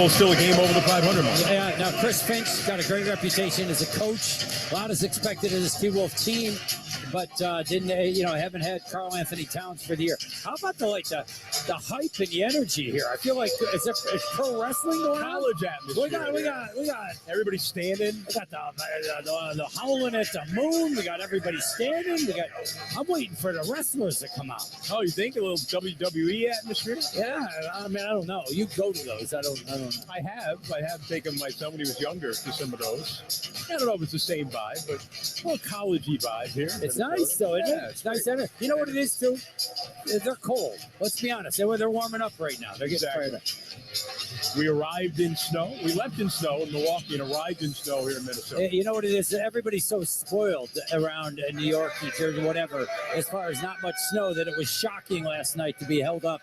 Still a game over the 500 mark. Yeah, now Chris Finch got a great reputation as a coach. A lot is expected of this T-Wolf team, but haven't had Karl Anthony Towns for the year. How about the hype and the energy here? I feel like is pro wrestling going on? College atmosphere. We got everybody standing. We got the howling at the moon. We got everybody standing. I'm waiting for the wrestlers to come out. Oh, you think a little WWE atmosphere? Yeah, I mean, I don't know. You go to those. I don't know. I have taken my son when he was younger to some of those. I don't know if it's the same vibe, but a little collegey vibe here. It's nice, though, isn't it? It's nice. You know what it is, too? They're cold. Let's be honest. They're warming up right now. They're getting fired up. We arrived in snow. We left in snow in Milwaukee and arrived in snow here in Minnesota. You know what it is? Everybody's so spoiled around New York, New Jersey, whatever, as far as not much snow, that it was shocking last night to be held up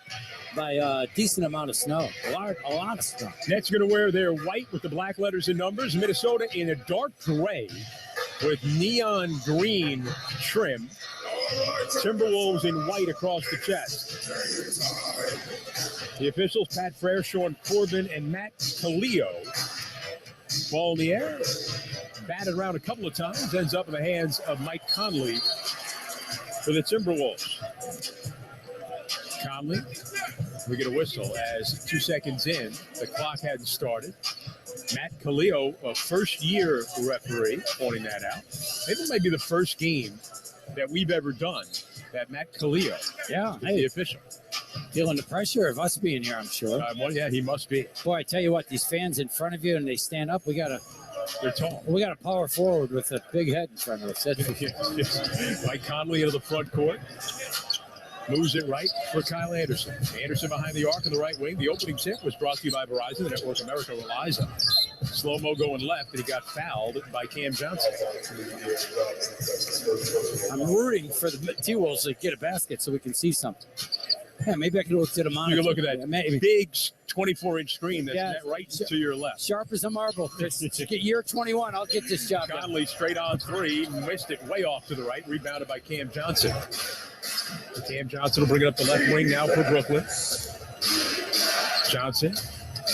by a decent amount of snow. A lot of snow. Nets going to wear their white with the black letters and numbers. Minnesota in a dark gray with neon green trim. Timberwolves in white across the chest. The officials, Pat Frere, Sean Corbin, and Matt Kallio. Ball in the air. Batted around a couple of times. Ends up in the hands of Mike Conley for the Timberwolves. Conley, we get a whistle as 2 seconds in. The clock hadn't started. Matt Kallio, a first-year referee, pointing that out. Maybe this might be the first game that we've ever done that Matt Kallio is the official. Feeling the pressure of us being here, I'm sure. Yeah, he must be. Boy, I tell you what, these fans in front of you and they stand up, they're tall. We got a power forward with a big head in front of us. Yes. Mike Conley into the front court. Moves it right for Kyle Anderson. Anderson behind the arc in the right wing. The opening tip was brought to you by Verizon. The Network America relies on it. Slow-mo going left, and he got fouled by Cam Johnson. I'm rooting for the T-Wolves to get a basket so we can see something. Yeah, maybe I can look to the monitor. You can look at that big 24-inch screen that's right to your left. Sharp as a marble. Year 21, I'll get this job. Conley straight on three. Missed it way off to the right. Rebounded by Cam Johnson. Cam Johnson will bring it up the left wing now for Brooklyn. Johnson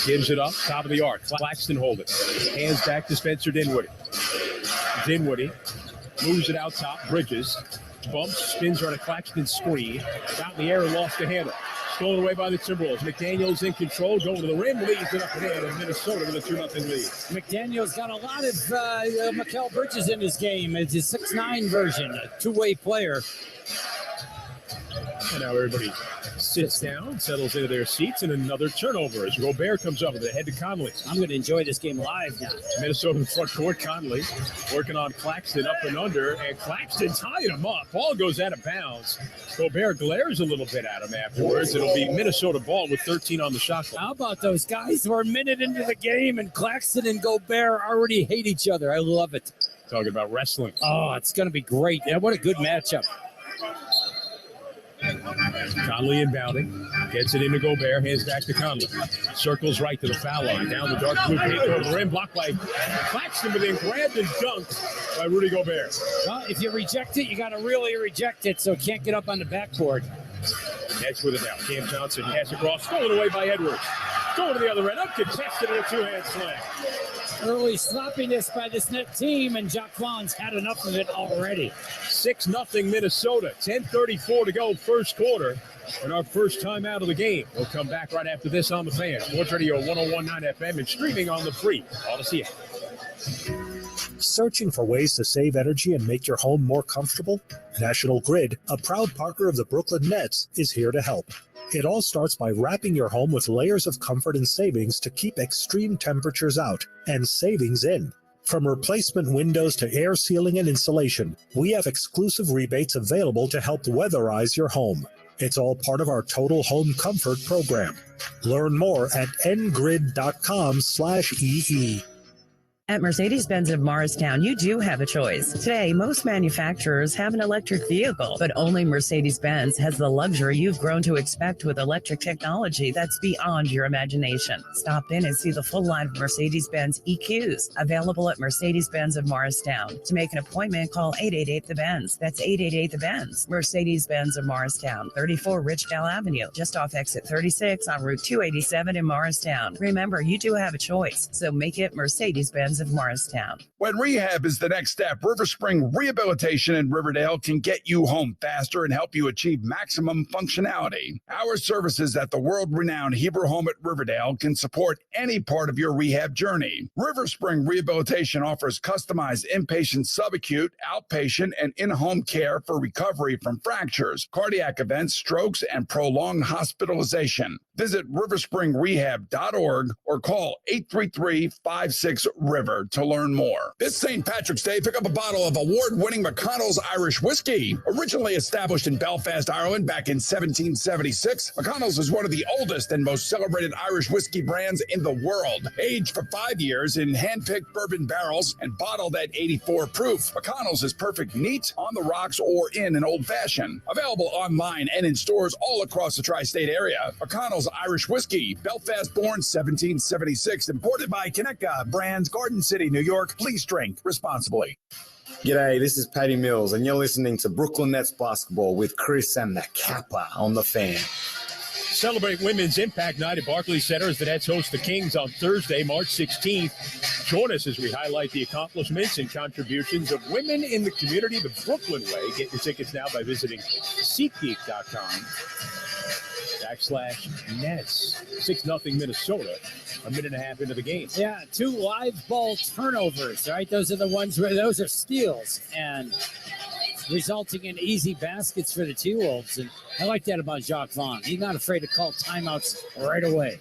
gives it up, top of the arc. Claxton hold it. Hands back to Spencer Dinwiddie. Dinwiddie moves it out top. Bridges. Bumps, spins on a Claxton screen. Got in the air and lost the handle. Stolen away by the Timberwolves. McDaniels in control, going to the rim, leads it up and in, and Minnesota with a 2-0 lead. McDaniels got a lot of Mikal Bridges in his game. It's his 6'9" version, a two-way player. And now everybody sits down, settles into their seats, and another turnover as Gobert comes up with the head to Conley. I'm going to enjoy this game live now. Minnesota in front court. Conley working on Claxton up and under, and Claxton tied him up. Ball goes out of bounds. Gobert glares a little bit at him afterwards. It'll be Minnesota ball with 13 on the shot clock. How about those guys? We're a minute into the game, and Claxton and Gobert already hate each other. I love it. Talking about wrestling. Oh, it's going to be great. Yeah, what a good matchup. Conley inbounding, gets it into Gobert, hands back to Conley. Circles right to the foul line, down the dark blue paint over the rim, blocked by Claxton, but then grabbed and dunked by Rudy Gobert. Well, if you reject it, you got to really reject it so it can't get up on the backboard. Nets with it now. Cam Johnson has across, stolen away by Edwards. Going to the other end, uncontested in a two-hand slam. Early sloppiness by this net team, and Jaquan's had enough of it already. 6-0 Minnesota. 10:34 to go, first quarter, and our first time out of the game. We'll come back right after this on the Fan. Sports Radio 101.9 FM and streaming on the free Odyssey app. Searching for ways to save energy and make your home more comfortable? National Grid, a proud partner of the Brooklyn Nets, is here to help. It all starts by wrapping your home with layers of comfort and savings to keep extreme temperatures out and savings in. From replacement windows to air sealing and insulation, we have exclusive rebates available to help weatherize your home. It's all part of our Total Home Comfort program. Learn more at ngrid.com/EE. At Mercedes-Benz of Morristown, you do have a choice. Today, most manufacturers have an electric vehicle, but only Mercedes-Benz has the luxury you've grown to expect with electric technology that's beyond your imagination. Stop in and see the full line of Mercedes-Benz EQs, available at Mercedes-Benz of Morristown. To make an appointment, call 888-THE-BENZ. That's 888-THE-BENZ. Mercedes-Benz of Morristown, 34 Richdale Avenue, just off exit 36 on Route 287 in Morristown. Remember, you do have a choice, so make it Mercedes-Benz of Morristown. When rehab is the next step, River Spring Rehabilitation in Riverdale can get you home faster and help you achieve maximum functionality. Our services at the world-renowned Hebrew Home at Riverdale can support any part of your rehab journey. River Spring Rehabilitation offers customized inpatient, subacute, outpatient, and in-home care for recovery from fractures, cardiac events, strokes, and prolonged hospitalization. Visit riverspringrehab.org or call 833-56-RIVER to learn more. This St. Patrick's Day, pick up a bottle of award-winning McConnell's Irish Whiskey. Originally established in Belfast, Ireland back in 1776, McConnell's is one of the oldest and most celebrated Irish whiskey brands in the world. Aged for 5 years in hand-picked bourbon barrels and bottled at 84 proof, McConnell's is perfect neat, on the rocks, or in an old-fashioned. Available online and in stores all across the tri-state area. McConnell's Irish Whiskey, Belfast-born 1776, imported by Conecuh Brands, Garden City, New York. Please drink responsibly. G'day, this is Paddy Mills, and you're listening to Brooklyn Nets basketball with Chris and the Kappa on the Fan. Celebrate Women's Impact Night at Barclays Center as the Nets host the Kings on Thursday, March 16th. Join us as we highlight the accomplishments and contributions of women in the community the Brooklyn way. Get your tickets now by visiting SeatGeek.com/Nets. 6-0 Minnesota. A minute and a half into the game. Yeah, 2 live ball turnovers, right? Those are the ones where those are steals and resulting in easy baskets for the T-Wolves. And I like that about Jacques Vaughn. He's not afraid to call timeouts right away.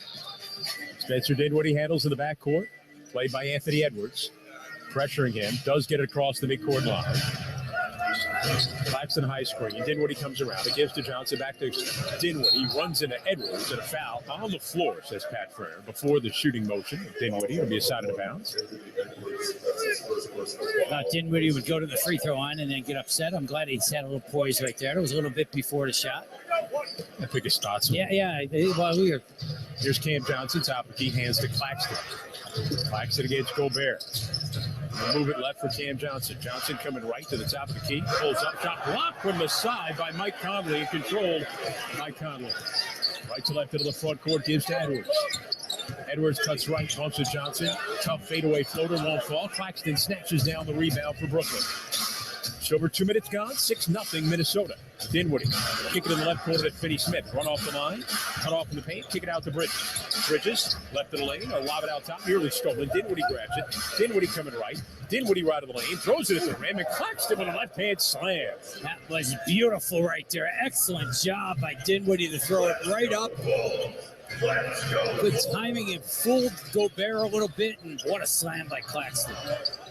Spencer Dinwiddie handles in the backcourt. Played by Anthony Edwards. Pressuring him. Does get it across the midcourt line. Claxton high screen. Dinwiddie comes around. It gives to Johnson. Back to Dinwiddie. He runs into Edwards and a foul on the floor, says Pat Frere. Before the shooting motion of Dinwiddie, it'll be a side of the bounds. Thought Dinwiddie would go to the free throw line and then get upset. I'm glad he's had a little poise right there. It was a little bit before the shot. I pick his thoughts. Yeah. Well, Here's Cam Johnson. Top of the key. Hands to Claxton. Claxton against Gobert. Move it left for Cam Johnson. Johnson coming right to the top of the key. Pulls up. Shot blocked from the side by Mike Conley. And controlled by Conley. Right to left into the front court. Gives to Edwards. Edwards cuts right. Bumps to Johnson. Tough fadeaway floater. Won't fall. Claxton snatches down the rebound for Brooklyn. Just over 2 minutes gone. 6-0 Minnesota. Dinwiddie. Kick it in the left corner to Finney-Smith. Run off the line. Cut off in the paint. Kick it out to Bridges. Bridges left of the lane. Or lob it out top. Nearly stolen. Dinwiddie grabs it. Dinwiddie coming right. Dinwiddie right of the lane. Throws it at the rim. And Claxton with a left-hand slam. that was beautiful right there. Excellent job by Dinwiddie to throw it right up. Good timing and fooled Gobert a little bit. And what a slam by Claxton.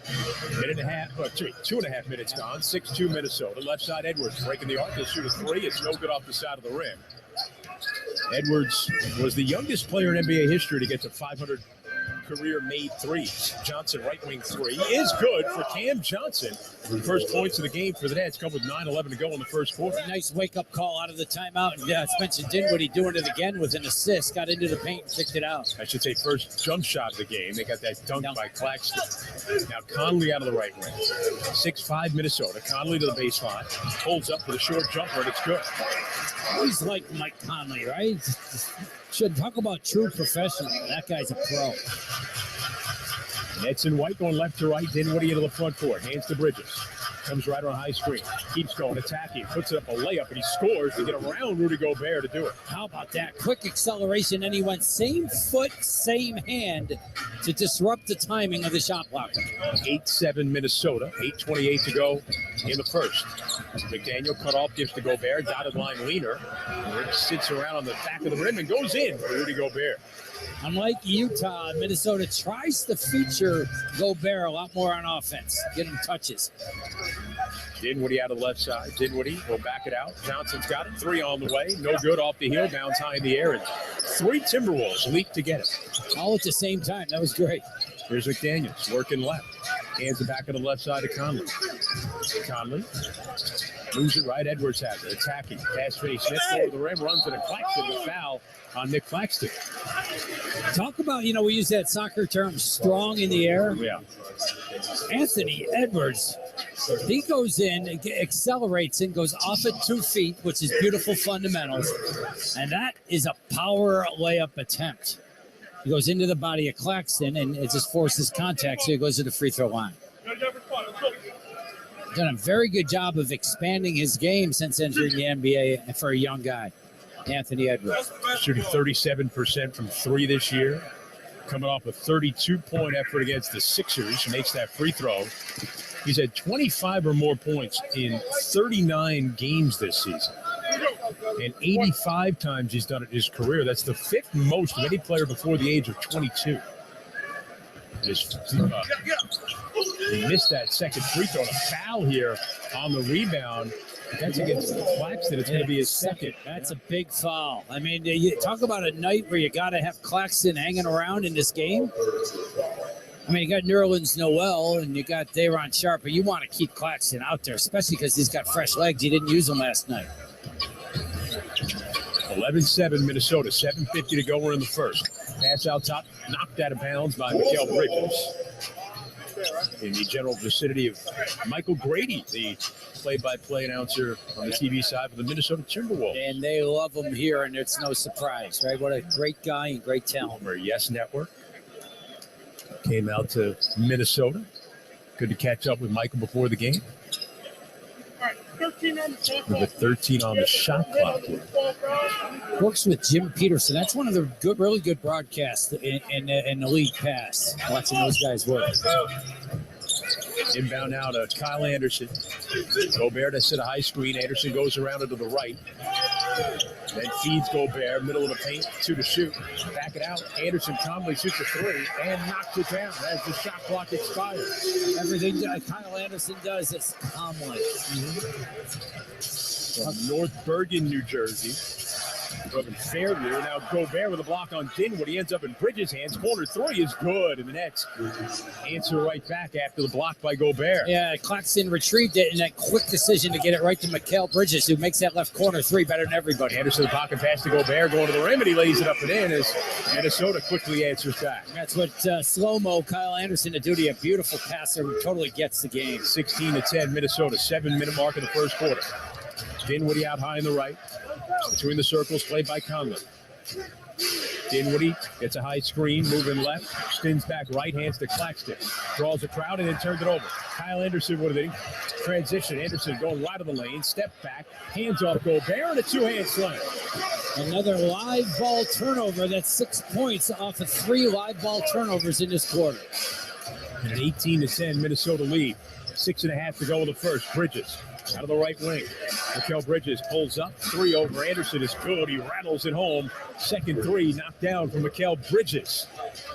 2.5 minutes gone. 6-2 Minnesota. Left side Edwards breaking the arc. He'll shoot a three. It's no good off the side of the rim. Edwards was the youngest player in NBA history to get to 500 career-made threes. Johnson, right wing three, is good for Cam Johnson. First points of the game for the Nets come with 9:11 to go in the first quarter. Nice wake-up call out of the timeout. And Spencer Dinwiddie doing it again with an assist. Got into the paint and kicked it out. I should say first jump shot of the game. They got that dunk by Claxton. Now Conley out of the right wing. 6'5 Minnesota. Conley to the baseline. Holds up with a short jumper, and it's good. Always like Mike Conley, right? Should talk about true professional. That guy's a pro. Nets in white going left to right. Dinwiddie into the front court. Hands to Bridges. Comes right on high screen. Keeps going, attacking. Puts it up a layup, and he scores to get around Rudy Gobert to do it. How about that? Quick acceleration, and he went same foot, same hand to disrupt the timing of the shot blocker. 8-7 Minnesota. 8:28 to go in the first. McDaniel cut off, gives to Gobert. Dotted line leaner. Rick sits around on the back of the rim and goes in for Rudy Gobert. Unlike Utah, Minnesota tries to feature Gobert a lot more on offense. Get him touches. Dinwiddie out of the left side. Dinwiddie will back it out. Johnson's got it. Three on the way. No good off the heel. Bounce high in the air. And 3 Timberwolves leap to get it. All at the same time. That was great. Here's McDaniels working left. Hands it back on the left side to Conley. Conley moves it right. Edwards has it. Attacking. Pass finish. Smith over the rim. Runs it to Claxton. The foul on Nick Claxton. Talk about, we use that soccer term, strong in the air. Yeah. Anthony Edwards, he goes in and accelerates and goes off at 2 feet, which is beautiful fundamentals. And that is a power layup attempt. He goes into the body of Claxton, and it just forces contact, so he goes to the free throw line. Done a very good job of expanding his game since entering the NBA for a young guy, Anthony Edwards. Shooting 37% from 3 this year. Coming off a 32-point effort against the Sixers. Makes that free throw. He's had 25 or more points in 39 games this season. And 85 times he's done it in his career. That's the 5th most of any player before the age of 22. He missed that second free throw. A foul here on the rebound. That's against Claxton. It's going to be his second. That's a big foul. I mean, you talk about a night where you got to have Claxton hanging around in this game. I mean, you got Nerlens Noel and you got Day'Ron Sharpe, but you want to keep Claxton out there, especially because he's got fresh legs. You didn't use him last night. 11-7 Minnesota, 7:50 to go. We're in the first. Pass out top, knocked out of bounds by Mikal Bridges. In the general vicinity of Michael Grady, the play-by-play announcer on the TV side for the Minnesota Timberwolves. And they love him here, and it's no surprise, right? What a great guy and great talent. Former Yes Network. Came out to Minnesota. Good to catch up with Michael before the game. With 13 on the shot clock here. Works with Jim Peterson. That's one of the really good broadcasts in the league pass. Watching those guys work. Inbound now to Kyle Anderson. Gobert to sit a high screen. Anderson goes around it to the right. Then feeds Gobert, middle of the paint, 2 to shoot. Back it out. Anderson calmly shoots a 3 and knocks it down as the shot clock expires. Everything Kyle Anderson does is calmly. From North Bergen, New Jersey. From Fairview. Now Gobert with a block on Dinwood. He ends up in Bridges' hands. Corner 3 is good. And the Nets answer right back after the block by Gobert. Yeah, Claxton retrieved it in that quick decision to get it right to Mikal Bridges, who makes that left corner 3 better than everybody. Anderson the pocket pass to Gobert, going to the rim, and he lays it up and in as Minnesota quickly answers back. That's what slow-mo Kyle Anderson to do to you. A beautiful passer who totally gets the game. 16-10 Minnesota, 7-minute mark of the first quarter. Dinwiddie out high in the right. Between the circles, played by Conley. Dinwiddie gets a high screen, moving left, spins back right, hands to Claxton. Draws a crowd and then turns it over. Kyle Anderson with a transition. Anderson going right of the lane, step back, hands off Gobert, and a 2-hand slam. Another live ball turnover. That's 6 points off of 3 live ball turnovers in this quarter. And an 18-10 Minnesota lead. 6.5 to go in the first. Bridges out of the right wing. Mikal Bridges pulls up. 3 over. Anderson is good. He rattles it home. Second 3 knocked down from Mikal Bridges.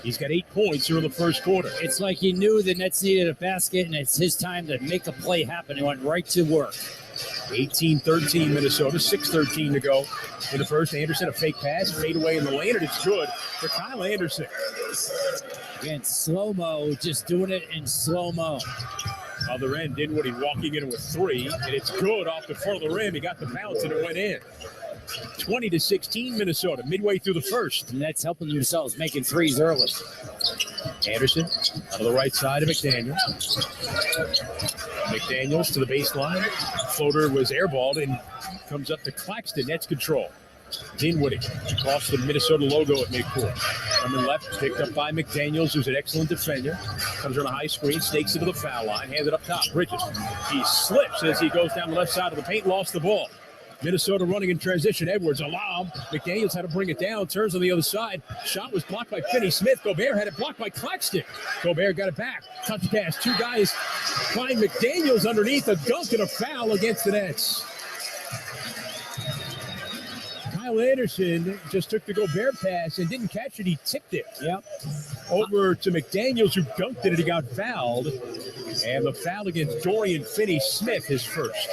He's got 8 points here in the first quarter. It's like he knew the Nets needed a basket, and it's his time to make a play happen. He went right to work. 18-13 Minnesota. 6:13 to go in the first. Anderson, a fake pass. Fade away in the lane, and it's good for Kyle Anderson. Again, slow-mo, just doing it in slow-mo. Other end, Dinwiddie walking in with 3, and it's good off the front of the rim. He got the bounce, and it went in. 20-16 Minnesota, midway through the first. And that's helping themselves, making threes early. Anderson out of the right side of McDaniels. McDaniels to the baseline. Floater was airballed and comes up to Claxton. Nets control. Dinwiddie across the Minnesota logo at midcourt. Coming left, picked up by McDaniels, who's an excellent defender. Comes on a high screen, snakes into the foul line, hands it up top. Bridges. He slips as he goes down the left side of the paint, lost the ball. Minnesota running in transition. Edwards, a lob. McDaniels had to bring it down, turns on the other side. Shot was blocked by Finney Smith. Gobert had it blocked by Claxton. Gobert got it back. Touch pass. 2 guys find McDaniels underneath. A dunk and a foul against the Nets. Kyle Anderson just took the Gobert pass and didn't catch it. He tipped it. Yep. Over to McDaniels, who dunked it, and he got fouled. And the foul against Dorian Finney-Smith, his first.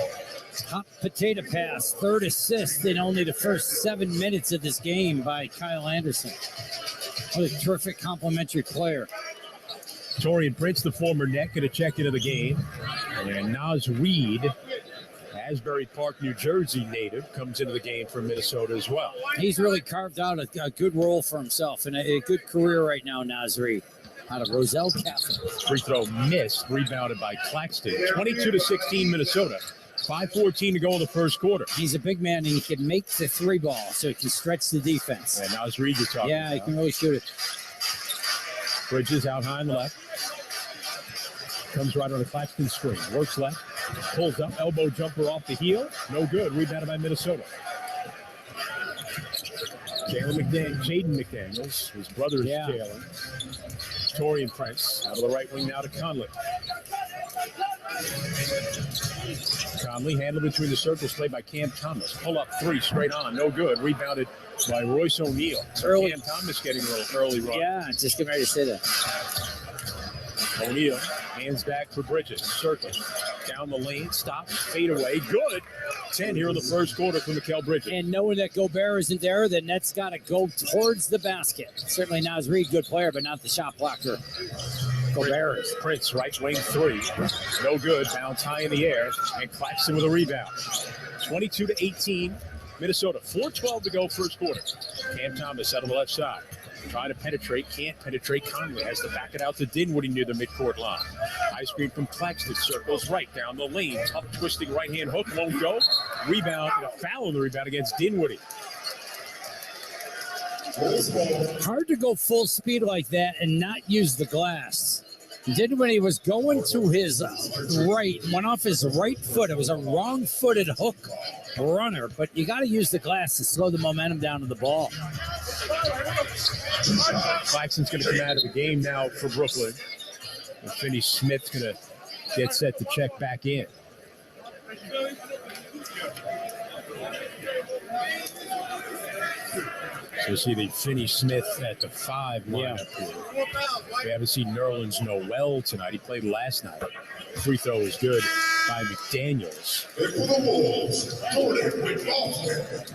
Hot potato pass, 3rd assist in only the first 7 minutes of this game by Kyle Anderson. What a terrific complimentary player. Torian Prince, the former Net, going to check into the game. And Naz Reed, Asbury Park, New Jersey native, comes into the game for Minnesota as well. He's really carved out a good role for himself and a good career right now, Naz Reed, out of Roselle Catholic. Free throw missed, rebounded by Claxton. 22-16 Minnesota. 5:14 to go in the first quarter. He's a big man, and he can make the three ball, so he can stretch the defense. And Naz Reed, you're talking Yeah, he about. can really shoot it. Bridges out high on the left. Comes right on the Claxton screen. Works left. Pulls up. Elbow jumper off the heel. No good. Rebounded by Minnesota. Jaden McDaniels. His brother's Jalen. Torian Prince out of the right wing now to Conley. Conley handled between the circles, played by Cam Thomas. Pull up three straight on. No good. Rebounded by Royce O'Neal. Early. Cam Thomas getting a little early run. Yeah, just getting ready to say that. O'Neal hands back for Bridges. Circle. Down the lane. Stop. Fade away. Good. 10 here in the first quarter for Mikal Bridges. And knowing that Gobert isn't there, the Nets got to go towards the basket. Certainly Naz Reed, good player, but not the shot blocker. Gobert is. Prince, right wing three. No good. Bounce high in the air. And Claxton with a rebound. 22-18. Minnesota. 4:12 to go first quarter. Cam Thomas out of the left side. Trying to penetrate, can't penetrate. Conley has to back it out to Dinwiddie near the midcourt line. High screen from Claxton, circles right down the lane. Tough twisting right-hand hook, won't go. Rebound, and a foul on the rebound against Dinwiddie. Hard to go full speed like that and not use the glass. Dinwiddie was going to his right, went off his right foot. It was a wrong-footed hook runner, but you got to use the glass to slow the momentum down of the ball. Claxton's going to come out of the game now for Brooklyn. And Finney Smith's going to get set to check back in. So you see the Finney Smith at the 5 lineup here. We haven't seen Nerlens Noel tonight. He played last night. Free throw is good by McDaniels.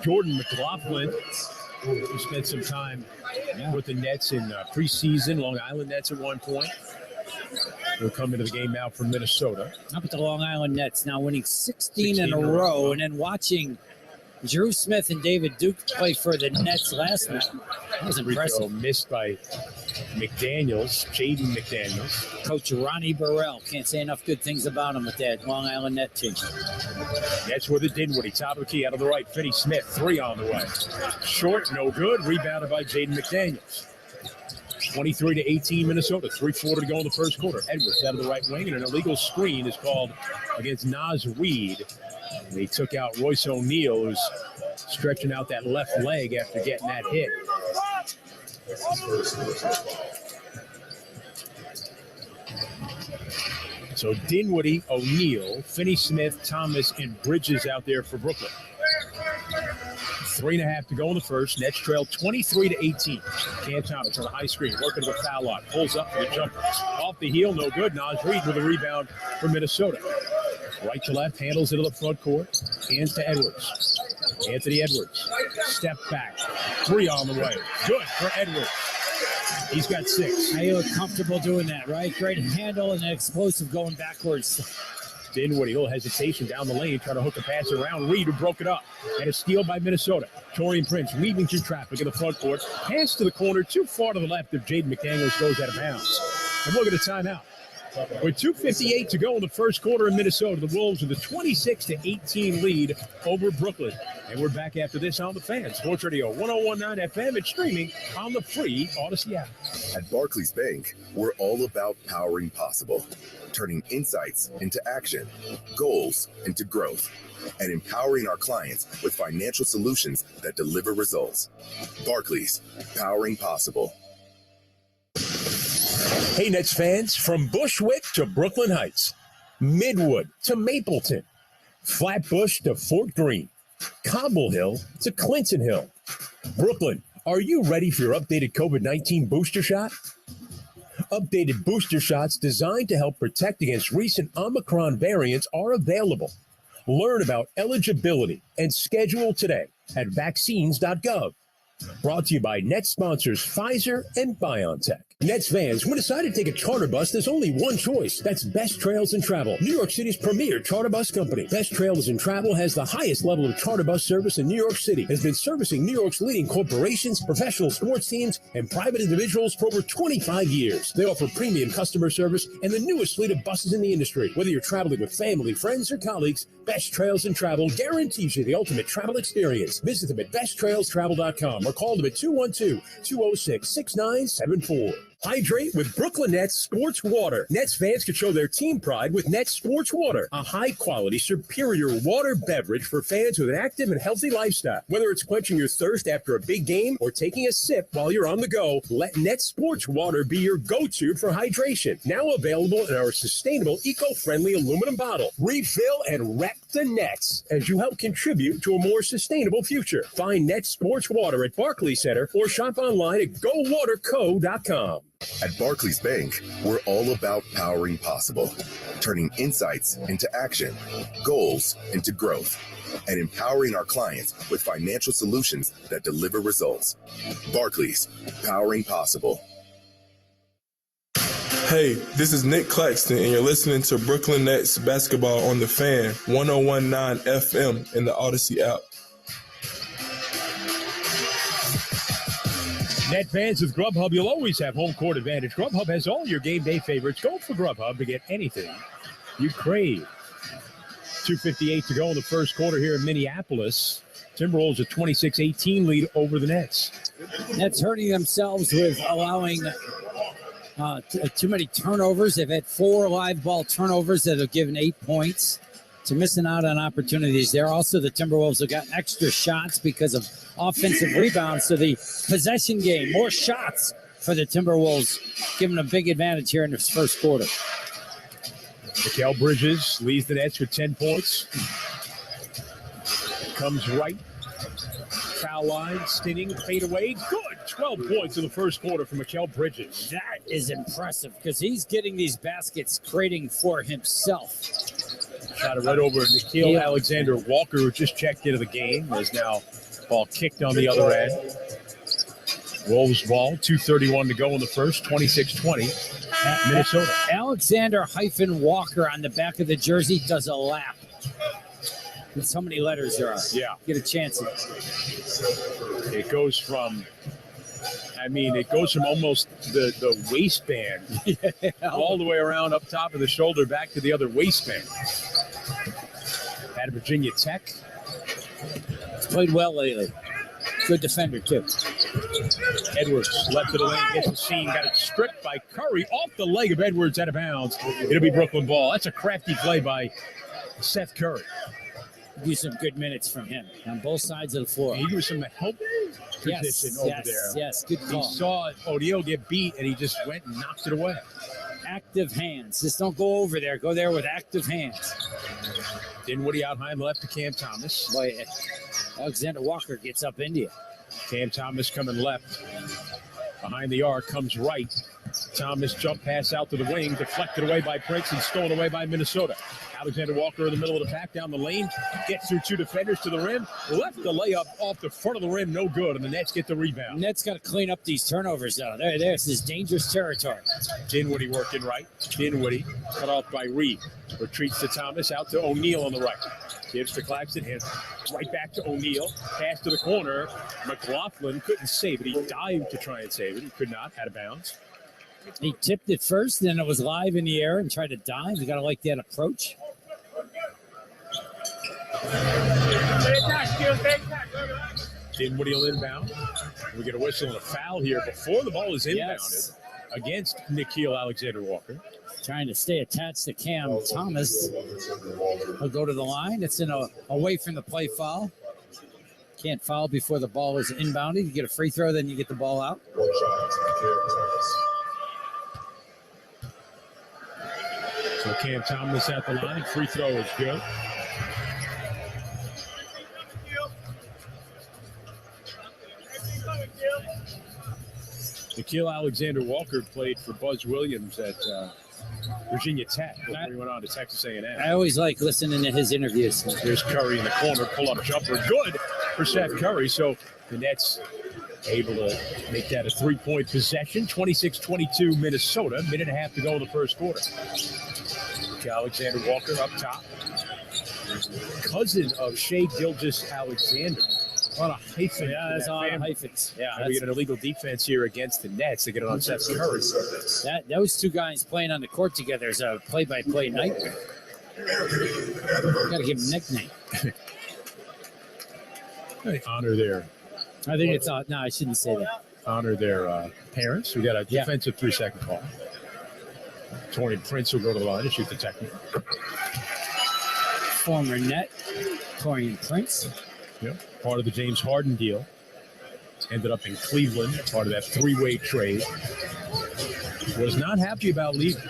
Jordan McLaughlin, who spent some time with the Nets in preseason, Long Island Nets at one point. He'll come into the game now for Minnesota. How about the Long Island Nets now winning 16 in a row, and then watching Drew Smith and David Duke play for the Nets last night. That was impressive. Missed by McDaniels, Jaden McDaniels. Coach Ronnie Burrell. Can't say enough good things about him with that Long Island Net team. That's where the Dinwiddie, top of the key, out of the right. Finney Smith, three on the way. Short, no good. Rebounded by Jaden McDaniels. 23-18 Minnesota. 3:40 to go in the first quarter. Edwards out of the right wing, and an illegal screen is called against Naz Reed. And he took out Royce O'Neal, who's stretching out that left leg after getting that hit. So Dinwiddie, O'Neal, Finney Smith, Thomas, and Bridges out there for Brooklyn. 3.5 to go in the first. Nets trail 23-18. Cam Thomas on the high screen, working with a foul line. Pulls up for the jumper. Off the heel, no good. Naz Reed with a rebound for Minnesota. Right to left, handles it to the front court. Hands to Edwards. Anthony Edwards. Step back. Three on the way. Good for Edwards. He's got 6. I feel comfortable doing that, right? Great handle and explosive going backwards. Dinwiddie, a little hesitation down the lane, trying to hook a pass around Reed, who broke it up. And a steal by Minnesota. Torian Prince weaving through traffic in the front court. Pass to the corner, too far to the left if Jaden McDaniels goes out of bounds. And look at the timeout. With 2:58 to go in the first quarter in Minnesota, the Wolves with a 26-18 lead over Brooklyn. And we're back after this on the Fan. Sports Radio 1019 FM and streaming on the free Odyssey app. At Barclays Bank, we're all about powering possible, turning insights into action, goals into growth, and empowering our clients with financial solutions that deliver results. Barclays, powering possible. Hey, Nets fans, from Bushwick to Brooklyn Heights, Midwood to Mapleton, Flatbush to Fort Greene, Cobble Hill to Clinton Hill. Brooklyn, are you ready for your updated COVID-19 booster shot? Updated booster shots designed to help protect against recent Omicron variants are available. Learn about eligibility and schedule today at vaccines.gov. Brought to you by Net sponsors Pfizer and BioNTech. Nets fans, when decided to take a charter bus, there's only one choice. That's Best Trails and Travel, New York City's premier charter bus company. Best Trails and Travel has the highest level of charter bus service in New York City, has been servicing New York's leading corporations, professional sports teams, and private individuals for over 25 years. They offer premium customer service and the newest fleet of buses in the industry. Whether you're traveling with family, friends, or colleagues, Best Trails and Travel guarantees you the ultimate travel experience. Visit them at besttrailstravel.com or call them at 212-206-6974. Hydrate with Brooklyn Nets Sports Water. Nets fans can show their team pride with Nets Sports Water, a high-quality, superior water beverage for fans with an active and healthy lifestyle. Whether it's quenching your thirst after a big game or taking a sip while you're on the go, let Nets Sports Water be your go-to for hydration. Now available in our sustainable, eco-friendly aluminum bottle. Refill and rep the Nets as you help contribute to a more sustainable future. Find Nets Sports Water at Barclays Center or shop online at gowaterco.com. At Barclays Bank, we're all about powering possible, turning insights into action, goals into growth, and empowering our clients with financial solutions that deliver results. Barclays, powering possible. Hey, this is Nick Claxton, and you're listening to Brooklyn Nets basketball on the Fan, 101.9 FM in the Odyssey app. Net fans with Grubhub, you'll always have home court advantage. Grubhub has all your game day favorites. Go for Grubhub to get anything you crave. 2:58 to go in the first quarter here in Minneapolis. Timberwolves a 26-18 lead over the Nets. Nets hurting themselves with allowing too many turnovers. They've had 4 live ball turnovers that have given 8 points. To missing out on opportunities there. Also, the Timberwolves have got extra shots because of offensive rebounds. So the possession game, more shots for the Timberwolves, giving a big advantage here in this first quarter. Mikal Bridges leads the Nets with 10 points. Comes right. Foul line, stinning, fade away. Good. 12 points in the first quarter for Mikal Bridges. That is impressive because he's getting these baskets, creating for himself. Shot it right over Nickeil Alexander-Walker, who just checked into the game. There's now ball kicked on the other end. Wolves ball, 2:31 to go in the first, 26-20, Minnesota. Alexander-Walker on the back of the jersey does a lap. There's so many letters there are. Yeah. Get a chance. It goes from almost the waistband all the way around up top of the shoulder back to the other waistband. At Virginia Tech. He's played well lately. Good defender, too. Edwards left of the lane, gets the seam, got it stripped by Curry off the leg of Edwards out of bounds. It'll be Brooklyn ball. That's a crafty play by Seth Curry. Do some good minutes from him on both sides of the floor. He was in the help position over there. Yes, good call. He saw O'Neal get beat, and he just went and knocked it away. Active hands. Just don't go over there. Go there with active hands. Dinwiddie out high left to Cam Thomas. Boy, Alexander Walker gets up into you. Cam Thomas coming left. Behind the arc comes right. Thomas jump pass out to the wing, deflected away by Prince and stolen away by Minnesota. Alexander Walker in the middle of the pack down the lane, gets through 2 defenders to the rim, left the layup off the front of the rim, no good, and the Nets get the rebound. Nets got to clean up these turnovers, though. This is dangerous territory. Dinwiddie working right. Dinwiddie cut off by Reed. Retreats to Thomas, out to O'Neal on the right. Gives to Claxton, and right back to O'Neal. Pass to the corner. McLaughlin couldn't save it. He dived to try and save it. He could not, out of bounds. He tipped it first, then it was live in the air and tried to dive. You got to like that approach. Dinwiddie will inbound. We get a whistle and a foul here before the ball is inbounded against Nickeil Alexander-Walker. Trying to stay attached to Cam Thomas. He'll go to the line. It's away from the play foul. Can't foul before the ball is inbounded. You get a free throw, then you get the ball out. So Cam Thomas at the line. Free throw is good. Nickeil Alexander-Walker played for Buzz Williams at Virginia Tech before he went on to Texas A&M. I always like listening to his interviews. There's Curry in the corner, pull-up jumper, good for Seth Curry. So the Nets able to make that a 3-point possession. 26-22 Minnesota. Minute and a half to go in the first quarter. Alexander Walker up top. Cousin of Shea Gilgeous-Alexander. A lot of hyphen. Yeah, there's a lot of hyphens. Yeah, we get an illegal defense here against the Nets. They get it on Seth Curry. Those two guys playing on the court together is a play-by-play nightmare. Got to give them a nickname. They honor their. I think it's no, I shouldn't say that. Honor their parents. We got a defensive 3-second call. Torian Prince will go to the line and shoot the technical. Former net, Torian Prince. Yep. Part of the James Harden deal. Ended up in Cleveland, part of that 3-way trade. Was not happy about leaving.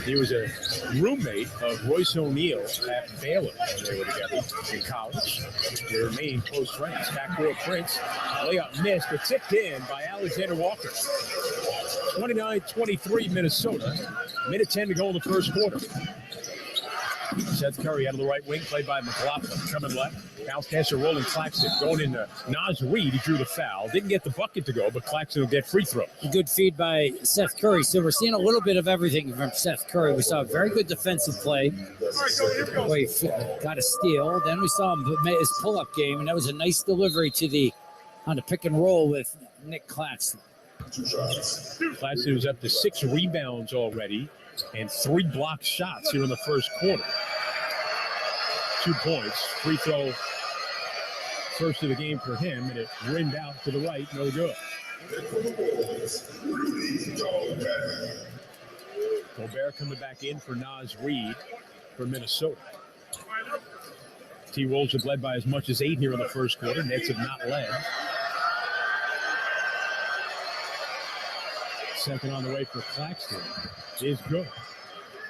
He was a roommate of Royce O'Neal at Baylor when they were together in college. They remain close friends. Backdoor Prince, layup missed, but tipped in by Alexander Walker. 29-23 Minnesota. Minute 10 to go in the first quarter. Seth Curry out of the right wing, played by McLaughlin. Coming left. Bounce passer rolling Claxton. Going into Naz Reid. He drew the foul. Didn't get the bucket to go, but Claxton will get free throw. A good feed by Seth Curry. So we're seeing a little bit of everything from Seth Curry. We saw a very good defensive play. Where he got a steal. Then we saw him make his pull-up game, and that was a nice delivery on the pick and roll with Nick Claxton. Claxton was up to 6 rebounds already and 3 blocked shots here in the first quarter. 2 points. Free throw first of the game for him, and it rimmed out to the right. No good. Gobert coming back in for Naz Reid for Minnesota. T-Wolves have led by as much as 8 here in the first quarter. Nets have not led. Second on the way for Claxton is good.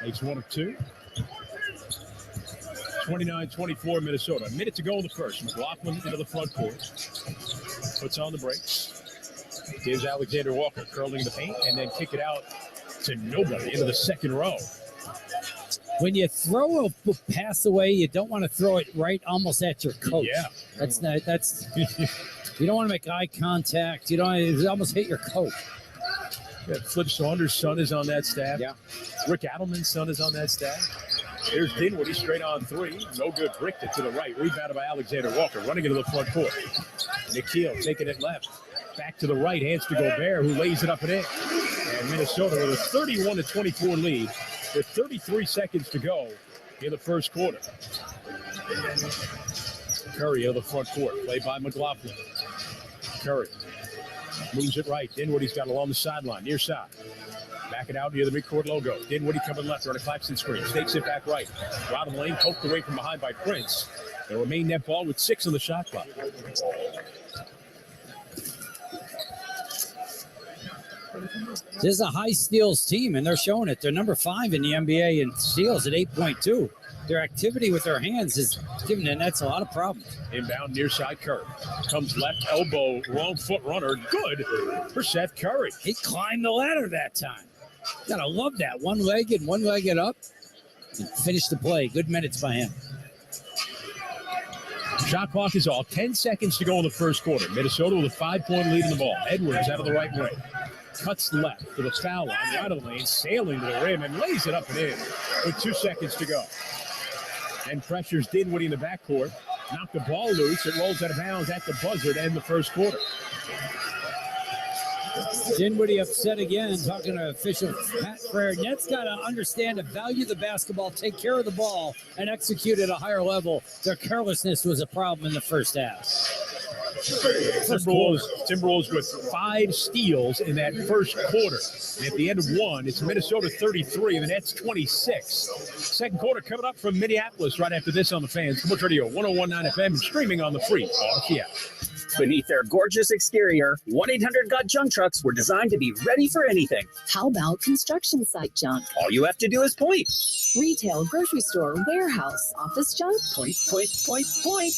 Makes 1 of 2. 29-24 Minnesota. A minute to go in the first. McLaughlin into the front court. Puts on the brakes. Gives Alexander Walker curling the paint and then kick it out to nobody into the second row. When you throw a pass away, you don't want to throw it right almost at your coach. Yeah. That's you don't want to make eye contact. You don't almost hit your coach. Yeah, Flip Saunders' son is on that staff. Yeah. Rick Adelman's son is on that staff. There's Dinwiddie straight on 3. No good. Bricked it to the right. Rebounded by Alexander Walker. Running into the front court. Nikhil taking it left. Back to the right. Hands to Gobert, who lays it up and in. And Minnesota with a 31-24 lead with 33 seconds to go in the first quarter. Curry of the front court. Played by McLaughlin. Curry moves it right. Dinwiddie's got along the sideline, near side. Back it out near the midcourt logo. Dinwiddie coming left on a Claxton screen. Stakes it back right. Out of the lane, poked away from behind by Prince. They'll remain net ball with 6 on the shot clock. This is a high steals team, and they're showing it. They're number 5 in the NBA in steals at 8.2. Their activity with their hands is giving the Nets a lot of problems. Inbound near side Curry. Comes left elbow, wrong foot runner. Good for Seth Curry. He climbed the ladder that time. Gotta love that. One-legged up. And finish the play. Good minutes by him. Shot clock is off. 10 seconds to go in the first quarter. Minnesota with a 5-point lead in the ball. Edwards out of the right wing. Cuts left for the foul line. Right of the lane. Sailing to the rim and lays it up and in with 2 seconds to go. And pressures Dinwiddie in the backcourt. Knocked the ball loose. It rolls out of bounds at the buzzer to end the first quarter. Dinwiddie upset again, talking to official Pat Frere. Nets got to understand and value the basketball, take care of the ball, and execute at a higher level. Their carelessness was a problem in the first half. Timberwolves with 5 steals in that first quarter. And at the end of 1, it's Minnesota 33 and the Nets 26. Second quarter coming up from Minneapolis right after this on the Fan Sports Radio 101.9 FM and streaming on the free Odyssey app. Beneath their gorgeous exterior, 1-800-GOT junk trucks were designed to be ready for anything. How about construction site junk? All you have to do is point. Retail, grocery store, warehouse, office junk? Point, point, point, point.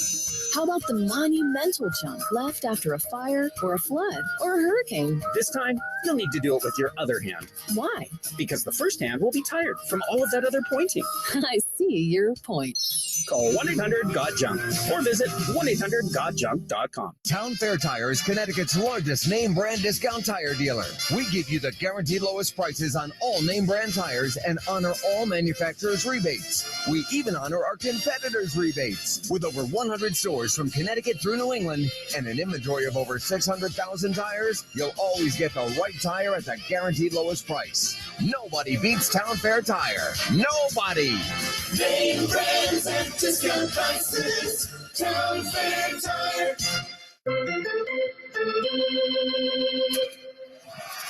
How about the monumental junk left after a fire or a flood or a hurricane? This time, you'll need to do it with your other hand. Why? Because the first hand will be tired from all of that other pointing. I see your point. Call 1-800-GOT-JUNK or visit 1-800-GOT-JUNK.com. Town Fair Tire is Connecticut's largest name brand discount tire dealer. We give you the guaranteed lowest prices on all name brand tires and honor all manufacturers' rebates. We even honor our competitors' rebates. With over 100 stores from Connecticut through New England and an inventory of over 600,000 tires, you'll always get the right tire at the guaranteed lowest price. Nobody beats Town Fair Tire. Nobody! Name brands and discount prices. Town Fair Tire.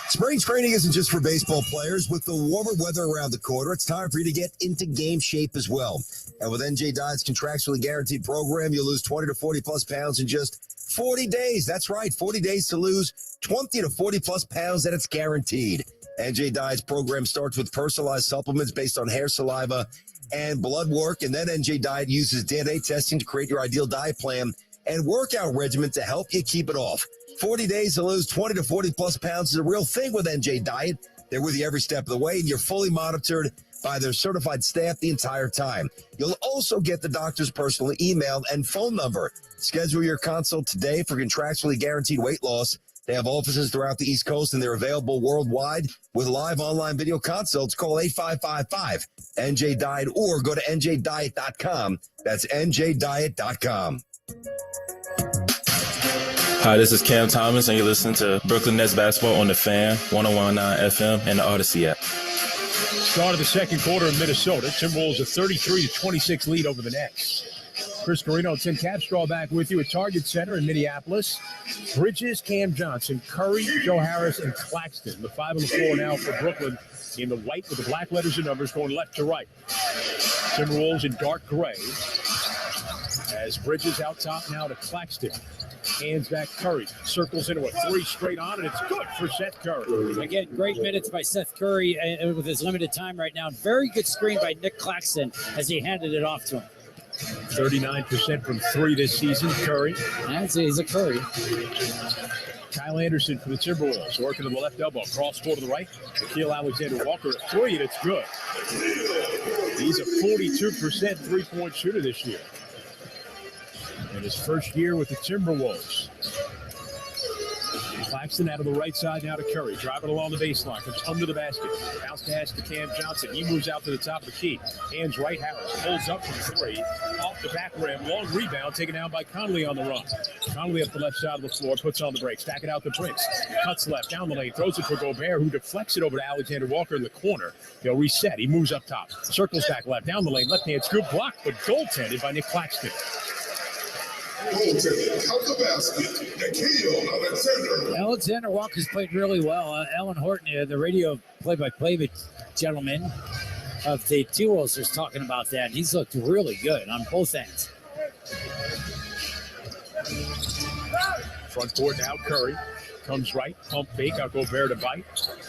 Spring training isn't just for baseball players. With the warmer weather around the corner, it's time for you to get into game shape as well. And with NJ Diet's contractually guaranteed program, you'll lose 20 to 40 plus pounds in just 40 days. That's right, 40 days to lose 20 to 40 plus pounds, and it's guaranteed. NJ Diet's program starts with personalized supplements based on hair, saliva, and blood work, and then NJ Diet uses DNA testing to create your ideal diet plan and workout regimen to help you keep it off. 40 days to lose 20 to 40 plus pounds is a real thing with NJ Diet. They're with you every step of the way, and you're fully monitored by their certified staff the entire time. You'll also get the doctor's personal email and phone number. Schedule your consult today for contractually guaranteed weight loss. They have offices throughout the East Coast, and they're available worldwide with live online video consults. Call 8555-NJ-DIET or go to njdiet.com. That's njdiet.com. Hi, this is Cam Thomas, and you're listening to Brooklyn Nets basketball on the Fan, 101.9 FM, and the Odyssey app. Start of the second quarter in Minnesota. Timberwolves a 33-26 lead over the Nets. Chris Carino, Tim Capstraw back with you at Target Center in Minneapolis. Bridges, Cam Johnson, Curry, Joe Harris, and Claxton. The 5 on the floor now for Brooklyn in the white with the black letters and numbers going left to right. Timberwolves in dark gray. As Bridges out top now to Claxton. Hands back Curry. Circles into a 3 straight on, and it's good for Seth Curry. Again, great minutes by Seth Curry with his limited time right now. Very good screen by Nick Claxton as he handed it off to him. 39% from 3 this season, Curry. He's a Curry. Kyle Anderson for the Timberwolves, working to the left elbow. Cross court to the right. Nikhil Alexander-Walker, a 3, and it's good. He's a 42% three-point shooter this year. In his first year with the Timberwolves. Claxton out of the right side now to Curry. Driving along the baseline. Comes under the basket. Bounce pass to Cam Johnson. He moves out to the top of the key. Hands right. Harris pulls up from 3. Off the back rim. Long rebound taken down by Conley on the run. Conley up the left side of the floor. Puts on the break. Stack it out to Prince. Cuts left. Down the lane. Throws it for Gobert, who deflects it over to Alexander Walker in the corner. He'll reset. He moves up top. Circles back left. Down the lane. Left hand scoop block, but goaltended by Nick Claxton. Alexander Walker's played really well. Alan Horton, the radio play-by-play gentleman of the T-Wolves, was talking about that. He's looked really good on both ends. Front court now, Curry. Comes right, pump fake, out Gobert to bite.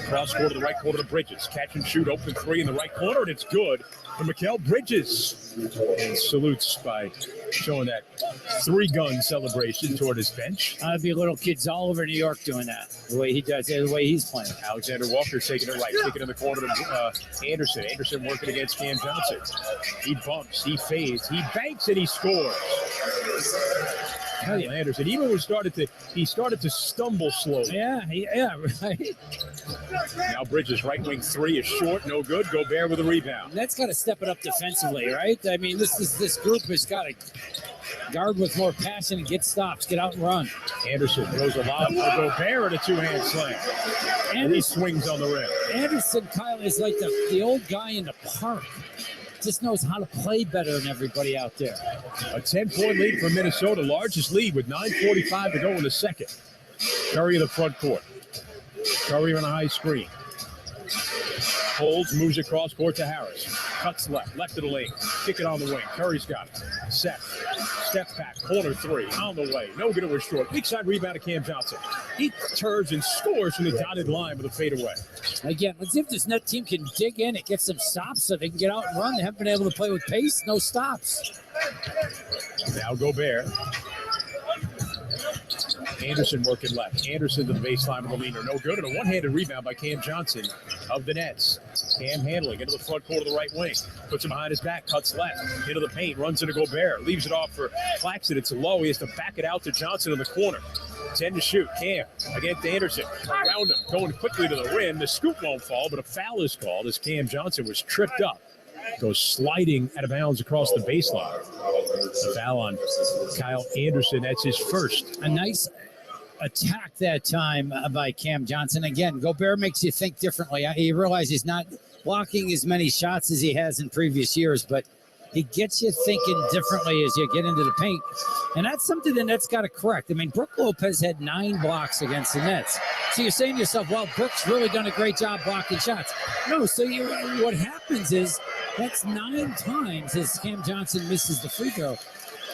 Cross court to the right corner to Bridges. Catch and shoot, open 3 in the right corner, and it's good for Mikal Bridges. And salutes by showing that 3-gun celebration toward his bench. I'd be little kids all over New York doing that, the way he does it, the way he's playing. Alexander Walker taking it right, taking it in the corner to Anderson. Anderson working against Cam Johnson. He bumps, he fades, he banks, and he scores. Anderson, even when he started to stumble slowly. Yeah, right. Now Bridges, right wing 3 is short, no good. Gobert with a rebound. That's got to step it up defensively, right? I mean, this group has got to guard with more passion and get stops, get out and run. Anderson throws a lob for Gobert and a 2-hand slam. And he swings on the rim. Anderson, Kyle, is like the old guy in the park. Just knows how to play better than everybody out there. A 10-point lead for Minnesota, largest lead with 9:45 to go in the second. Curry in the front court. Curry on a high screen. Holds, moves across court to Harris. Cuts left of the lane. Kick it on the wing. Curry's got it. Set. Step back. Corner 3. On the way. No good, it was short. Weak side rebound to Cam Johnson. He turns and scores from the dotted line with a fadeaway. Again, let's see if this net team can dig in and get some stops so they can get out and run. They haven't been able to play with pace. No stops. Now Gobert. Anderson working left. Anderson to the baseline with a leaner. No good. And a one-handed rebound by Cam Johnson of the Nets. Cam handling into the front corner of the right wing. Puts him behind his back, cuts left, into the paint, runs into Gobert, leaves it off for Claxton. It's low. He has to back it out to Johnson in the corner. 10 to shoot. Cam against Anderson. Around him, going quickly to the rim. The scoop won't fall, but a foul is called as Cam Johnson was tripped up. Goes sliding out of bounds across the baseline. A foul on Kyle Anderson. That's his first. A nice attack that time by Cam Johnson. Again, Gobert makes you think differently. You realize he's not blocking as many shots as he has in previous years, but he gets you thinking differently as you get into the paint. And that's something the Nets got to correct. I mean, Brook Lopez had 9 blocks against the Nets. So you're saying to yourself, well, Brook's really done a great job blocking shots. No, so what happens is that's 9 times as Cam Johnson misses the free throw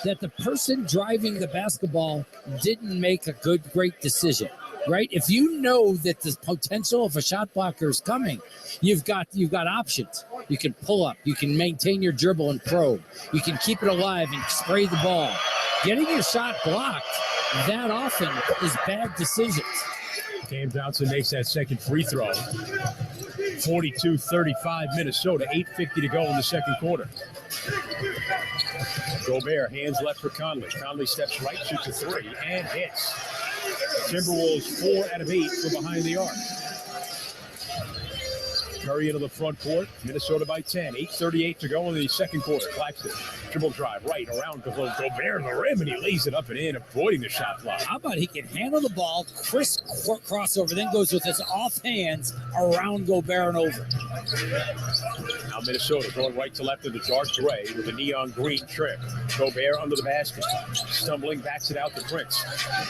that the person driving the basketball didn't make a great decision, right? If you know that the potential of a shot blocker is coming, you've got options. You can pull up, you can maintain your dribble and probe, you can keep it alive and spray the ball. Getting your shot blocked that often is bad decisions. Cam Johnson makes that second free throw. 42-35 Minnesota, 8:50 to go in the second quarter. Gobert, hands left for Conley. Conley steps right, shoots a 3, and hits. Timberwolves 4 out of 8 from behind the arc. Curry into the front court. Minnesota by 10. 8:38 to go in the second quarter. Claxton, dribble drive right around Gobert to the rim, and he lays it up and in, avoiding the shot block. How about he can handle the ball, crisp crossover, then goes with his off hands around Gobert and over. Now Minnesota going right to left in the dark gray with a neon green trim. Gobert under the basket. Stumbling, backs it out to Prince.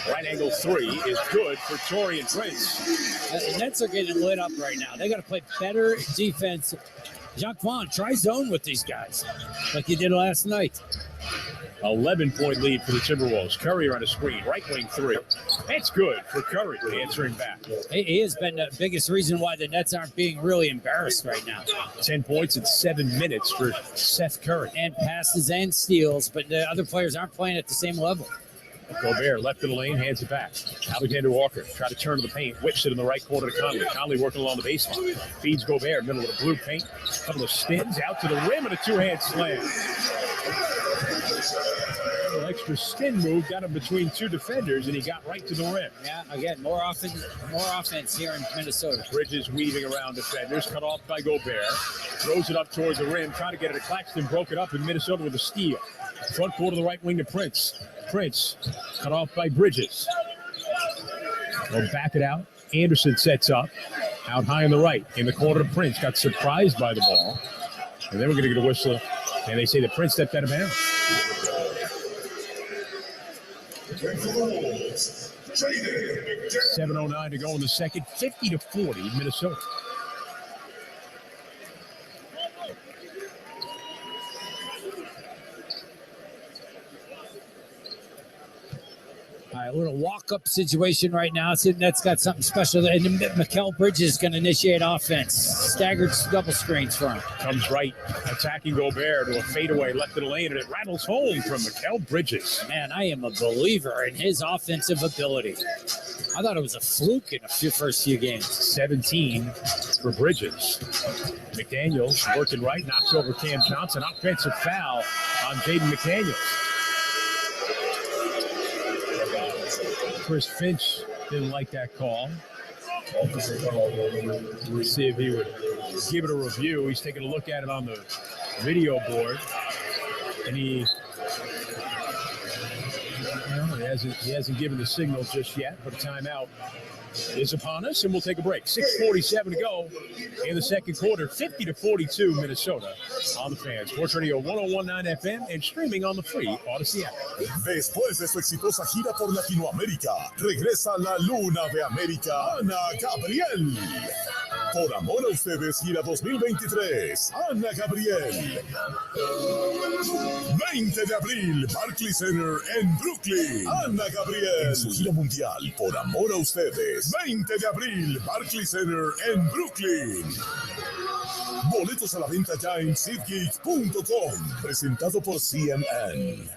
Right angle 3 is good for Torian Prince. The Nets are getting lit up right now. They got to play better defense. Jacques Vaughn, try zone with these guys like you did last night. 11-point lead for the Timberwolves. Curry on a screen, right wing 3. That's good for Curry, answering back. He has been the biggest reason why the Nets aren't being really embarrassed right now. 10 points in 7 minutes for Seth Curry. And passes and steals, but the other players aren't playing at the same level. Gobert left of the lane, hands it back. Alexander Walker try to turn to the paint, whips it in the right corner to Conley. Conley working along the baseline. Feeds Gobert, middle of the blue paint. Couple of spins out to the rim and a 2-hand slam. A little extra spin move got him between 2 defenders, and he got right to the rim. Yeah, again, more offense here in Minnesota. Bridges weaving around defenders, cut off by Gobert. Throws it up towards the rim, trying to get it to Claxton, broke it up in Minnesota with a steal. Front court of the right wing to Prince. Prince cut off by Bridges. They'll back it out. Anderson sets up. Out high on the right. In the corner to Prince. Got surprised by the ball. And then we're going to get a whistle. And they say that Prince stepped out of bounds. 7:09 to go in the second. 50-40 Minnesota. All right, a little walk-up situation right now. So Nets got something special. And Mikal Bridges is going to initiate offense. Staggered double screens for him. Comes right, attacking Gobert to a fadeaway left of the lane, and it rattles home from Mikal Bridges. Man, I am a believer in his offensive ability. I thought it was a fluke in the first few games. 17 for Bridges. McDaniels working right, knocks over Cam Johnson. Offensive foul on Jaden McDaniels. Chris Finch didn't like that call. We'll see if he would give it a review. He's taking a look at it on the video board, and he hasn't given the signal just yet, but a timeout is upon us, and we'll take a break. 6:47 to go in the second quarter. 50-42 Minnesota on the Fan. Sports Radio 101.9 FM and streaming on the free Odyssey app. Después de su exitosa gira por Latinoamérica, regresa la Luna de América, Ana Gabriel. Por amor a ustedes, gira 2023, Ana Gabriel. 20 de abril, Barclays Center en Brooklyn. Ana Gabriel. En su gira mundial, Por amor a ustedes. 20 de abril, Barclays Center en Brooklyn. Boletos a la venta ya en SeatGeek.com. Presentado por CNN.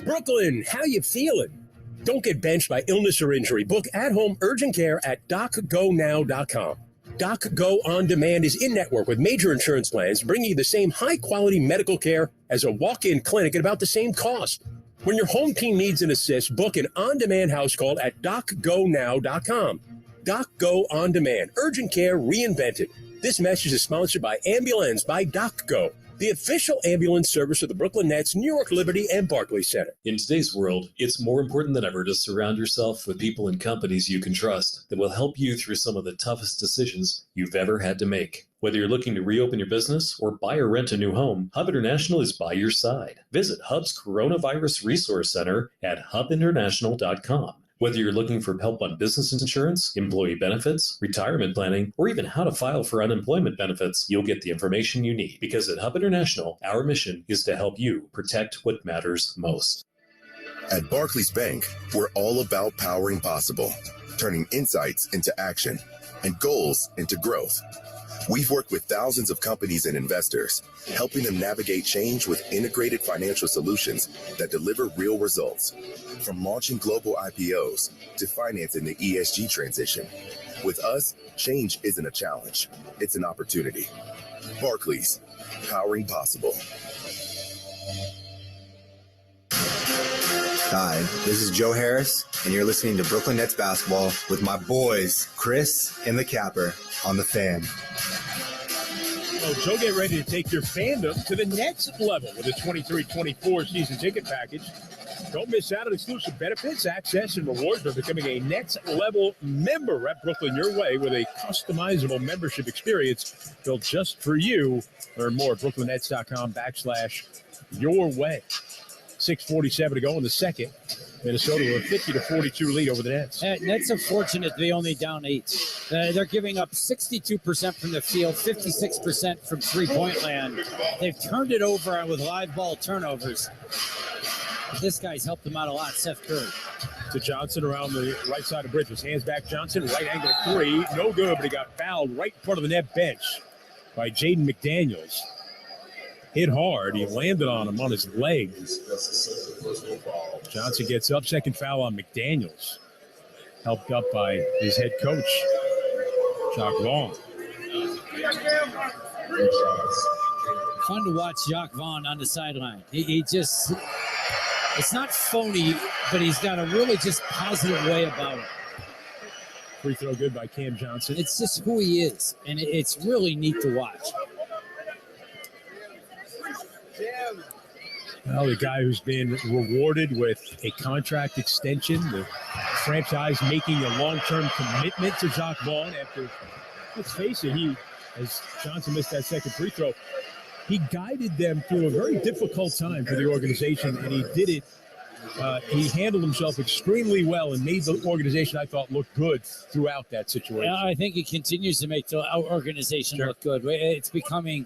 Brooklyn, how you feeling? Don't get benched by illness or injury. Book at-home urgent care at DocGoNow.com. DocGo On Demand is in-network with major insurance plans, bringing you the same high-quality medical care as a walk-in clinic at about the same cost. When your home team needs an assist, book an on-demand house call at DocGoNow.com. DocGo On Demand, urgent care reinvented. This message is sponsored by Ambulance by DocGo, the official ambulance service of the Brooklyn Nets, New York Liberty, and Barclays Center. In today's world, it's more important than ever to surround yourself with people and companies you can trust that will help you through some of the toughest decisions you've ever had to make. Whether you're looking to reopen your business or buy or rent a new home, Hub International is by your side. Visit Hub's Coronavirus Resource Center at hubinternational.com. Whether you're looking for help on business insurance, employee benefits, retirement planning, or even how to file for unemployment benefits, you'll get the information you need. Because at Hub International, our mission is to help you protect what matters most. At Barclays Bank, we're all about powering possible, turning insights into action and goals into growth. We've worked with thousands of companies and investors, helping them navigate change with integrated financial solutions that deliver real results. From launching global IPOs to financing the ESG transition. With us, change isn't a challenge, it's an opportunity. Barclays, powering possible. Hi, this is Joe Harris, and you're listening to Brooklyn Nets basketball with my boys, Chris and the Capper, on the Fan. Well, Joe, get ready to take your fandom to the next level with a 23-24 season ticket package. Don't miss out on exclusive benefits, access, and rewards by becoming a Nets level member. Rep Brooklyn your way with a customizable membership experience built just for you. Learn more at brooklynnets.com/your way. 6:47 to go in the second. Minnesota with a 50-42 lead over the Nets. Nets are fortunate they only down 8. They're giving up 62% from the field, 56% from three-point land. They've turned it over with live ball turnovers. This guy's helped them out a lot, Seth Curry. To Johnson around the right side of Bridges. Hands back Johnson, right angle three. No good, but he got fouled right in front of the net bench by Jaden McDaniels. Hit hard. He landed on him on his leg. Johnson gets up. Second foul on McDaniels. Helped up by his head coach, Jacques Vaughn. Fun to watch Jacques Vaughn on the sideline. He just, it's not phony, but he's got a really just positive way about it. Free throw good by Cam Johnson. It's just who he is, and it's really neat to watch. Well, the guy who's been rewarded with a contract extension, the franchise making a long-term commitment to Jacques Vaughn after, let's face it, as Johnson missed that second free throw, he guided them through a very difficult time for the organization, and he did it. He handled himself extremely well and made the organization, I thought, look good throughout that situation. Yeah, I think he continues to make the organization look good. It's becoming...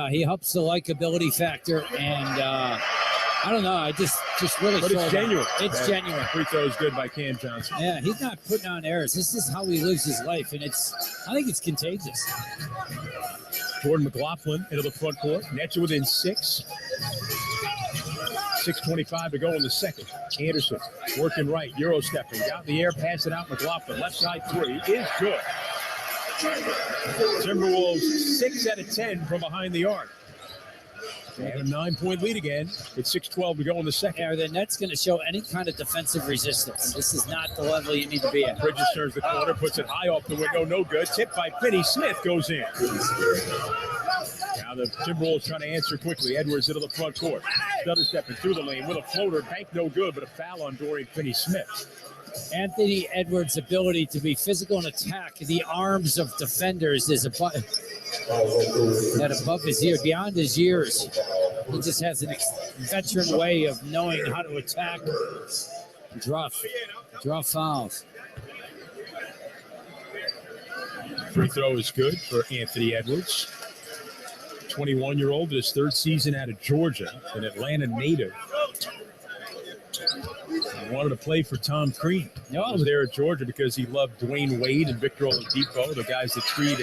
he helps the likability factor, and I don't know. I just really. But it's genuine. It's genuine. Free throw is good by Cam Johnson. Yeah, he's not putting on airs. This is how he lives his life, and I think it's contagious. Jordan McLaughlin into the front court. Nets are within 6. 6:25 to go in the second. Anderson working right, Euro stepping, got in the air, pass it out. McLaughlin left side three is good. Timberwolves 6 out of 10 from behind the arc. They have a 9-point lead again. It's 6:12 to go in the second. Are the Nets going to show any kind of defensive resistance? This is not the level you need to be at. Bridges turns the corner, puts it high off the window, no good. Tipped by Finney Smith goes in. Now the Timberwolves trying to answer quickly. Edwards into the front court. Stutter stepping through the lane with a floater. Bank no good, but a foul on Dorian Finney-Smith. Anthony Edwards' ability to be physical and attack the arms of defenders is above his ear, beyond his years. He just has an veteran way of knowing how to attack, draw fouls. Free throw is good for Anthony Edwards. 21-year-old, his third season out of Georgia, an Atlanta native. He wanted to play for Tom Crean. He was there at Georgia because he loved Dwayne Wade and Victor Oladipo, the guys that Creed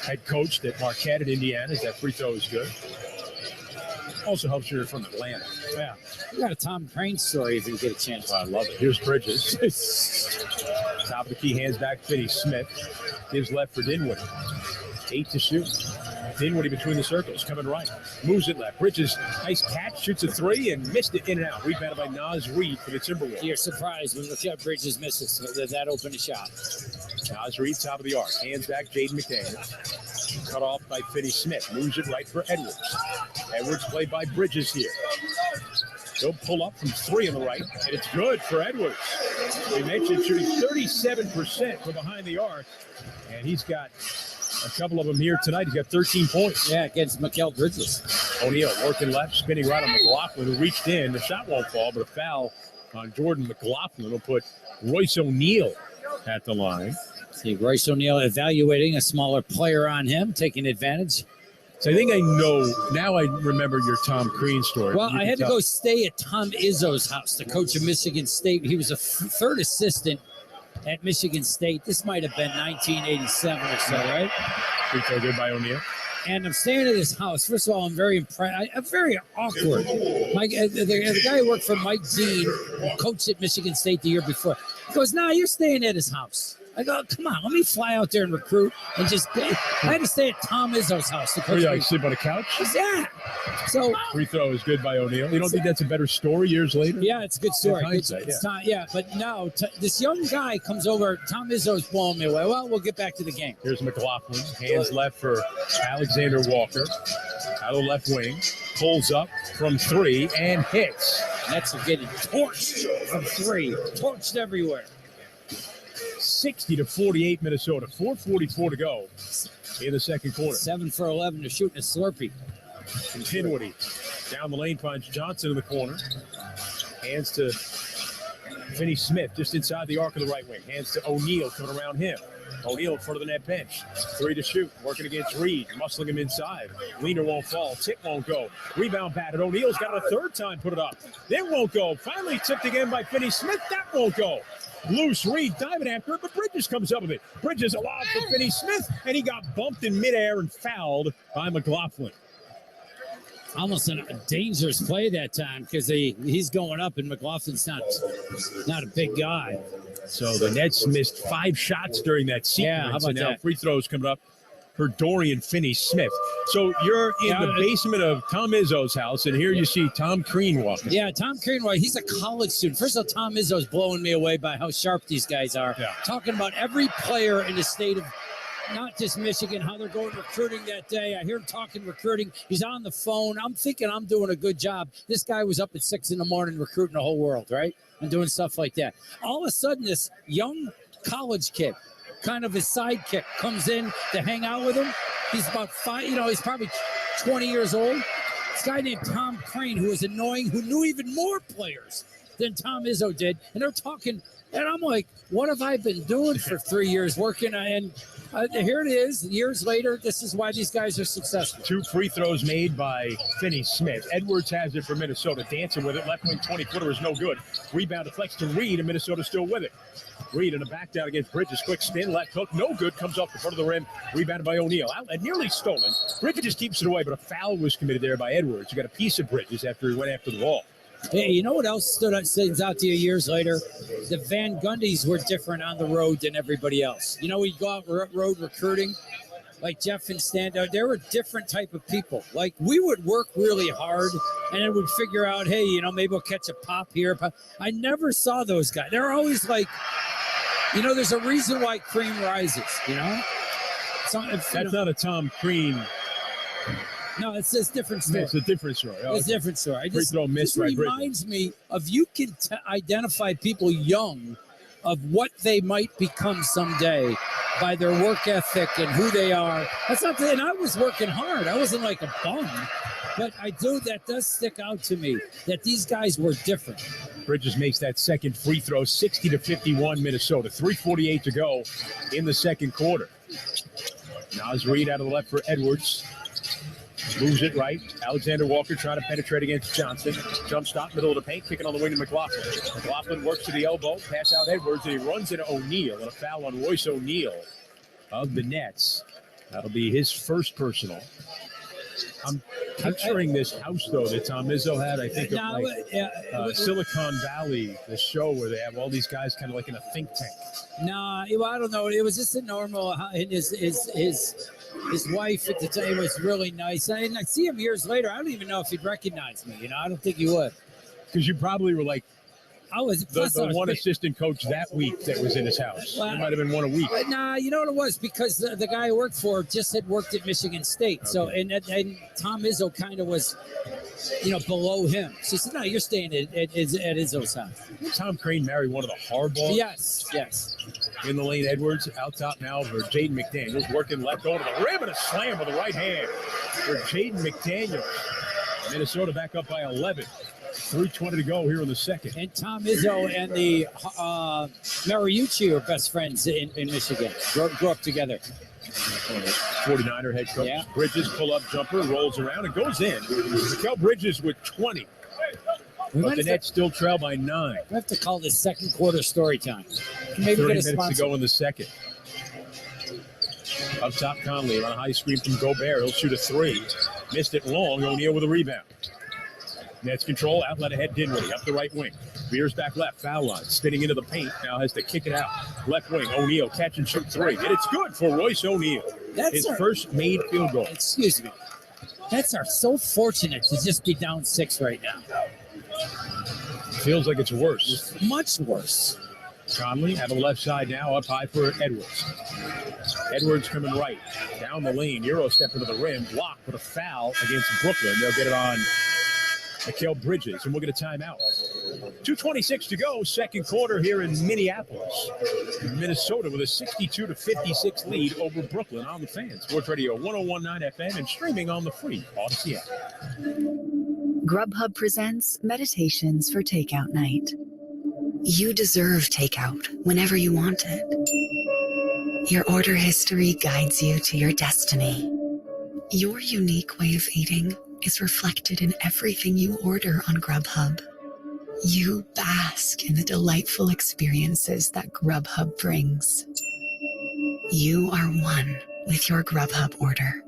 had coached at Marquette at Indiana. That free throw is good. Also helps you're from Atlanta. Yeah. You got a Tom Crean story if you get a chance. I love it. Here's Bridges. Top of the key, hands back, Finney Smith. Gives left for Dinwiddie. 8 to shoot. Dinwiddie between the circles, coming right. Moves it left. Bridges, nice catch, shoots a 3 and missed it in and out. Rebounded by Naz Reid for the Timberwolves. You're surprised when Bridges misses that opening shot. Naz Reid, top of the arc. Hands back, Jaden McDaniel. Cut off by Finney-Smith. Moves it right for Edwards. Edwards played by Bridges here. He'll pull up from 3 on the right, and it's good for Edwards. We mentioned shooting 37% from behind the arc, and he's got a couple of them here tonight. He's got 13 points. Yeah, against Mikal Bridges. O'Neal working left, spinning right on McLaughlin, who reached in. The shot won't fall, but a foul on Jordan McLaughlin will put Royce O'Neal at the line. See, Royce O'Neal evaluating a smaller player on him, taking advantage. So I think I know, now I remember your Tom Crean story. Well, I had to go stay at Tom Izzo's house, the coach of Michigan State. He was a third assistant at Michigan State. This might have been 1987 or so, right? Free throw good by O'Neal. And I'm staying at his house. First of all, I'm very impressed. I'm very awkward. The guy who worked for Mike Dean, who coached at Michigan State the year before, he goes, "No, you're staying at his house." I go, "Come on, let me fly out there and recruit and just." I had to stay at Tom Izzo's house. Were you like sleep on a couch? Yeah. So free throw is good by O'Neal. You don't think that's a better story years later? Yeah, it's a good story. Hindsight, But now this young guy comes over. Tom Izzo's blowing me away. Well, we'll get back to the game. Here's McLaughlin. Hands left for Alexander Walker. Out of the left wing. Pulls up from 3 and hits. Nets are getting torched from 3. Torched everywhere. 60-48 Minnesota. 4:44 to go in the second quarter. 7 for 11 to shooting a Slurpee. And Dinwiddie down the lane finds Johnson in the corner. Hands to Finney-Smith just inside the arc of the right wing. Hands to O'Neal coming around him. O'Neal in front of the net bench. 3 to shoot. Working against Reed. Muscling him inside. Leaner won't fall. Tip won't go. Rebound batted. O'Neal's got it a third time. Put it up. It won't go. Finally tipped again by Finney-Smith. That won't go. Loose. Reed diving after it, but Bridges comes up with it. Bridges allowed for Finney-Smith, and he got bumped in midair and fouled by McLaughlin. Almost a dangerous play that time because he's going up and McLaughlin's not a big guy. So the Nets missed 5 shots during that sequence. Yeah, how about and now that? Free throws coming up for Dorian Finney-Smith. So you're in the basement of Tom Izzo's house, and here you see Tom Crean walking. Yeah, Tom Crean, he's a college student. First of all, Tom Izzo's blowing me away by how sharp these guys are. Yeah. Talking about every player in the state of not just Michigan, how they're going recruiting that day. I hear him talking recruiting. He's on the phone. I'm thinking I'm doing a good job. This guy was up at 6 a.m. recruiting the whole world, right? And doing stuff like that. All of a sudden, this young college kid, kind of his sidekick, comes in to hang out with him. He's about 5, he's probably 20 years old. This guy named Tom Crean, who is annoying, who knew even more players than Tom Izzo did. And they're talking, and I'm like, what have I been doing for 3 years working? And here it is, years later, this is why these guys are successful. 2 free throws made by Finney-Smith. Edwards has it for Minnesota, dancing with it. Left wing 20-footer is no good. Rebound deflects to Reed, and Minnesota still with it. Reed in the back down against Bridges. Quick spin, left hook, no good. Comes off the front of the rim. Rebounded by O'Neal. Outlet nearly stolen. Bridges just keeps it away, but a foul was committed there by Edwards. You got a piece of Bridges after he went after the ball. Hey, you know what else stands out to you years later? The Van Gundys were different on the road than everybody else. We'd go out road recruiting, like Jeff and Stan. They were a different type of people. Like, we would work really hard, and then we'd figure out, hey, maybe we'll catch a pop here. I never saw those guys. They're always like, there's a reason why Cream rises, That's not a Tom Crean. No, it's a different story. It's a different story. It's a different story. Free throw missed This by Bridges. reminds me of you can identify people young of what they might become someday by their work ethic and who they are. That's not. And I was working hard. I wasn't like a bum, but that does stick out to me that these guys were different. Bridges makes that second free throw. 60-51 Minnesota. 3:48 to go in the second quarter. Naz Reid out of the left for Edwards. Moves it right. Alexander Walker trying to penetrate against Johnson. Jump stop, middle of the paint, kicking on the wing to McLaughlin. McLaughlin works to the elbow, pass out Edwards, and he runs into O'Neal. And a foul on Royce O'Neal of the Nets. That'll be his first personal. I'm picturing this house, though, that Tom Izzo had. I think of Silicon Valley, the show where they have all these guys kind of like in a think tank. Nah, well, I don't know. It was just a normal. And his wife at the time was really nice. And I see him years later. I don't even know if he'd recognize me. I don't think he would. Because you probably were like, I was the one assistant coach that week that was in his house. Well, it might have been one a week. Nah, you know what it was? Because the guy I worked for just had worked at Michigan State. Okay. So, and Tom Izzo kind of was, below him. So he said, no, you're staying at Izzo's house. Tom Crane married one of the Harbaughs. Yes. In the lane, Edwards out top now for Jaden McDaniels, working left over the rim and a slam with the right hand for Jaden McDaniels. Minnesota back up by 11. 3:20 to go here in the second. And Tom Izzo and the Mariucci are best friends in Michigan. Grew up together. 49er head coach. Yeah. Bridges pull-up jumper, rolls around, and goes in. Mikal Bridges with 20. But the Nets still trail by 9. We have to call this second quarter story time. Maybe 30 minutes to go in the second. Up top, Conley on a high screen from Gobert. He'll shoot a 3. Missed it long. O'Neal with a rebound. Nets control, outlet ahead, Dinwiddie, up the right wing. Veers back left, foul line, spinning into the paint, now has to kick it out. Left wing, O'Neal, catch and shoot 3. And it's good for Royce O'Neal. His first made field goal. Excuse me. Nets are so fortunate to just be down 6 right now. Feels like it's worse. It's much worse. Conley on the left side now, up high for Edwards. Edwards coming right, down the lane, Euro step into the rim, blocked with a foul against Brooklyn. They'll get it on Mikal Bridges, and we'll get a timeout. 2:26 to go, second quarter here in Minneapolis. Minnesota with a 62-56 lead over Brooklyn on the Fan. Sports Radio 101.9 FM and streaming on the free Odyssey app. Grubhub presents Meditations for Takeout Night. You deserve takeout whenever you want it. Your order history guides you to your destiny. Your unique way of eating is reflected in everything you order on Grubhub. You bask in the delightful experiences that Grubhub brings. You are one with your Grubhub order.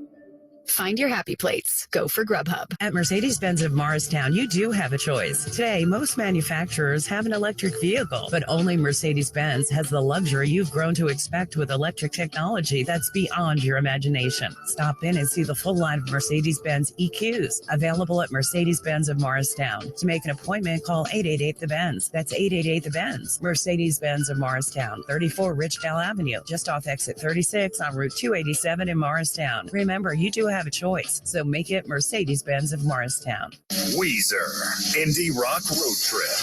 Find your happy plates. Go for Grubhub. At Mercedes-Benz of Morristown, you do have a choice. Today, most manufacturers have an electric vehicle, but only Mercedes-Benz has the luxury you've grown to expect with electric technology that's beyond your imagination. Stop in and see the full line of Mercedes-Benz EQs available at Mercedes-Benz of Morristown. To make an appointment, call 888-THE-BENZ. That's 888-THE-BENZ. Mercedes-Benz of Morristown, 34 Richdale Avenue, just off exit 36 on Route 287 in Morristown. Remember, you do have a choice, so make it Mercedes-Benz of Morristown. Weezer Indie Rock Road Trip.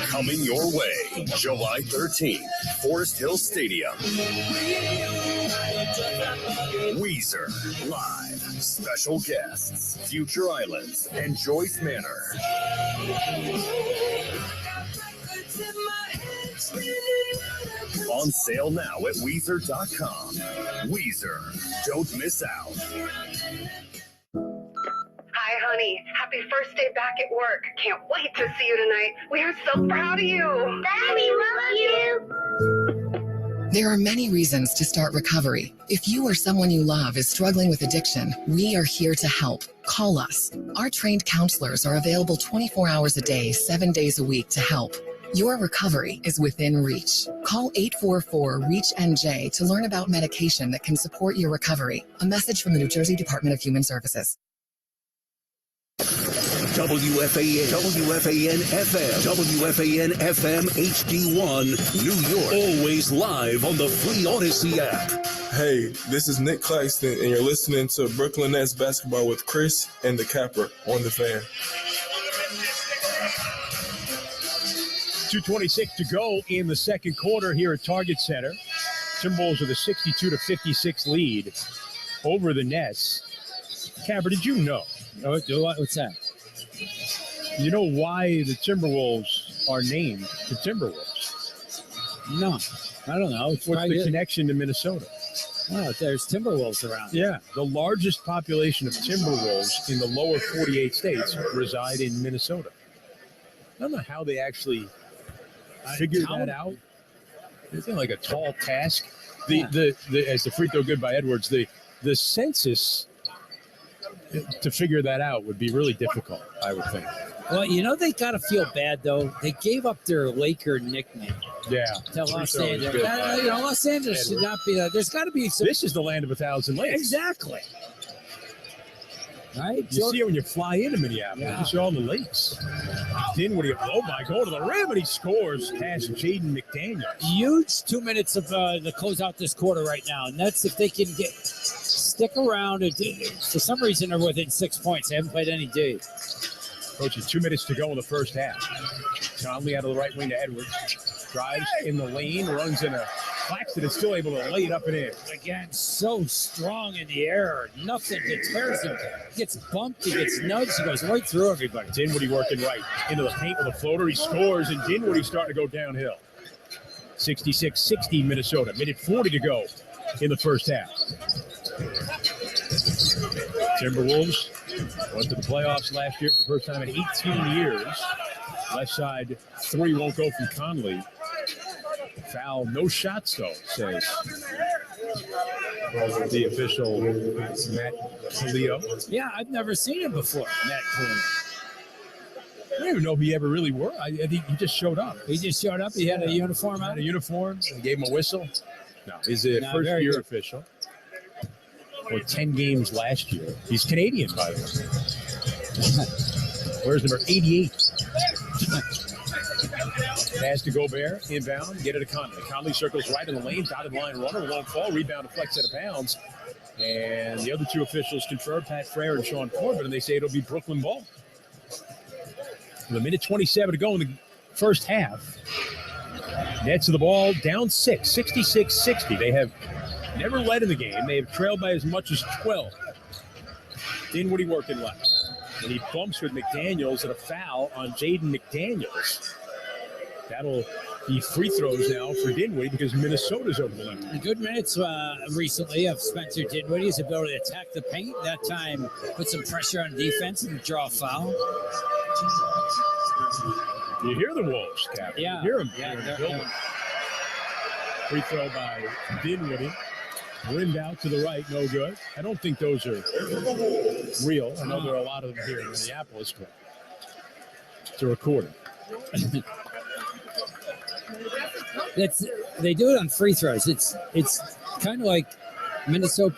Coming your way, July 13th, Forest Hill Stadium. Weezer live. Special guests, Future Islands and Joyce Manor. On sale now at Weezer.com. Weezer, don't miss out. Hi, honey. Happy first day back at work. Can't wait to see you tonight. We are so proud of you. Dad, we love you. There are many reasons to start recovery. If you or someone you love is struggling with addiction, we are here to help. Call us. Our trained counselors are available 24 hours a day, 7 days a week to help. Your recovery is within reach. Call 844-REACH-NJ to learn about medication that can support your recovery. A message from the New Jersey Department of Human Services. WFAN, WFAN FM, WFAN FM HD1, New York. Always live on the free Odyssey app. Hey, this is Nick Claxton, and you're listening to Brooklyn Nets basketball with Chris and the Capper on the Fan. 2:26 to go in the second quarter here at Target Center. Timberwolves with a 62-56 lead over the Nets. Capper, did you know? What's that? You know why the Timberwolves are named the Timberwolves? No, I don't know. What's the connection to Minnesota? Oh, there's Timberwolves around. Yeah, the largest population of Timberwolves in the lower 48 states reside in Minnesota. I don't know how they actually figured that out. It's like a tall task. As the free throw good by Edwards, the the census to figure that out would be really difficult, I would think. Well, they got to feel bad, though. They gave up their Laker nickname. Yeah. To Los So it's Angeles. good. Los Angeles should not be there's got to be some. This is the land of 1,000 lakes. Exactly. Right? You see it when you fly into Minneapolis. Yeah. You see all the lakes. Dinwiddie, going to the rim, and he scores past Jaden McDaniels. Huge 2 minutes of the close out this quarter right now. And that's if they can stick around. For some reason, they're within 6 points. They haven't played any D. Coaching 2 minutes to go in the first half. Conley out of the right wing to Edwards. Drives in the lane, runs in a Claxton is still able to lay it up and in. Again, so strong in the air. Nothing deterrs him. He gets bumped, he gets nudged, he goes right through everybody. Dinwiddie working right into the paint with a floater. He scores, and Dinwiddie's starting to go downhill. 66-60 Minnesota. Minute 40 to go in the first half. Timberwolves went to the playoffs last year for the first time in 18 years. Left side three won't go from Conley. Foul, no shots though, says the official Matt Calio. Yeah, I've never seen him before, Matt Calio. I don't even know if he ever really were. I think he just showed up. He just showed up. He had a uniform on. Had a uniform. And gave him a whistle. No, he's a first-year official. Or 10 games last year. He's Canadian, by the way. Where's number 88? Pass to Gobert, inbound, get it to Conley. Conley circles right in the lane, dotted line runner, won't fall, rebound, deflects out of bounds. And the other two officials confirm, Pat Frere and Sean Corbin, and they say it'll be Brooklyn ball. With a minute 27 to go in the first half. Nets of the ball down 6, 66-60. They have never led in the game. They have trailed by as much as 12. Dinwiddie working left. And he bumps with McDaniels and a foul on Jaden McDaniels. That'll be free throws now for Dinwiddie because Minnesota's over the limit. Good minutes recently of Spencer Dinwiddie's ability to attack the paint. That time put some pressure on defense and draw a foul. You hear the Wolves, Captain. Yeah. You hear them. Yeah, free throw by Dinwiddie. Rimmed out to the right, no good. I don't think those are real. I know there are a lot of them here in Minneapolis, but it's a recording. They do it on free throws. It's kind of like Minnesota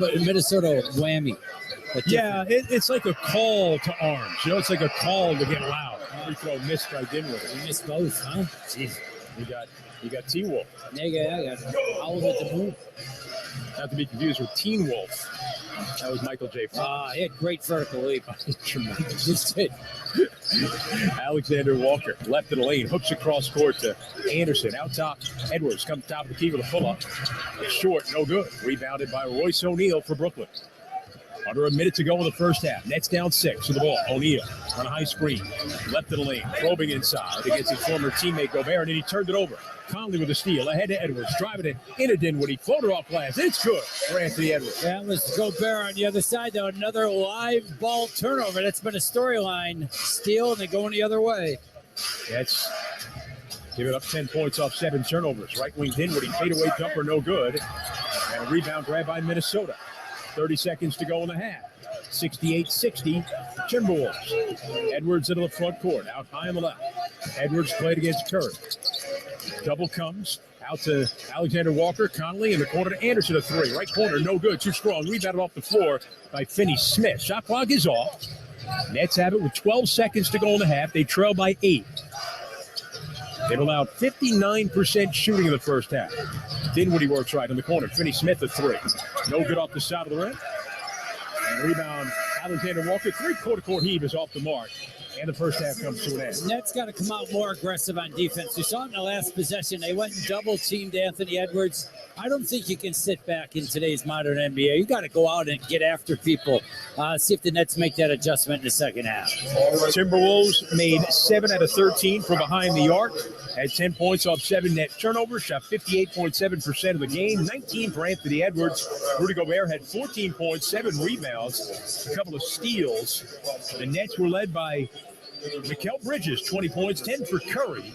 whammy. Yeah, it's like a call to arms. It's like a call to get loud. Free throw missed by Dinwiddie. You missed both, huh? Jeez. You got T-Wolf. Yeah, I got Olive at the move. Not to be confused with Teen Wolf. That was Michael J. Fox. He had great vertical leap. Tremendous. Alexander Walker, left of the lane, hooks across court to Anderson. Out top, Edwards comes top of the key with a pull-up. Short, no good. Rebounded by Royce O'Neal for Brooklyn. Under a minute to go in the first half. Nets down 6 with the ball. O'Neal on a high screen. Left of the lane, probing inside against his former teammate Gobert, and then he turned it over. Conley with a steal, ahead to Edwards, driving it into Dinwiddie, floater off glass. It's good for Anthony Edwards. That was Gobert on the other side, though. Another live ball turnover. That's been a storyline. Steal, and they going the other way. That's giving up 10 points off 7 turnovers. Right wing Dinwiddie, fadeaway jumper, no good. And a rebound grab by Minnesota. 30 seconds to go in the half. 68-60, Timberwolves. Edwards into the front court, out high on the left. Edwards played against Curry. Double comes out to Alexander Walker. Conley in the corner to Anderson, a three. Right corner, no good, too strong. Rebounded off the floor by Finney Smith. Shot clock is off. Nets have it with 12 seconds to go in the half. They trail by 8. They've allowed 59% shooting in the first half. Dinwiddie works right in the corner. Finney Smith, a three. No good off the side of the rim. And rebound, Alexander Walker. Three-quarter court heave is off the mark. And the first half comes to an end. Nets got to come out more aggressive on defense. We saw it in the last possession. They went and double-teamed Anthony Edwards. I don't think you can sit back in today's modern NBA. You got to go out and get after people. See if the Nets make that adjustment in the second half. Timberwolves made 7 out of 13 from behind the arc. Had 10 points off 7 net turnovers. Shot 58.7% of the game. 19 for Anthony Edwards. Rudy Gobert had 14 points, 7 rebounds, a couple of steals. The Nets were led by Mikal Bridges, 20 points, 10 for Curry.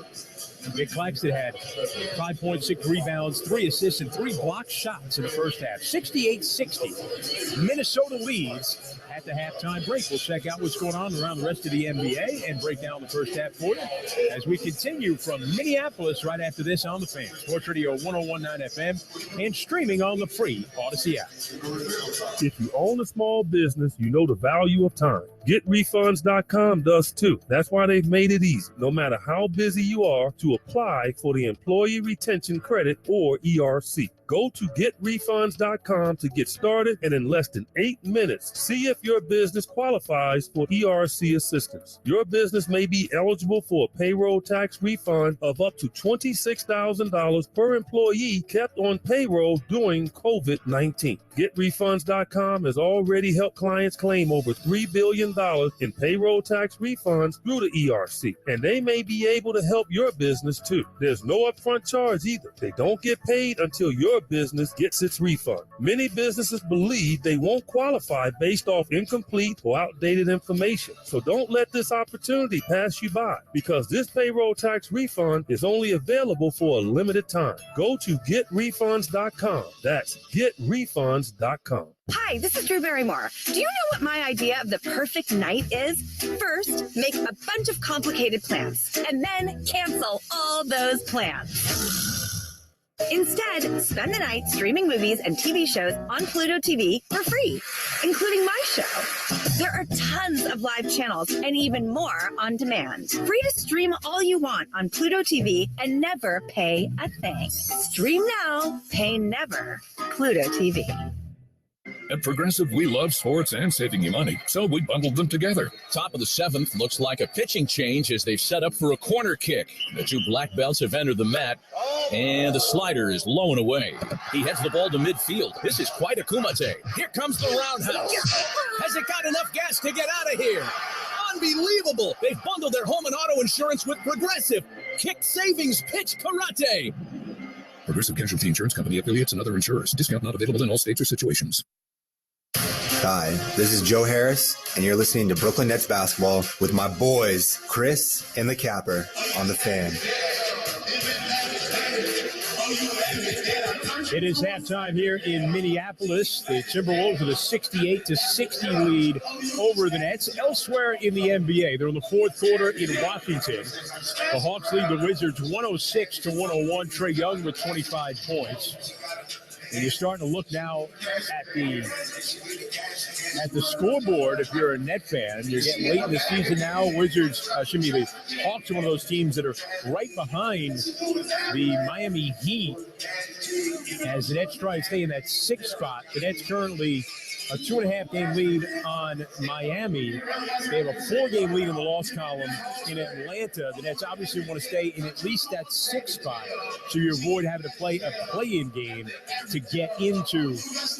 Nick Claxton had 5.6 rebounds, 3 assists, and 3 blocked shots in the first half. 68-60. Minnesota leads at the halftime break. We'll check out what's going on around the rest of the NBA and break down the first half for you as we continue from Minneapolis right after this on the Fan. Sports Radio 101.9 FM and streaming on the free Odyssey app. If you own a small business, you know the value of time. GetRefunds.com does too. That's why they've made it easy, no matter how busy you are, to apply for the Employee Retention Credit or ERC. Go to GetRefunds.com to get started, and in less than 8 minutes, see if your business qualifies for ERC assistance. Your business may be eligible for a payroll tax refund of up to $26,000 per employee kept on payroll during COVID-19. GetRefunds.com has already helped clients claim over $3 billion in payroll tax refunds through the ERC, and they may be able to help your business too. There's no upfront charge either. They don't get paid until your business gets its refund. Many businesses believe they won't qualify based off incomplete or outdated information. So don't let this opportunity pass you by, because this payroll tax refund is only available for a limited time. Go to GetRefunds.com. That's GetRefunds.com. Hi, this is Drew Barrymore. Do you know what my idea of the perfect night is? First, make a bunch of complicated plans, and then cancel all those plans. Instead, spend the night streaming movies and TV shows on Pluto TV for free, including my show. There are tons of live channels and even more on demand. Free to stream all you want on Pluto TV and never pay a thing. Stream now, pay never. Pluto TV. At Progressive, we love sports and saving you money, so we bundled them together. Top of the 7th looks like a pitching change as they've set up for a corner kick. The 2 black belts have entered the mat, and the slider is low and away. He heads the ball to midfield. This is quite a kumite. Here comes the roundhouse. Has it got enough gas to get out of here? Unbelievable! They've bundled their home and auto insurance with Progressive. Kick savings pitch karate. Progressive Casualty Insurance Company, affiliates, and other insurers. Discount not available in all states or situations. Hi, this is Joe Harris, and you're listening to Brooklyn Nets basketball with my boys, Chris and the Capper, on the Fan. It is halftime here in Minneapolis. The Timberwolves with a 68-60 lead over the Nets. Elsewhere in the NBA, they're in the fourth quarter in Washington. The Hawks lead the Wizards 106-101. Trae Young with 25 points. And you're starting to look now at the scoreboard. If you're a Net fan, you're getting late in the season now. The Hawks are one of those teams that are right behind the Miami Heat as the Nets try to stay in that 6th spot. The Nets currently a 2.5-game lead on Miami. They have a 4-game lead in the loss column in Atlanta. The Nets obviously want to stay in at least that 6th spot so you avoid having to play a play-in game to get into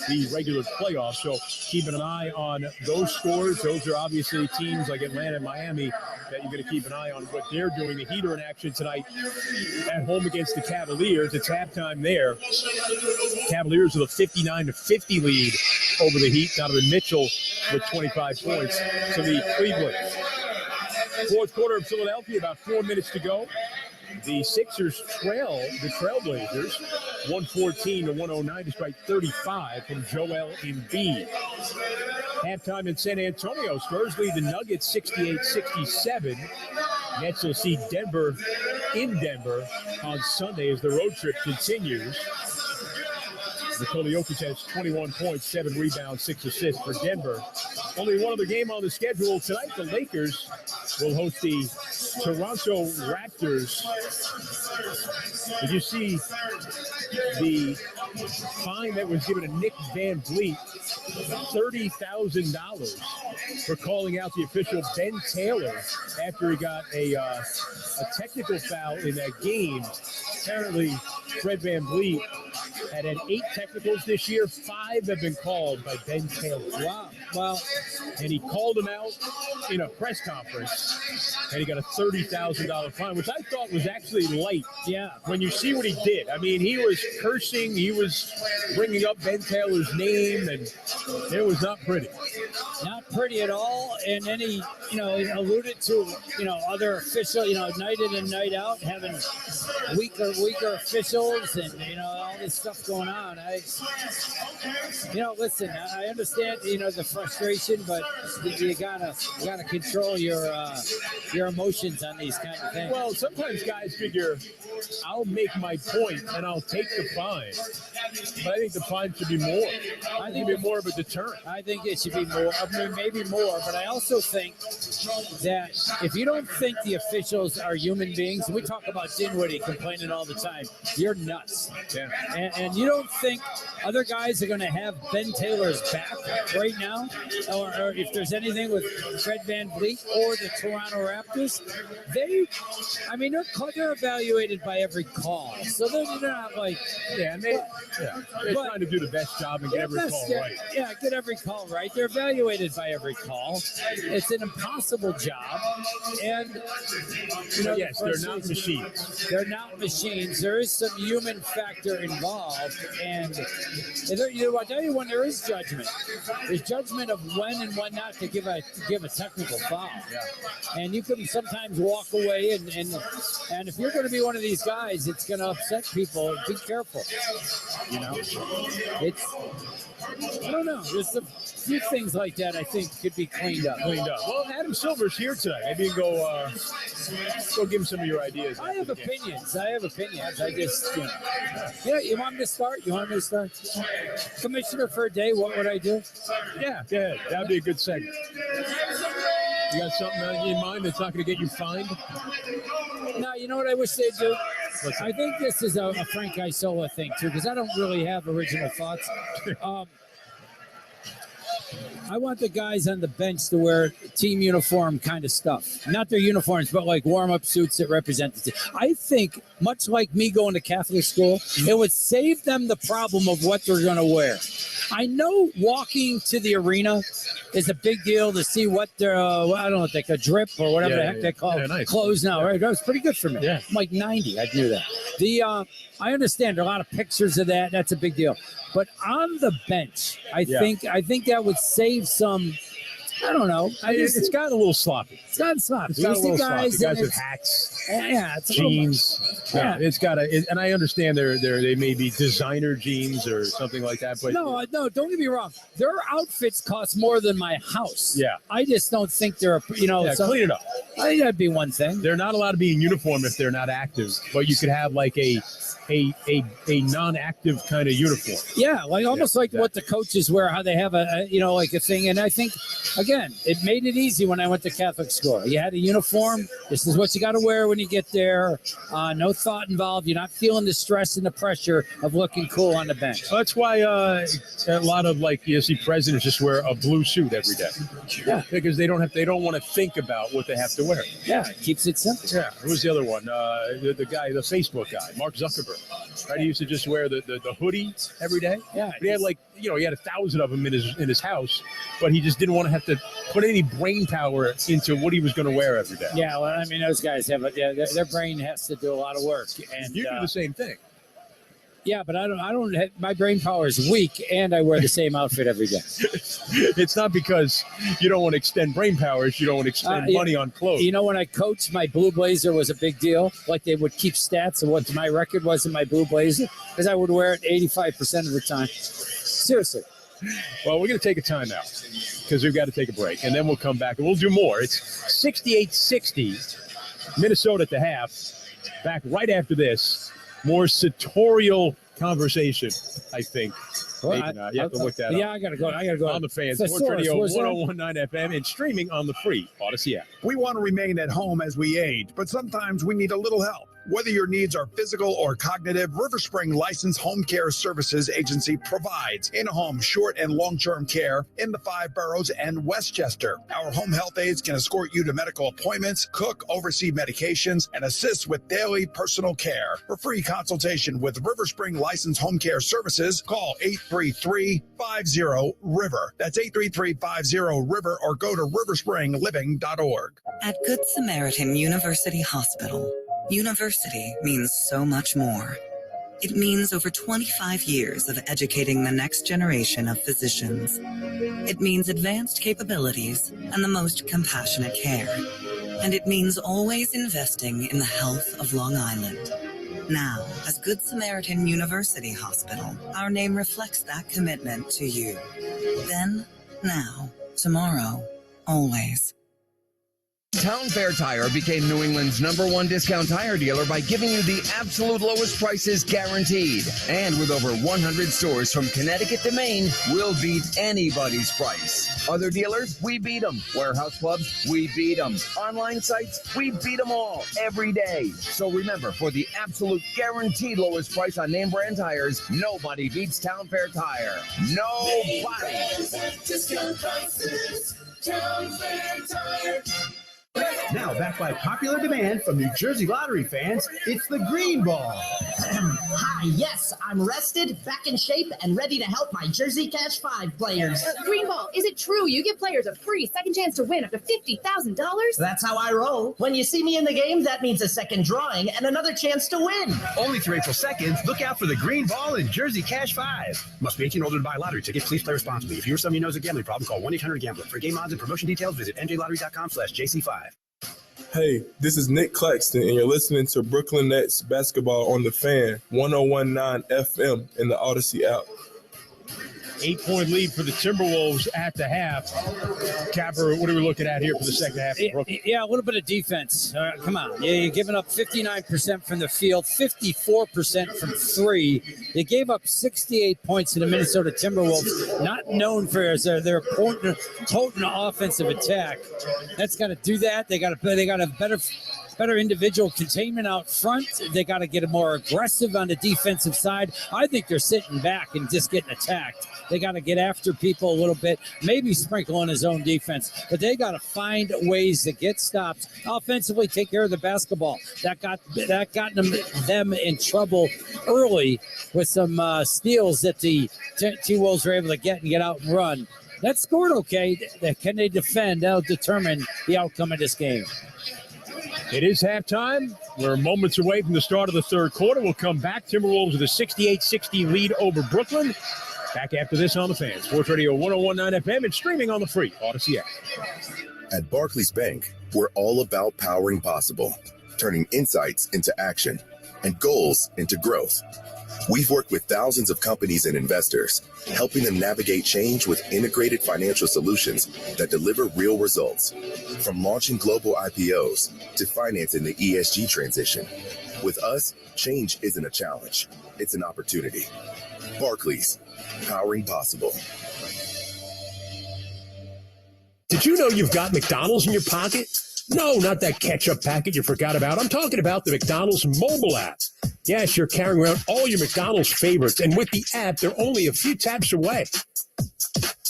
the regular playoffs. So keeping an eye on those scores. Those are obviously teams like Atlanta and Miami that you're going to keep an eye on what they're doing. The Heat are in action tonight at home against the Cavaliers. It's halftime there. Cavaliers with a 59-50 lead over the Heat. Donovan Mitchell with 25 points to lead Cleveland. Fourth quarter of Philadelphia, about 4 minutes to go. The Sixers trail the Trailblazers 114-109 despite 35 from Joel Embiid. Halftime in San Antonio. Spurs lead the Nuggets 68-67. Nets will see Denver in Denver on Sunday as the road trip continues. Nikola Jokic has 21 points, 7 rebounds, 6 assists for Denver. Only one other game on the schedule tonight. The Lakers will host the Toronto Raptors. Did you see the fine that was given to Nick Van Vliet? $30,000 for calling out the official Ben Taylor after he got a technical foul in that game. Apparently, Fred Van Vliet had 8 technicals this year. 5 have been called by Ben Taylor. Wow. And he called him out in a press conference, and he got a $30,000 $30,000 fine, which I thought was actually light. Yeah. When you see what he did, I mean, he was cursing, he was bringing up Ben Taylor's name, and it was not pretty. Not pretty at all. And then he, he alluded to, other official, night in and night out, having weaker officials and, all this stuff going on. Listen, I understand, the frustration, but you gotta control your emotions on these kind of things. Well, sometimes guys figure, I'll make my point and I'll take the fine. But I think the fine should be more. I think it'd be more of a deterrent. I think it should be more. I mean, maybe more. But I also think that if you don't think the officials are human beings, we talk about Dinwiddie complaining all the time. You're nuts. Yeah. And you don't think other guys are going to have Ben Taylor's back right now, or if there's anything with Fred VanVleet or the Toronto Raptors, they're evaluated by every call. So they're not like, they're trying to do the best job and get every call right. Yeah, get every call right. They're evaluated by every call. It's an impossible job. And, yes, they're not machines. They're not machines. There is some human factor involved. And I'll tell you when there is judgment. There's judgment of when and when not to give a technical foul. Yeah. And you can sometimes walk away and if you're going to be one of these guys, it's going to upset people. Be careful. It's, I don't know. There's a few things like that I think could be cleaned up. Well, Adam Silver's here tonight. Maybe you can go give him some of your ideas. I have opinions. I just, you want me to start? Commissioner for a day, what would I do? Yeah, that'd be a good segment. You got something in mind that's not going to get you fined? No, you know what I wish they'd do? I think this is a Frank Isola thing, too, because I don't really have original thoughts. I want the guys on the bench to wear team uniform kind of stuff. Not their uniforms, but like warm-up suits that represent the team. I think, much like me going to Catholic school, it would save them the problem of what they're going to wear. I know walking to the arena is a big deal to see what they're, I don't know, like a drip or whatever the heck they call clothes now, right? That was pretty good for me. Yeah. I'm like 90. I knew that. I understand there are a lot of pictures of that. That's a big deal. But on the bench, I think that would save some. I don't know. It's gotten a little sloppy. It's gotten sloppy. It's got a little sloppy. Guys with hats, jeans. It's got and I understand they may be designer jeans or something like that. But no, don't get me wrong. Their outfits cost more than my house. Yeah, I just don't think they're clean it up. I think that'd be one thing. They're not allowed to be in uniform if they're not active, but you could have like a non-active kind of uniform. Yeah, like almost like what the coaches wear, how they have a like a thing. And I think, again, it made it easy when I went to Catholic school. You had a uniform. This is what you got to wear when you get there. No thought involved. You're not feeling the stress and the pressure of looking cool on the bench. Well, that's why a lot of you see presidents just wear a blue suit every day. Yeah, because they don't want to think about what they have to wear. Yeah, it keeps it simple. Yeah. Who's the other one? The guy, the Facebook guy, Mark Zuckerberg. Right, he used to just wear the hoodie every day. Yeah, but he had he had 1,000 of them in his house, but he just didn't want to have to put any brain power into what he was going to wear every day. Yeah, well, I mean, those guys have their brain has to do a lot of work, and you do the same thing. Yeah, but I don't have, my brain power is weak, and I wear the same outfit every day. It's not because you don't want to extend brain powers. You don't want to expend money on clothes. When I coached, my blue blazer was a big deal. Like they would keep stats of what my record was in my blue blazer, because I would wear it 85% of the time. Seriously. Well, we're going to take a time out because we've got to take a break, and then we'll come back and we'll do more. It's 68-60, Minnesota at the half. Back right after this. More sartorial conversation, I think. Well, you have to look that up. Yeah, I gotta go. On the Fan Sports Radio 101.9 FM and streaming on the free Odyssey app. We want to remain at home as we age, but sometimes we need a little help. Whether your needs are physical or cognitive, River Spring Licensed Home Care Services Agency provides in-home short and long-term care in the 5 boroughs and Westchester. Our home health aides can escort you to medical appointments, cook, oversee medications, and assist with daily personal care. For free consultation with River Spring Licensed Home Care Services, call 833-50-RIVER. That's 833-50-RIVER, or go to riverspringliving.org. At Good Samaritan University Hospital, university means so much more. It means over 25 years of educating the next generation of physicians. It means advanced capabilities and the most compassionate care. And it means always investing in the health of Long Island. Now, as Good Samaritan University Hospital, our name reflects that commitment to you. Then, now, tomorrow, always. Town Fair Tire became New England's #1 discount tire dealer by giving you the absolute lowest prices guaranteed. And with over 100 stores from Connecticut to Maine, we'll beat anybody's price. Other dealers, we beat them. Warehouse clubs, we beat them. Online sites, we beat them all every day. So remember, for the absolute guaranteed lowest price on name brand tires, nobody beats Town Fair Tire. Nobody. Discount prices. Town Fair Tire. Now, back by popular demand from New Jersey Lottery fans, it's the Green Ball. Hi, yes, I'm rested, back in shape, and ready to help my Jersey Cash 5 players. Green Ball, is it true you give players a free second chance to win up to $50,000? That's how I roll. When you see me in the game, that means a second drawing and another chance to win. Only through April 2nd, look out for the Green Ball and Jersey Cash 5. Must be 18 or older to buy a lottery ticket. Please play responsibly. If you or somebody you know has a gambling problem, call 1-800-GAMBLER. For game odds and promotion details, visit njlottery.com/JC5. Hey, this is Nick Claxton, and you're listening to Brooklyn Nets basketball on the Fan, 101.9 FM in the Odyssey app. 8-point lead for the Timberwolves at the half. Capper, what are we looking at here for the second half? Yeah, a little bit of defense. Come on. Yeah, you're giving up 59% from the field, 54% from three. They gave up 68 points to the Minnesota Timberwolves, not known for their potent offensive attack. That's got to do that. They got a better individual containment out front. They got to get more aggressive on the defensive side. I think they're sitting back and just getting attacked. They got to get after people a little bit, maybe sprinkle on his own defense, but they got to find ways to get stops. Offensively, take care of the basketball. That got them in trouble early with some steals that the T-Wolves were able to get out and run. That scored okay. Can they defend? That'll determine the outcome of this game. It is halftime. We're moments away from the start of the third quarter. We'll come back. Timberwolves with a 68-60 lead over Brooklyn. Back after this on the Fan. Sports Radio 101.9 FM and streaming on the free Odyssey app. At Barclays Bank, we're all about powering possible, turning insights into action and goals into growth. We've worked with thousands of companies and investors, helping them navigate change with integrated financial solutions that deliver real results. From launching global IPOs to financing the ESG transition. With us, change isn't a challenge, it's an opportunity. Barclays, powering possible. Did you know you've got McDonald's in your pocket? No, not that ketchup packet you forgot about. I'm talking about the McDonald's mobile app. Yes, you're carrying around all your McDonald's favorites, and with the app, they're only a few taps away.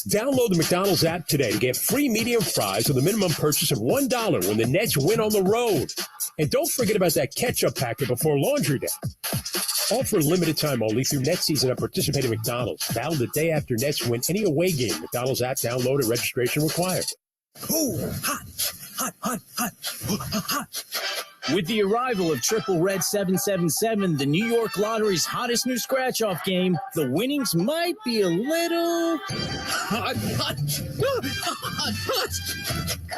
Download the McDonald's app today to get free medium fries with a minimum purchase of $1 when the Nets win on the road. And don't forget about that ketchup packet before Laundry Day. All for a limited time only through Nets season at participating McDonald's. Valid the day after Nets win any away game. McDonald's app download and registration required. Ooh, hot, hot, hot, hot, hot. With the arrival of Triple Red 777, the New York Lottery's hottest new scratch-off game, the winnings might be a little hot, hot, hot, hot.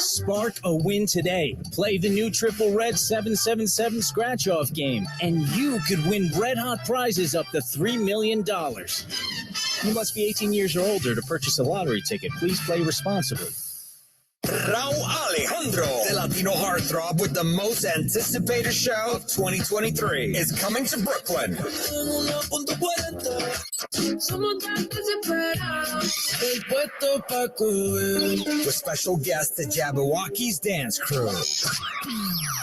Spark a win today. Play the new Triple Red 777 scratch-off game, and you could win red-hot prizes up to $3 million. You must be 18 years or older to purchase a lottery ticket. Please play responsibly. Raul Alejandro, the Latino heartthrob with the most anticipated show of 2023, is coming to Brooklyn. With special guest the Jabberwockies Dance Crew.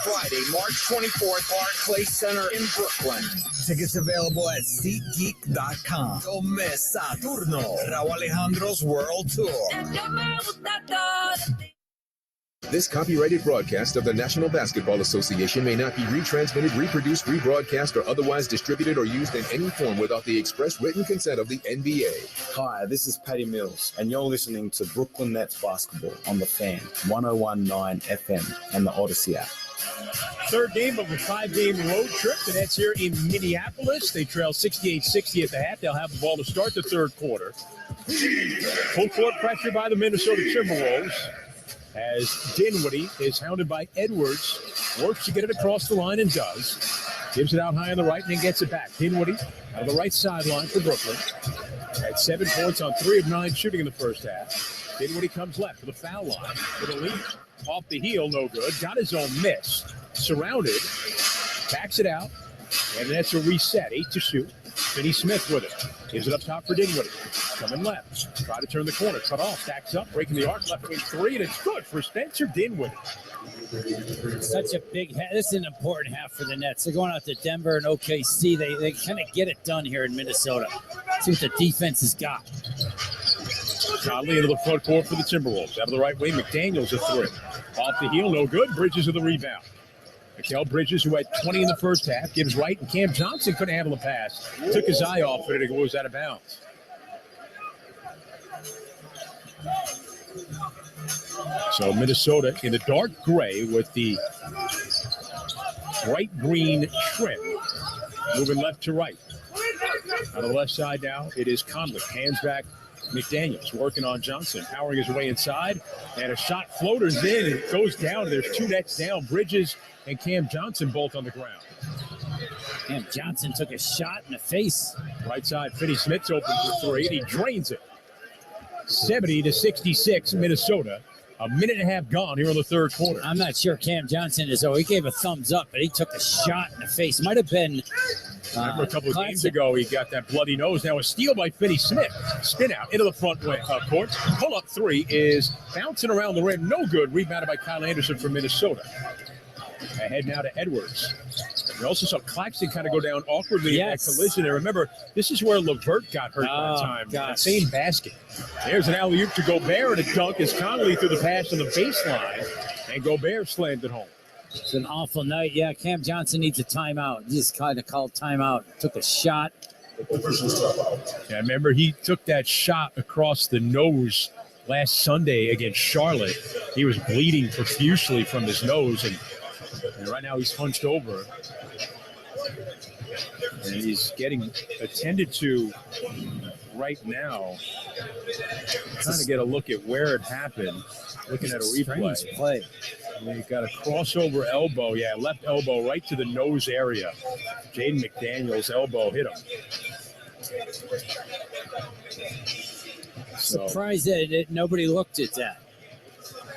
Friday, March 24th, Barclays Center in Brooklyn. Tickets available at SeatGeek.com. Don't miss Saturno, Raul Alejandro's World Tour. This copyrighted broadcast of the National Basketball Association may not be retransmitted, reproduced, rebroadcast, or otherwise distributed or used in any form without the express written consent of the NBA. Hi, this is Paddy Mills, and you're listening to Brooklyn Nets Basketball on The Fan, 101.9 FM, and the Odyssey app. Third game of a 5-game road trip. The Nets here in Minneapolis. They trail 68-60 at the half. They'll have the ball to start the third quarter. Full court pressure by the Minnesota Timberwolves as Dinwiddie is hounded by Edwards. Works to get it across the line and does. Gives it out high on the right and then gets it back. Dinwiddie out of the right sideline for Brooklyn. Had 7 points on 3 of 9 shooting in the first half. Dinwiddie comes left for the foul line for the lead. Off the heel, no good. Got his own miss. Surrounded. Backs it out. And that's a reset. 8 to shoot. Finney Smith with it. Gives it up top for Dinwiddie. Coming left. Try to turn the corner. Cut off. Stacks up. Breaking the arc. Left wing 3. And it's good for Spencer Dinwiddie. Such a big half. This is an important half for the Nets. They're going out to Denver and OKC. They kind of get it done here in Minnesota. See what the defense has got. Conley into the front court for the Timberwolves. Out of the right wing, McDaniels a 3. Off the heel, no good. Bridges with the rebound. Mikal Bridges, who had 20 in the first half, gives right, and Cam Johnson couldn't handle the pass. Took his eye off it, and it goes out of bounds. So Minnesota in the dark gray with the bright green trim. Moving left to right. On the left side now, it is Conley. Hands back. McDaniels working on Johnson, powering his way inside, and a shot floaters in and it goes down. There's 2 Nets down. Bridges and Cam Johnson both on the ground. Cam Johnson took a shot in the face. Right side, Finney Smith's open for 3, and he drains it. 70-66, Minnesota. A minute and a half gone here in the third quarter. I'm not sure Cam Johnson is, he gave a thumbs up, but he took a shot in the face. Might have been. Remember a couple of games ago, he got that bloody nose. Now a steal by Finney Smith. Spin out into the front court. Pull up 3 is bouncing around the rim. No good. Rebounded by Kyle Anderson from Minnesota. Ahead now to Edwards. We also saw Claxton kind of go down awkwardly in that collision. And remember, this is where LeVert got hurt that time. That same basket. There's an alley-oop to Gobert and a dunk as Conley threw the pass on the baseline. And Gobert slammed it home. It's an awful night. Yeah, Cam Johnson needs a timeout. He just kind of called timeout. Took a shot. Yeah, remember, he took that shot across the nose last Sunday against Charlotte. He was bleeding profusely from his nose, and right now he's hunched over. And he's getting attended to right now. Trying to get a look at where it happened. Looking at a replay. Play. And he got a crossover elbow. Yeah, left elbow right to the nose area. Jaden McDaniels' elbow hit him. Surprised that nobody looked at that.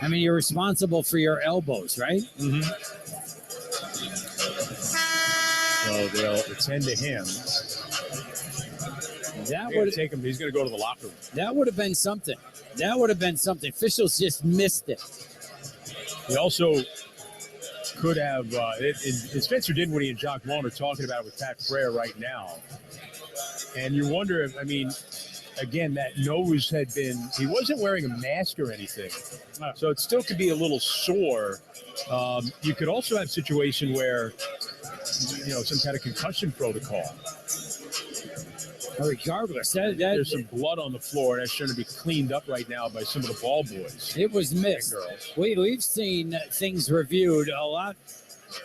I mean, you're responsible for your elbows, right? Mm-hmm. So they'll attend to him. That would take him. He's going to go to the locker room. That would have been something. Officials just missed it. He also could have. Spencer Dinwiddie and Jacques Vaughn are talking about it with Pat Frere right now, and you wonder if, again, that nose had been. He wasn't wearing a mask or anything, so it still could be a little sore. You could also have a situation where, some kind of concussion protocol. Regardless, there's some blood on the floor. That's trying to be cleaned up right now by some of the ball boys. It was missed. We've seen things reviewed a lot.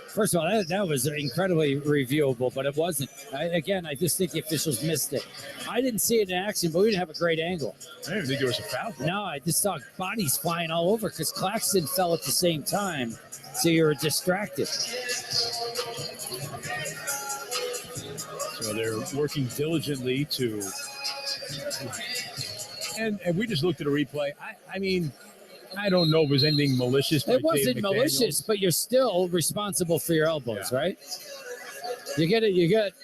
First of all, that was incredibly reviewable, but it wasn't. I just think the officials missed it. I didn't see it in action, but we didn't have a great angle. I didn't think there was a foul. No, I just saw bodies flying all over because Claxton fell at the same time, so you were distracted. So they're working diligently to, and we just looked at a replay. I don't know if it was anything malicious. It wasn't malicious, but you're still responsible for your elbows, right? You get it.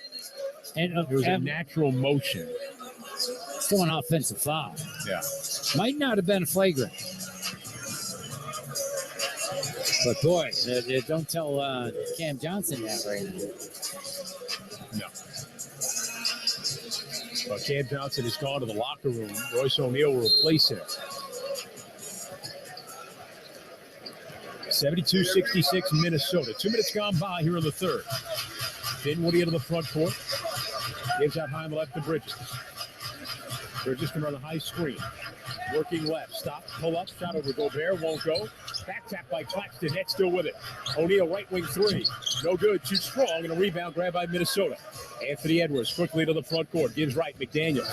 And it was a natural motion. Still an offensive foul. Yeah. Might not have been flagrant. But boy, don't tell Cam Johnson that right now. No. Well, Cam Johnson has gone to the locker room. Royce O'Neal will replace him. 72-66 Minnesota. 2 minutes gone by here in the third. Dinwiddie into the front court. Gives out high on the left to Bridges. Bridges can run a high screen. Working left. Stop. Pull up. Shot over Gobert. Won't go. Back tap by Claxton. Net still with it. O'Neal right wing three. No good. Too strong. And a rebound grab by Minnesota. Anthony Edwards quickly to the front court. Gives right. McDaniels.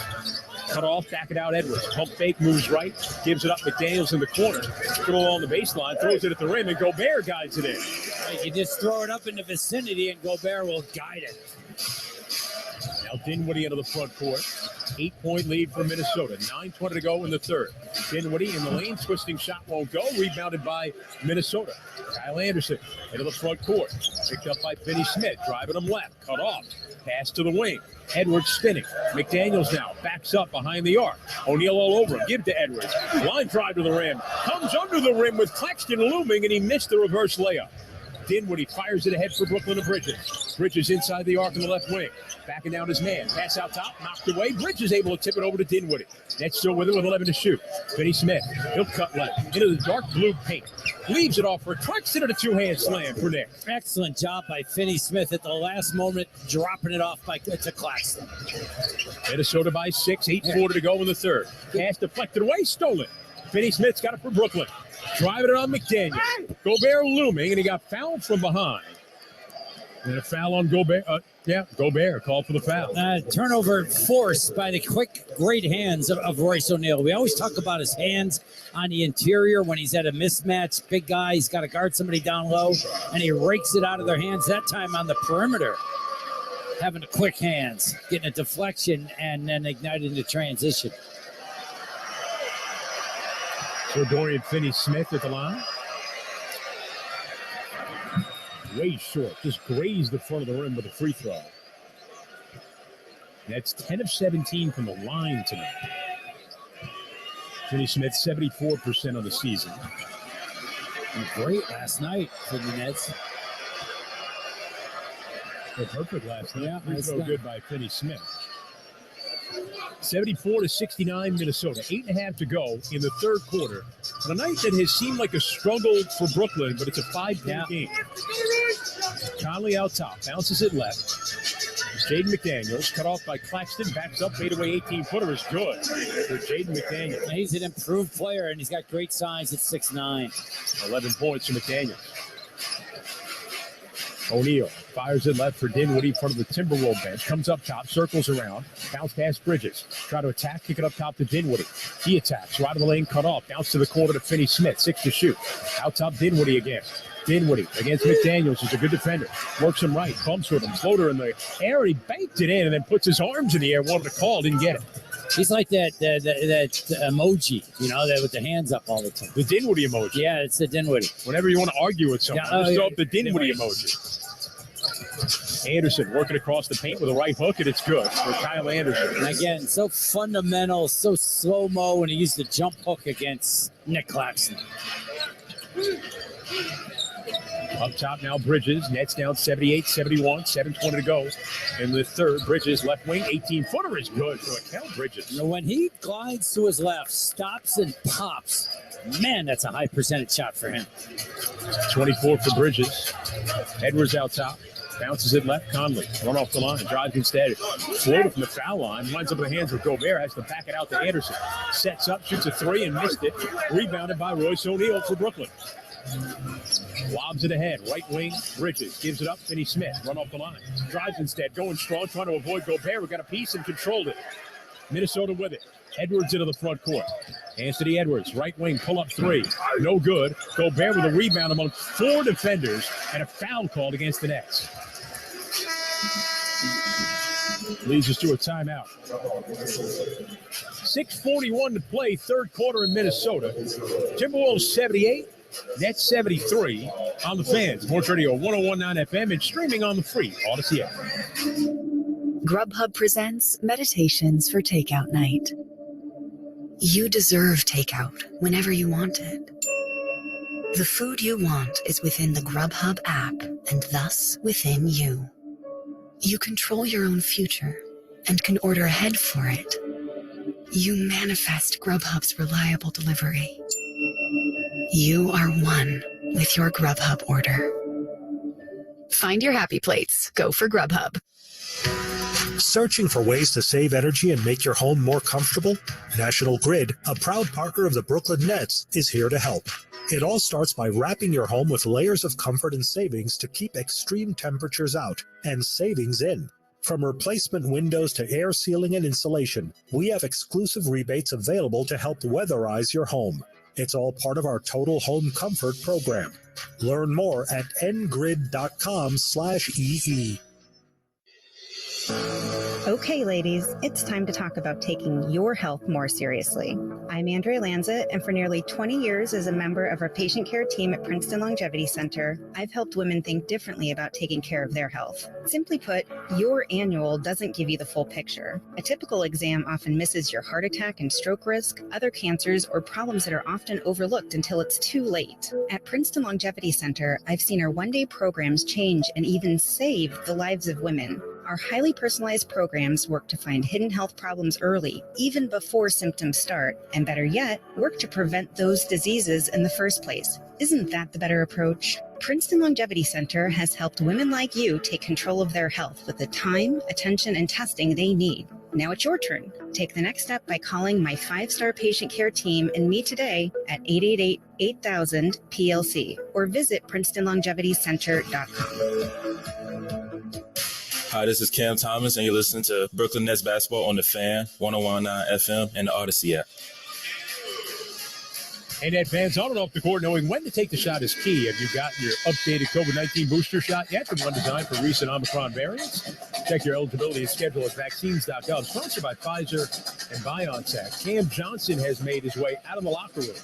Cut off. Back it out. Edwards. Pump fake. Moves right. Gives it up. McDaniels in the corner. Good along the baseline. Throws it at the rim. And Gobert guides it in. Right, you just throw it up in the vicinity and Gobert will guide it. Now Dinwiddie into the front court. 8-point lead for Minnesota. 9:20 to go in the third. Dinwiddie in the lane. Twisting shot won't go. Rebounded by Minnesota. Kyle Anderson into the front court. Picked up by Finney Smith. Driving him left. Cut off. Pass to the wing. Edwards spinning. McDaniels now backs up behind the arc. O'Neal all over him. Give to Edwards. Line drive to the rim. Comes under the rim with Claxton looming, and he missed the reverse layup. Dinwiddie fires it ahead for Brooklyn to Bridges. Bridges inside the arc in the left wing. Backing down his man. Pass out top. Knocked away. Bridges able to tip it over to Dinwiddie. Net still with it with 11 to shoot. Finney Smith. He'll cut left. Into the dark blue paint. Leaves it off for Claxton at a two-hand slam for Nick. Excellent job by Finney Smith at the last moment, dropping it off to Claxton. Minnesota by 6. 8:40 to go in the third. Pass deflected away. Stolen. Finney Smith's got it for Brooklyn. Driving it on McDaniel. Gobert looming, and he got fouled from behind. And a foul on Gobert. Gobert called for the foul. Turnover forced by the quick, great hands of Royce O'Neal. We always talk about his hands on the interior when he's at a mismatch. Big guy, he's got to guard somebody down low, and he rakes it out of their hands, that time on the perimeter. Having the quick hands, getting a deflection, and then igniting the transition. So Dorian Finney-Smith at the line. Way short. Just grazed the front of the rim with a free throw. That's 10 of 17 from the line tonight. Finney-Smith, 74% on the season. And great last night for the Nets. They're perfect last night. Yeah, free throw good by Finney-Smith. 74-69 Minnesota. 8.5 to go in the third quarter. On a night that has seemed like a struggle for Brooklyn, but it's a 5-point game. Conley out top. Bounces it left. Jaden McDaniels cut off by Claxton. Backs up. Fade away 18-footer is good for Jaden McDaniels. He's an improved player, and he's got great size at 6'9". 11 points for McDaniels. O'Neal fires it left for Dinwiddie in front of the Timberwolves bench. Comes up top, circles around, bounce past Bridges. Try to attack, kick it up top to Dinwiddie. He attacks, right of the lane, cut off. Bounce to the corner to Finney Smith, 6 to shoot. Out top, Dinwiddie again. Dinwiddie against McDaniels, who's a good defender. Works him right, bumps with him, floater in the air. He banked it in and then puts his arms in the air. Wanted to call, didn't get it. He's like that emoji, that with the hands up all the time. The Dinwiddie emoji. Yeah, it's the Dinwiddie. Whenever you want to argue with someone, just throw up the Dinwiddie emoji. Anderson working across the paint with a right hook, and it's good for Kyle Anderson. And again, so fundamental, so slow-mo when he used the jump hook against Nick Claxton. Up top now, Bridges. Nets down 78-71. 7:20 to go in the third. Bridges left wing. 18-footer is good for Mikal Bridges. When he glides to his left, stops and pops, man, that's a high percentage shot for him. 24 for Bridges. Edwards out top. Bounces it left. Conley run off the line. Drives instead. Floated from the foul line. Lines up in the hands of Gobert. Has to back it out to Anderson. Sets up. Shoots a three and missed it. Rebounded by Royce O'Neal for Brooklyn. Lobs it ahead. Right wing. Bridges gives it up. Finney Smith. Run off the line. Drives instead. Going strong. Trying to avoid Gobert. We got a piece and controlled it. Minnesota with it. Edwards into the front court. Anthony Edwards, right wing, pull-up three. No good. Gobert with a rebound among 4 defenders and a foul called against the Nets. Leads us to a timeout. 6:41 to play, third quarter in Minnesota. Timberwolves 78, Nets 73 on the Fan. Sports Radio 101.9 FM and streaming on the free Odyssey app. Grubhub presents Meditations for Takeout Night. You deserve takeout whenever you want it. The food you want is within the Grubhub app and thus within you. You control your own future and can order ahead for it. You manifest Grubhub's reliable delivery. You are one with your Grubhub order. Find your happy plates. Go for Grubhub. Searching for ways to save energy and make your home more comfortable? National Grid, a proud partner of the Brooklyn Nets, is here to help. It all starts by wrapping your home with layers of comfort and savings to keep extreme temperatures out and savings in. From replacement windows to air sealing and insulation, we have exclusive rebates available to help weatherize your home. It's all part of our Total Home Comfort program. Learn more at ngrid.com/EE. Okay, ladies, it's time to talk about taking your health more seriously. I'm Andrea Lanza, and for nearly 20 years as a member of our patient care team at Princeton Longevity Center, I've helped women think differently about taking care of their health. Simply put, your annual doesn't give you the full picture. A typical exam often misses your heart attack and stroke risk, other cancers, or problems that are often overlooked until it's too late. At Princeton Longevity Center, I've seen our one-day programs change and even save the lives of women. Our highly personalized programs work to find hidden health problems early, even before symptoms start, and better yet, work to prevent those diseases in the first place. Isn't that the better approach? Princeton Longevity Center has helped women like you take control of their health with the time, attention, and testing they need. Now it's your turn. Take the next step by calling my 5-star patient care team and me today at 888-8000-PLC or visit PrincetonLongevityCenter.com. Hi, this is Cam Thomas, and you're listening to Brooklyn Nets basketball on the Fan, 101.9 FM, and the Odyssey app. And at fans on and off the court, knowing when to take the shot is key. Have you gotten your updated COVID-19 booster shot yet? The one designed for recent Omicron variants? Check your eligibility and schedule at vaccines.gov. Sponsored by Pfizer and BioNTech. Cam Johnson has made his way out of the locker room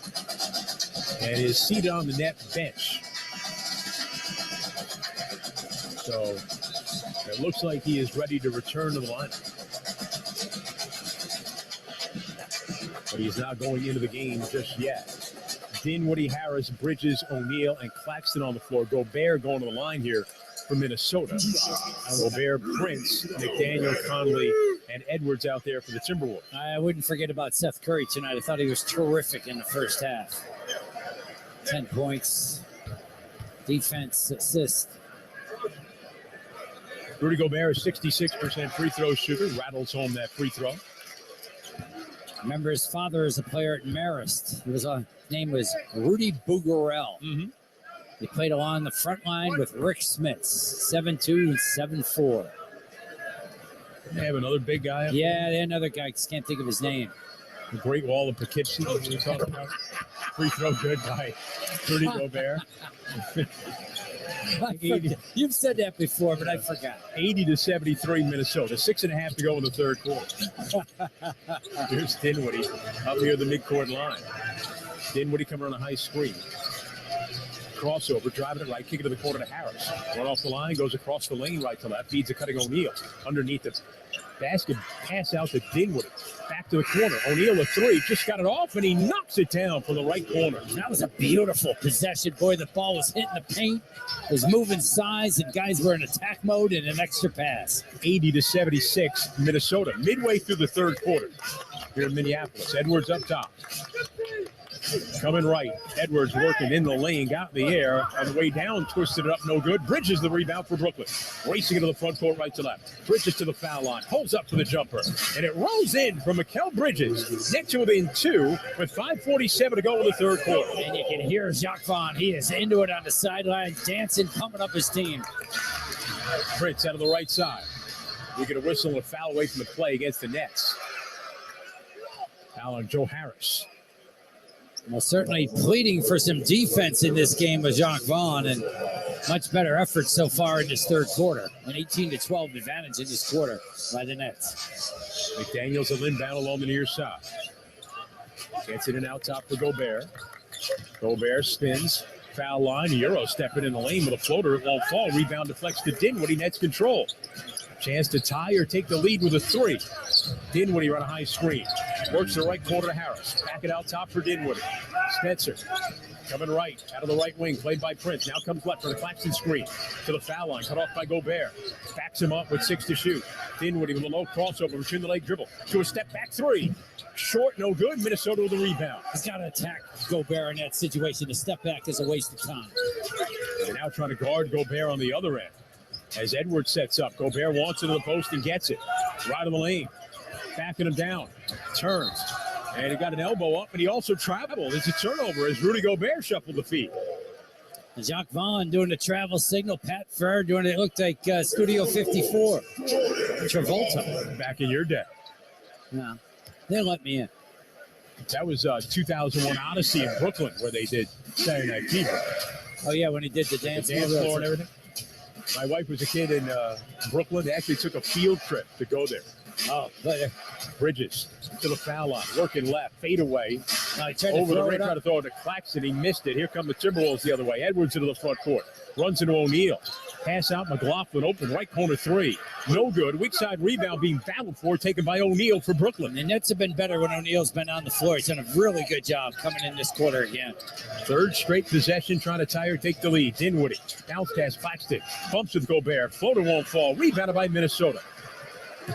and is seated on the net bench. So it looks like he is ready to return to the lineup. But he's not going into the game just yet. Dinwiddie, Harris, Bridges, O'Neal, and Claxton on the floor. Gobert going to the line here for Minnesota. Gobert, Prince, McDaniel, Conley, and Edwards out there for the Timberwolves. I wouldn't forget about Seth Curry tonight. I thought he was terrific in the first half. 10 points, defense, assist. Rudy Gobert is 66% free throw shooter, rattles home that free throw. Remember, his father is a player at Marist. His name was Rudy Bougarel. Mm-hmm. He played along the front line with Rick Smits, 7'2" and 7'4". They have another big guy. Yeah, another guy. Just can't think of his name. The Great Wall of Poughkeepsie. What are you talking about? Free throw good by Rudy Gobert. You've said that before, but I forgot. 80-73 Minnesota. 6.5 to go in the third quarter. Here's Dinwiddie up near the midcourt line. Dinwiddie coming on a high screen. Crossover, driving it right, kick it to the corner to Harris. Run off the line, goes across the lane, right to left, feeds a cutting O'Neal. Underneath the basket, pass out to Dinwiddie. Back to the corner. O'Neal a three, just got it off, and he knocks it down from the right corner. That was a beautiful possession. Boy, the ball was hitting the paint. It was moving sides, and guys were in attack mode and an extra pass. 80-76 Minnesota. Midway through the third quarter here in Minneapolis. Edwards up top. Coming right. Edwards working in the lane, got in the air. On the way down, twisted it up, no good. Bridges the rebound for Brooklyn. Racing into the front court, right to left. Bridges to the foul line. Holds up for the jumper. And it rolls in from Mikal Bridges. Net to within two with 5:47 to go in the third quarter. And you can hear Jacques Vaughn. He is into it on the sideline, dancing, pumping up his team. Prince out of the right side. We get a whistle and a foul away from the play against the Nets. Foul on Joe Harris. Well, certainly pleading for some defense in this game with Jacques Vaughn, and much better effort so far in this third quarter. An 18-12 advantage in this quarter by the Nets. McDaniels will inbound along the near side. Gets it in out top for Gobert. Gobert spins. Foul line. Euro stepping in the lane with a floater. It won't fall. Rebound deflects to Dinwiddie. Nets control. Chance to tie or take the lead with a three. Dinwiddie on a high screen. Works the right corner to Harris. Back it out top for Dinwiddie. Spencer coming right, out of the right wing, played by Prince. Now comes left for the Claxton screen. To the foul line, cut off by Gobert. Backs him up with 6 to shoot. Dinwiddie with a low crossover, between the leg dribble. To a step back three. Short, no good. Minnesota with the rebound. He's got to attack Gobert in that situation. The step back is a waste of time. They're now trying to guard Gobert on the other end. As Edwards sets up, Gobert wants it to the post and gets it. Right of the lane. Backing him down. Turns. And he got an elbow up, and he also traveled. It's a turnover as Rudy Gobert shuffled the feet. Jacques Vaughn doing the travel signal. Pat Ferrer doing it looked like Studio 54. Travolta. Back in your day. No, they let me in. That was 2001 Odyssey in Brooklyn where they did Saturday Night Fever. Oh, yeah, when he did the dance floor and everything. My wife was a kid in Brooklyn. They actually took a field trip to go there. Oh, but Bridges to the foul line, working left, fade away. Over the rim, trying to throw it to Claxton. He missed it. Here come the Timberwolves the other way. Edwards into the front court. Runs into O'Neal. Pass out McLaughlin, open right corner three. No good. Weak side rebound being battled for, taken by O'Neal for Brooklyn. The Nets have been better when O'Neal's been on the floor. He's done a really good job coming in this quarter again. Third straight possession, trying to tie or take the lead. Dinwiddie, bounce pass, Claxton. Bumps with Gobert. Floater won't fall. Rebounded by Minnesota.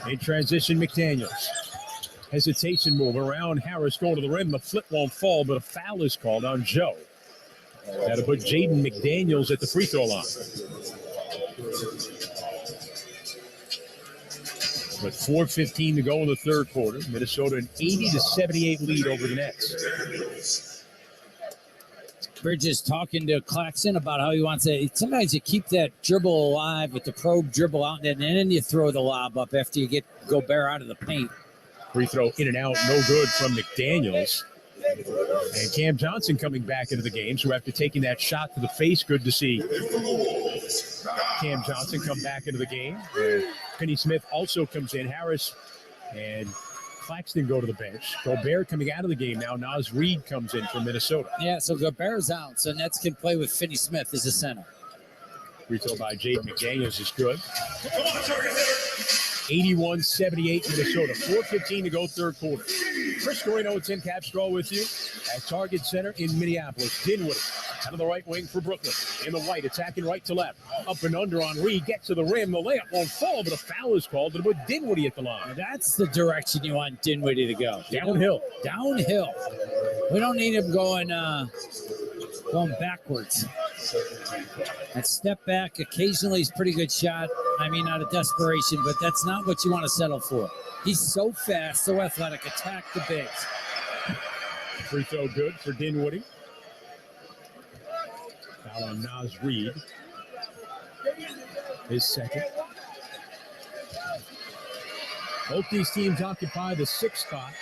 In transition, McDaniels. Hesitation move around Harris going to the rim. The flip won't fall, but a foul is called on Joe. That'll put Jaden McDaniels at the free throw line. With 4:15 to go in the third quarter, Minnesota an 80-78 lead over the Nets. Bridges talking to Claxton about how he wants to. Sometimes you keep that dribble alive with the probe dribble out, and then you throw the lob up after you get Gobert out of the paint. Free throw in and out, no good from McDaniels. And Cam Johnson coming back into the game. So after taking that shot to the face, good to see Cam Johnson come back into the game. Penny Smith also comes in. Harris and Claxton go to the bench. Gobert coming out of the game now. Naz Reid comes in from Minnesota. Yeah, so Gobert's out. So Nets can play with Finney Smith as a center. Free throw by Jaden McDaniels is good. 81-78 Minnesota. 4:15 to go third quarter. Chris Carino at Tim Capstraw with you at Target Center in Minneapolis. Dinwiddie out of the right wing for Brooklyn. In the white, attacking right to left. Up and under on Reed. Gets to the rim. The layup won't fall, but a foul is called. And put Dinwiddie at the line. That's the direction you want Dinwiddie to go. Downhill. Downhill. We don't need him going backwards. That step back occasionally is a pretty good shot. I mean, out of desperation, but that's not what you want to settle for. He's so fast, so athletic. Attack the bigs. Free throw good for Dinwiddie. Foul on Naz Reid. His second. Both these teams occupy the sixth spot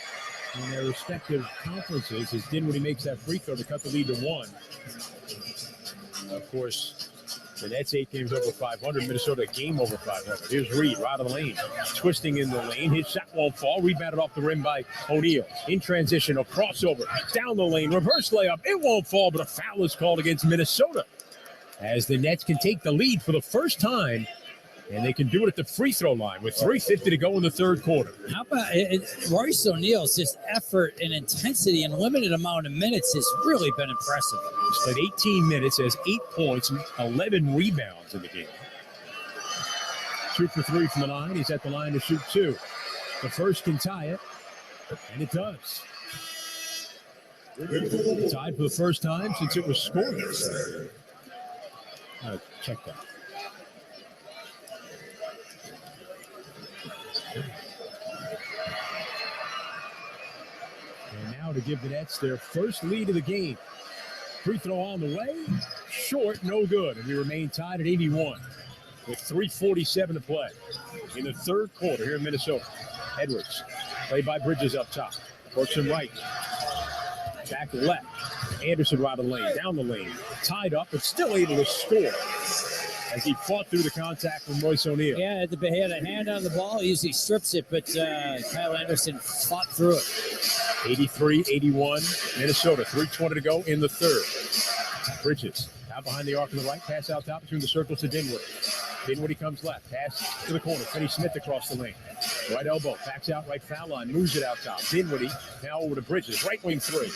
in their respective conferences as Dinwiddie makes that free throw to cut the lead to one. Of course, the Nets 8 games over 500. Minnesota a game over 500. Here's Reed, right of the lane. Twisting in the lane. His shot won't fall. Rebounded off the rim by O'Neal. In transition, a crossover. Down the lane. Reverse layup. It won't fall, but a foul is called against Minnesota. As the Nets can take the lead for the first time. And they can do it at the free throw line with 3:50 to go in the third quarter. How about Royce O'Neal's just effort and intensity and limited amount of minutes has really been impressive. He's played 18 minutes, has 8 points, and 11 rebounds in the game. 2 for 3 from the line. He's at the line to shoot 2. The first can tie it, and it does. Tied for the first time since it was scoreless. Check that. And now to give the Nets their first lead of the game. Free throw on the way. Short, no good. And we remain tied at 81 with 3:47 to play in the third quarter here in Minnesota. Edwards, played by Bridges up top. Works him right. Back left. Anderson right of the lane, down the lane. Tied up, but still able to score. as he fought through the contact from Royce O'Neal. Yeah, he had a hand on the ball. He usually strips it, but Kyle Anderson fought through it. 83-81, Minnesota. 3:20 to go in the third. Bridges out behind the arc on the right. Pass out top between the circles to Dinwiddie. Dinwiddie comes left. Pass to the corner. Finney Smith across the lane. Right elbow. Backs out right foul line. Moves it out top. Dinwiddie now over to Bridges. Right wing three.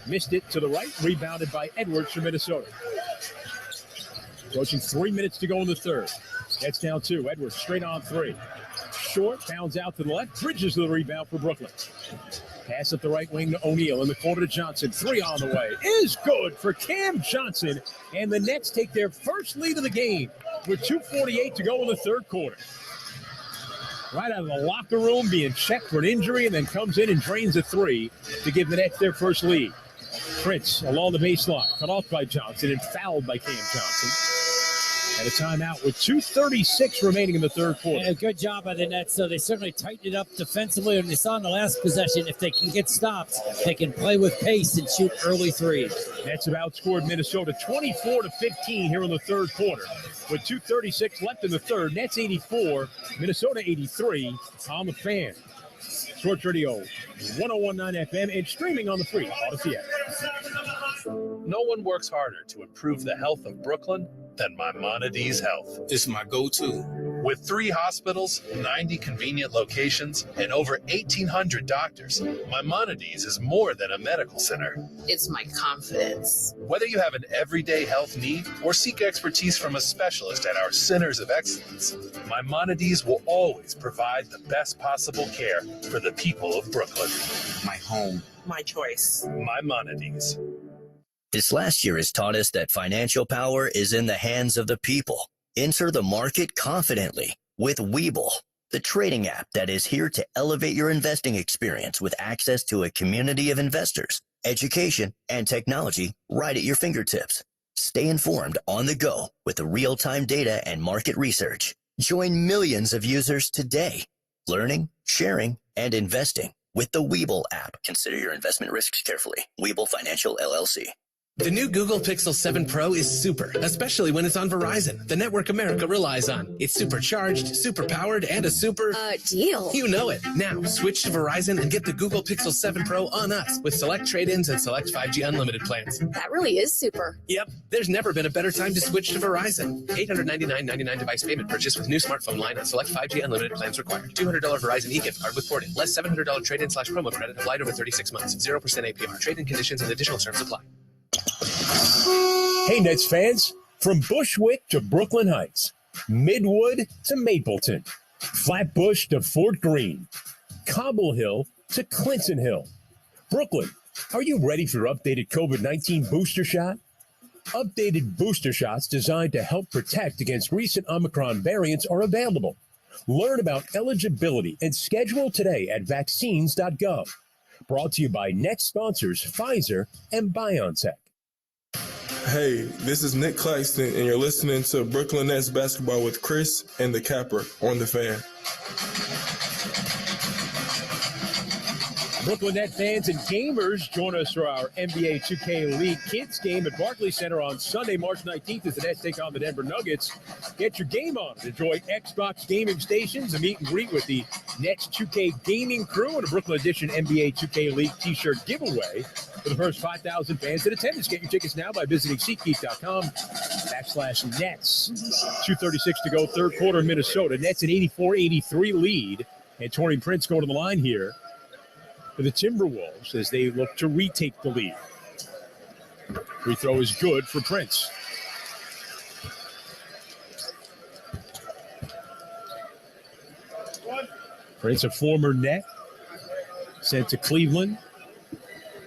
Missed it to the right. Rebounded by Edwards for Minnesota. Approaching 3 minutes to go in the third. Gets down two. Edwards straight on three. Short. Bounds out to the left. Bridges the rebound for Brooklyn. Pass up the right wing to O'Neal. In the corner to Johnson. Three on the way. Is good for Cam Johnson. And the Nets take their first lead of the game with 2:48 to go in the third quarter. Right out of the locker room, being checked for an injury, and then comes in and drains a three to give the Nets their first lead. Prince along the baseline. Cut off by Johnson and fouled by Cam Johnson. And a timeout with 2:36 remaining in the third quarter. And a good job by the Nets. So they certainly tightened it up defensively. And they saw in the last possession, if they can get stops, they can play with pace and shoot early threes. Nets have outscored Minnesota 24-15 here in the third quarter. With 2:36 left in the third, Nets 84, Minnesota 83 on the Fan. Sports Radio 101.9 FM and streaming on the free Odyssey app. No one works harder to improve the health of Brooklyn than Maimonides Health. It's my go-to. With 3 hospitals, 90 convenient locations, and over 1,800 doctors, Maimonides is more than a medical center. It's my confidence. Whether you have an everyday health need or seek expertise from a specialist at our Centers of Excellence, Maimonides will always provide the best possible care for the people of Brooklyn. My home. My choice. Maimonides. This last year has taught us that financial power is in the hands of the people. Enter the market confidently with Webull, the trading app that is here to elevate your investing experience with access to a community of investors, education, and technology right at your fingertips. Stay informed on the go with the real-time data and market research. Join millions of users today, learning, sharing, and investing with the Webull app. Consider your investment risks carefully. Webull Financial, LLC. The new Google Pixel 7 Pro is super, especially when it's on Verizon, the network America relies on. It's supercharged, super powered, and a super... deal. You know it. Now, switch to Verizon and get the Google Pixel 7 Pro on us with select trade-ins and select 5G unlimited plans. That really is super. Yep. There's never been a better time to switch to Verizon. $899.99 device payment purchase with new smartphone line on select 5G unlimited plans required. $200 Verizon e-gift card with porting. Less $700 trade-in/promo credit applied over 36 months. 0% APR. Trade-in conditions and additional terms apply. Hey, Nets fans, from Bushwick to Brooklyn Heights, Midwood to Mapleton, Flatbush to Fort Greene, Cobble Hill to Clinton Hill. Brooklyn, are you ready for your updated COVID-19 booster shot? Updated booster shots designed to help protect against recent Omicron variants are available. Learn about eligibility and schedule today at vaccines.gov. Brought to you by Nets sponsors Pfizer and BioNTech. Hey, this is Nick Claxton, and you're listening to Brooklyn Nets basketball with Chris and the Capper on the Fan. Brooklyn Net fans and gamers, join us for our NBA 2K League Kids game at Barclays Center on Sunday, March 19th as the Nets take on the Denver Nuggets. Get your game on. Enjoy Xbox gaming stations, a meet and greet with the Nets 2K gaming crew, and a Brooklyn Edition NBA 2K League t-shirt giveaway for the first 5,000 fans in attendance. Get your tickets now by visiting SeatGeek.com/Nets. 2:36 to go, third quarter in Minnesota. Nets an 84-83 lead. And Taurean Prince going to the line here for the Timberwolves as they look to retake the lead. Free throw is good for Prince. Prince, a former Net, sent to Cleveland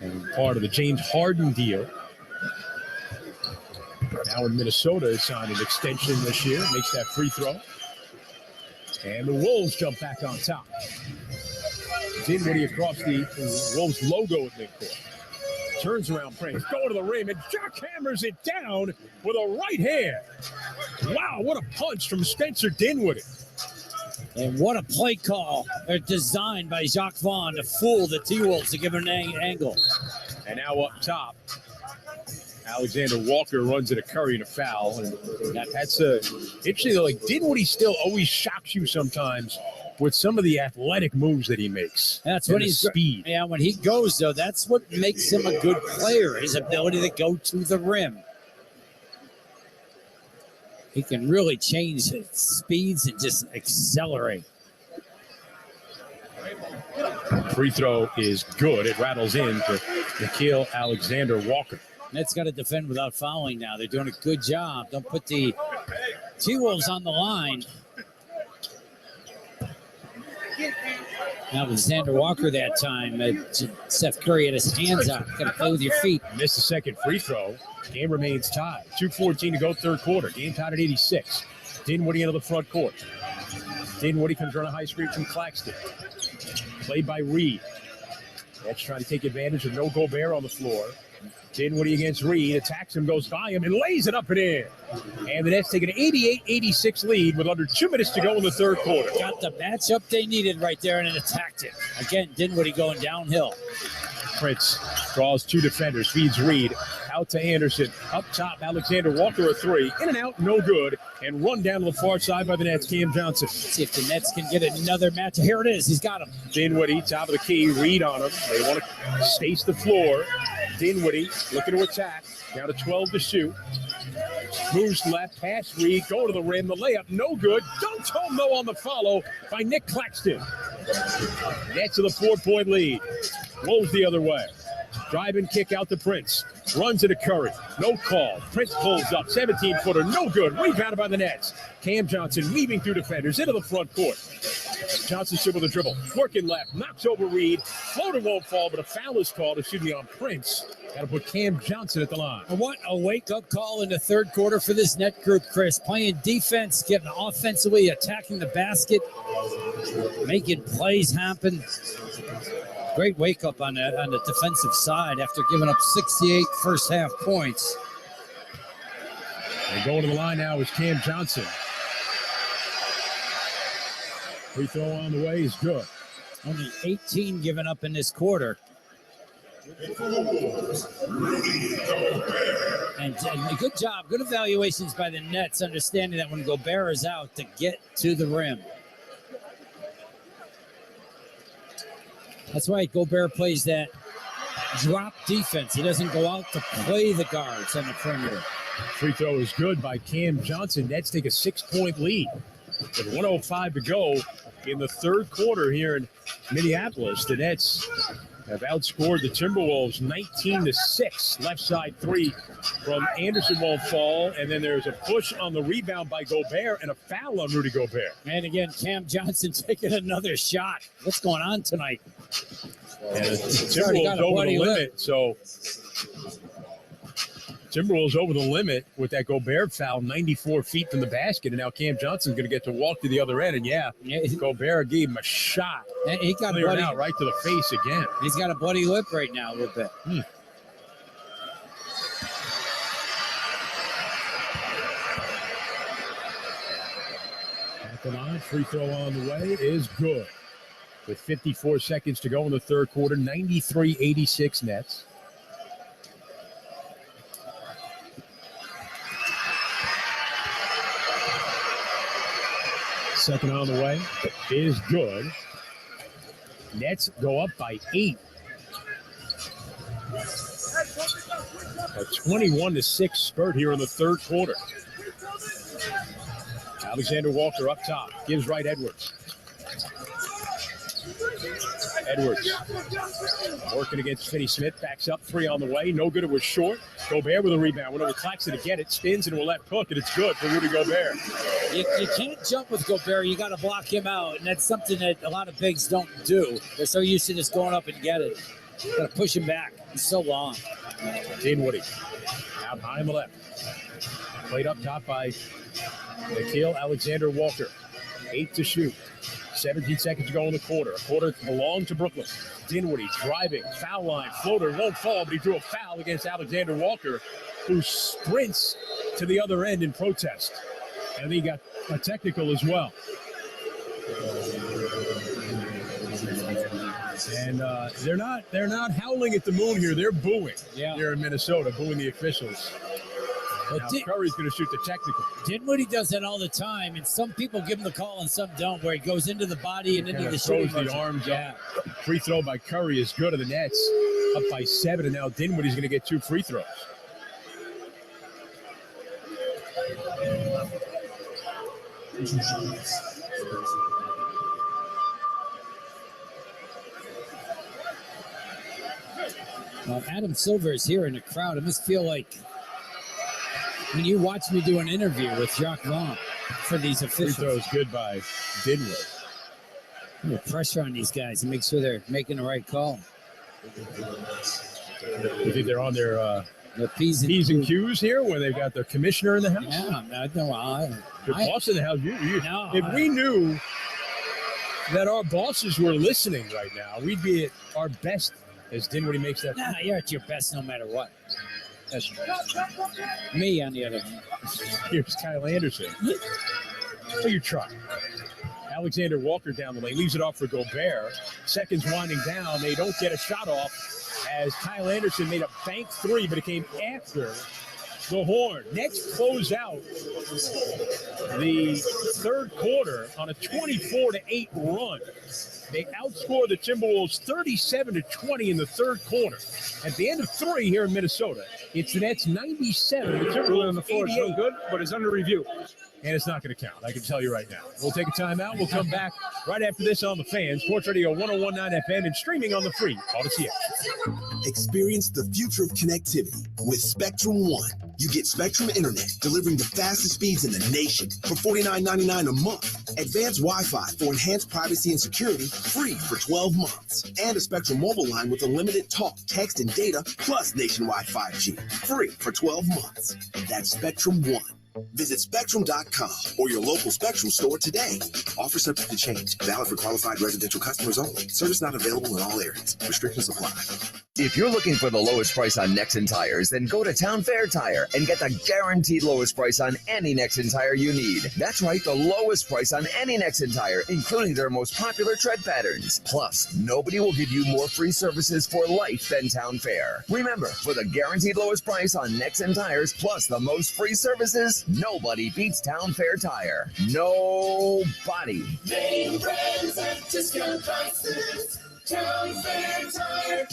and part of the James Harden deal. Now in Minnesota, he signed an extension this year, makes that free throw. And the Wolves jump back on top. Dinwiddie across the Wolves logo at midcourt. Turns around Prince, going to the rim, and jackhammers it down with a right hand. Wow, what a punch from Spencer Dinwiddie. And what a play call. They're designed by Jacques Vaughn to fool the T-Wolves to give them an angle. And now up top, Alexander Walker runs into Curry and a foul. And that's interesting, though. Like, Dinwiddie still always shocks you sometimes with some of the athletic moves that he makes. That's when he's speed. Yeah, when he goes, though, that's what makes him a good player, his ability to go to the rim. He can really change his speeds and just accelerate. Free throw is good. It rattles in to Nickeil Alexander-Walker. Nets got to defend without fouling now. They're doing a good job. Don't put the T-Wolves on the line. Alexander Walker that time. Seth Curry had his hands out. Got to play with your feet. Missed the second free throw. Game remains tied. 2:14 to go, third quarter. Game tied at 86. Dinwiddie into the front court. Dinwiddie comes on a high screen from Claxton. Played by Reed. Nets trying to take advantage of no Gobert on the floor. Dinwiddie against Reed. Attacks him, goes by him, and lays it up and in. And the Nets take an 88-86 lead with under 2 minutes to go in the third quarter. Got the matchup they needed right there and it attacked it. Again, Dinwiddie going downhill. Prince draws two defenders, feeds Reed. Out to Anderson. Up top, Alexander Walker a three. In and out, no good. And run down to the far side by the Nets, Cam Johnson. Let's see if the Nets can get another match. Here it is. He's got him. Dinwiddie, top of the key. Reed on him. They want to space the floor. Dinwiddie looking to attack. Down to 12 to shoot. Moves left, pass Reed, go to the rim. The layup, no good. Don't no on the follow by Nick Claxton. Nets to the 4-point lead. Wolves the other way. Drive and kick out to Prince. Runs into Curry. No call. Prince pulls up. 17-footer. No good. Rebounded by the Nets. Cam Johnson weaving through defenders into the front court. Johnson still with a dribble. Working left. Knocks over Reed. Floater won't fall, but a foul is called. On Prince. Got to put Cam Johnson at the line. What a wake-up call in the third quarter for this net group, Chris. Playing defense, getting offensively, attacking the basket, making plays happen. Great wake-up on the defensive side after giving up 68 first-half points. And going to the line now is Cam Johnson. Free throw on the way is good. Only 18 given up in this quarter. And good job, good evaluations by the Nets, understanding that when Gobert is out to get to the rim. That's why Gobert plays that drop defense. He doesn't go out to play the guards on the perimeter. Free throw is good by Cam Johnson. Nets take a 6-point lead with 1:05 to go in the third quarter here in Minneapolis. The Nets have outscored the Timberwolves 19-6. Left side three from Anderson won't fall. And then there's a push on the rebound by Gobert and a foul on Rudy Gobert. And again, Cam Johnson taking another shot. What's going on tonight? And Timberwolves over the limit. So Timberwolves over the limit with that Gobert foul, 94 feet from the basket. And now Cam Johnson's going to get to walk to the other end. And Gobert gave him a shot. And he got cleared out right to the face again. He's got a bloody lip right now a little bit. Free throw on the way is good. With 54 seconds to go in the third quarter, 93-86 Nets. Second on the way is good. Nets go up by 8. A 21-6 spurt here in the third quarter. Alexander Walker up top. Gives right Edwards. Edwards working against Finney-Smith. Backs up. 3 on the way. No good. It was short. Gobert with a rebound. Went over Claxton to get it. Spins and will let hook, and it's good for Rudy Gobert. You can't jump with Gobert. You got to block him out, and that's something that a lot of bigs don't do. They're so used to just going up and get it. Got to push him back. He's so long. Dinwiddie out high on the left. Played up top by Nickeil Alexander-Walker. 8 to shoot. 17 seconds to go in the quarter. A quarter belonged to Brooklyn. Dinwiddie driving, foul line, floater, won't fall, but he drew a foul against Alexander Walker, who sprints to the other end in protest. And he got a technical as well. And they're not howling at the moon here. They're booing here in Minnesota, booing the officials. Now, Curry's going to shoot the technical. Dinwiddie does that all the time, and some people give him the call and some don't, where he goes into the body and into the shooting throws the arms up. Free throw by Curry is good to the Nets. Up by 7, and now Dinwiddie's going to get 2 free throws. Adam Silver is here in the crowd. It must feel like when you watch me do an interview with Jacques Vaughn for these officials. Free throw is good by Dinwiddie. The pressure on these guys to make sure they're making the right call. You think they're on their P's and Q's here, where they've got the commissioner in the house? Yeah, the boss in the house. If we knew that our bosses were listening right now, we'd be at our best as Dinwiddie makes that. Nah, you're at your best no matter what. That's true. Me, on the other hand. Here's Kyle Anderson. Oh, you try. Alexander Walker down the lane, leaves it off for Gobert. Seconds winding down. They don't get a shot off as Kyle Anderson made a bank 3, but it came after the horn. Nets close out the third quarter on a 24-8 run. They outscore the Timberwolves 37-20 in the third quarter. At the end of 3 here in Minnesota, it's the Nets 97. The Timberwolves on the floor. It's 88. no good, but it's under review. And it's not going to count. I can tell you right now. We'll take a timeout. We'll come back right after this on the Fan. Sports Radio 101.9 FM and streaming on the free Odyssey app. Experience the future of connectivity with Spectrum One. You get Spectrum Internet delivering the fastest speeds in the nation for $49.99 a month. Advanced Wi-Fi for enhanced privacy and security, free for 12 months. And a Spectrum mobile line with unlimited talk, text, and data, plus nationwide 5G, free for 12 months. That's Spectrum One. Visit Spectrum.com or your local Spectrum store today. Offer subject to change. Valid for qualified residential customers only. Service not available in all areas. Restrictions apply. If you're looking for the lowest price on Nexen tires, then go to Town Fair Tire and get the guaranteed lowest price on any Nexen tire you need. That's right, the lowest price on any Nexen tire, including their most popular tread patterns. Plus, nobody will give you more free services for life than Town Fair. Remember, for the guaranteed lowest price on Nexen tires plus the most free services, nobody beats Town Fair Tire. Nobody. Name brands at discount prices. Town Fair Tire.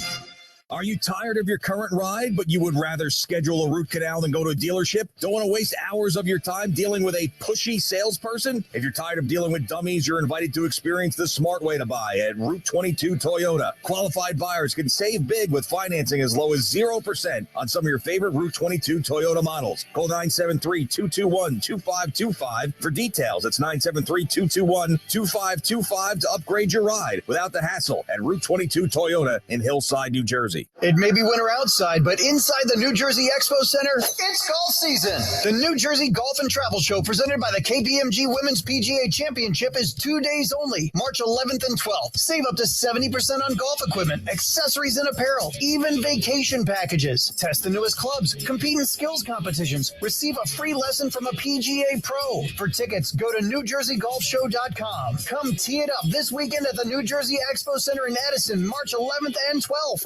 Are you tired of your current ride, but you would rather schedule a root canal than go to a dealership? Don't want to waste hours of your time dealing with a pushy salesperson? If you're tired of dealing with dummies, you're invited to experience the smart way to buy at Route 22 Toyota. Qualified buyers can save big with financing as low as 0% on some of your favorite Route 22 Toyota models. Call 973-221-2525 for details. It's 973-221-2525 to upgrade your ride without the hassle at Route 22 Toyota in Hillside, New Jersey. It may be winter outside, but inside the New Jersey Expo Center, it's golf season. The New Jersey Golf and Travel Show presented by the KPMG Women's PGA Championship is 2 days only, March 11th and 12th. Save up to 70% on golf equipment, accessories and apparel, even vacation packages. Test the newest clubs, compete in skills competitions, receive a free lesson from a PGA pro. For tickets, go to NewJerseyGolfShow.com. Come tee it up this weekend at the New Jersey Expo Center in Addison, March 11th and 12th.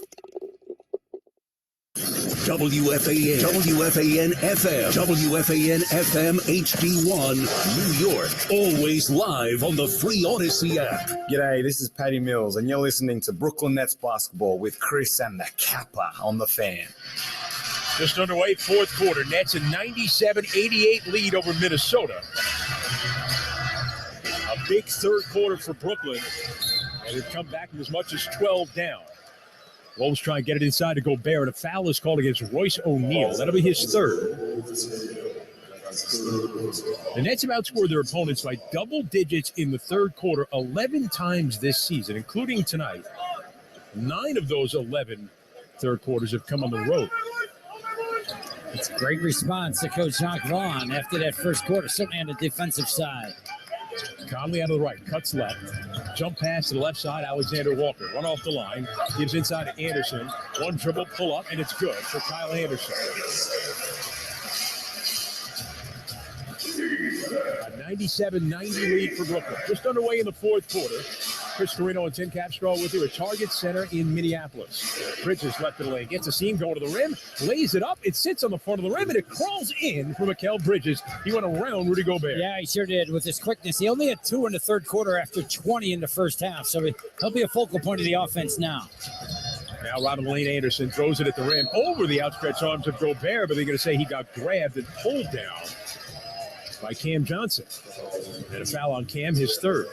WFAN FM, WFAN FM HD1, New York. Always live on the free Odyssey app. G'day, this is Patty Mills, and you're listening to Brooklyn Nets basketball with Chris and the Kappa on the Fan. Just underway, fourth quarter. Nets a 97-88 lead over Minnesota. A big third quarter for Brooklyn, and they've come back from as much as 12 down. Wolves try and get it inside to Gobert, and a foul is called against Royce O'Neal. That'll be his third. The Nets have outscored their opponents by double digits in the third quarter 11 times this season, including tonight. 9 of those 11 third quarters have come on the road. It's a great response to Coach Jacques Vaughn after that first quarter, certainly on the defensive side. Conley out of the right, cuts left. Jump pass to the left side, Alexander Walker. Run off the line, gives inside to Anderson. One dribble, pull up, and it's good for Kyle Anderson. A 97-90 lead for Brooklyn. Just underway in the fourth quarter. Chris Carino and Tim Capstraw with you at Target Center in Minneapolis. Bridges left of the lane, gets a seam going to the rim, lays it up, it sits on the front of the rim, and it crawls in for Mikal Bridges. He went around Rudy Gobert. Yeah, he sure did with his quickness. He only had 2 in the third quarter after 20 in the first half, so he'll be a focal point of the offense now. Now Robin Lane Anderson throws it at the rim over the outstretched arms of Gobert, but they're going to say he got grabbed and pulled down by Cam Johnson. And a foul on Cam, his third.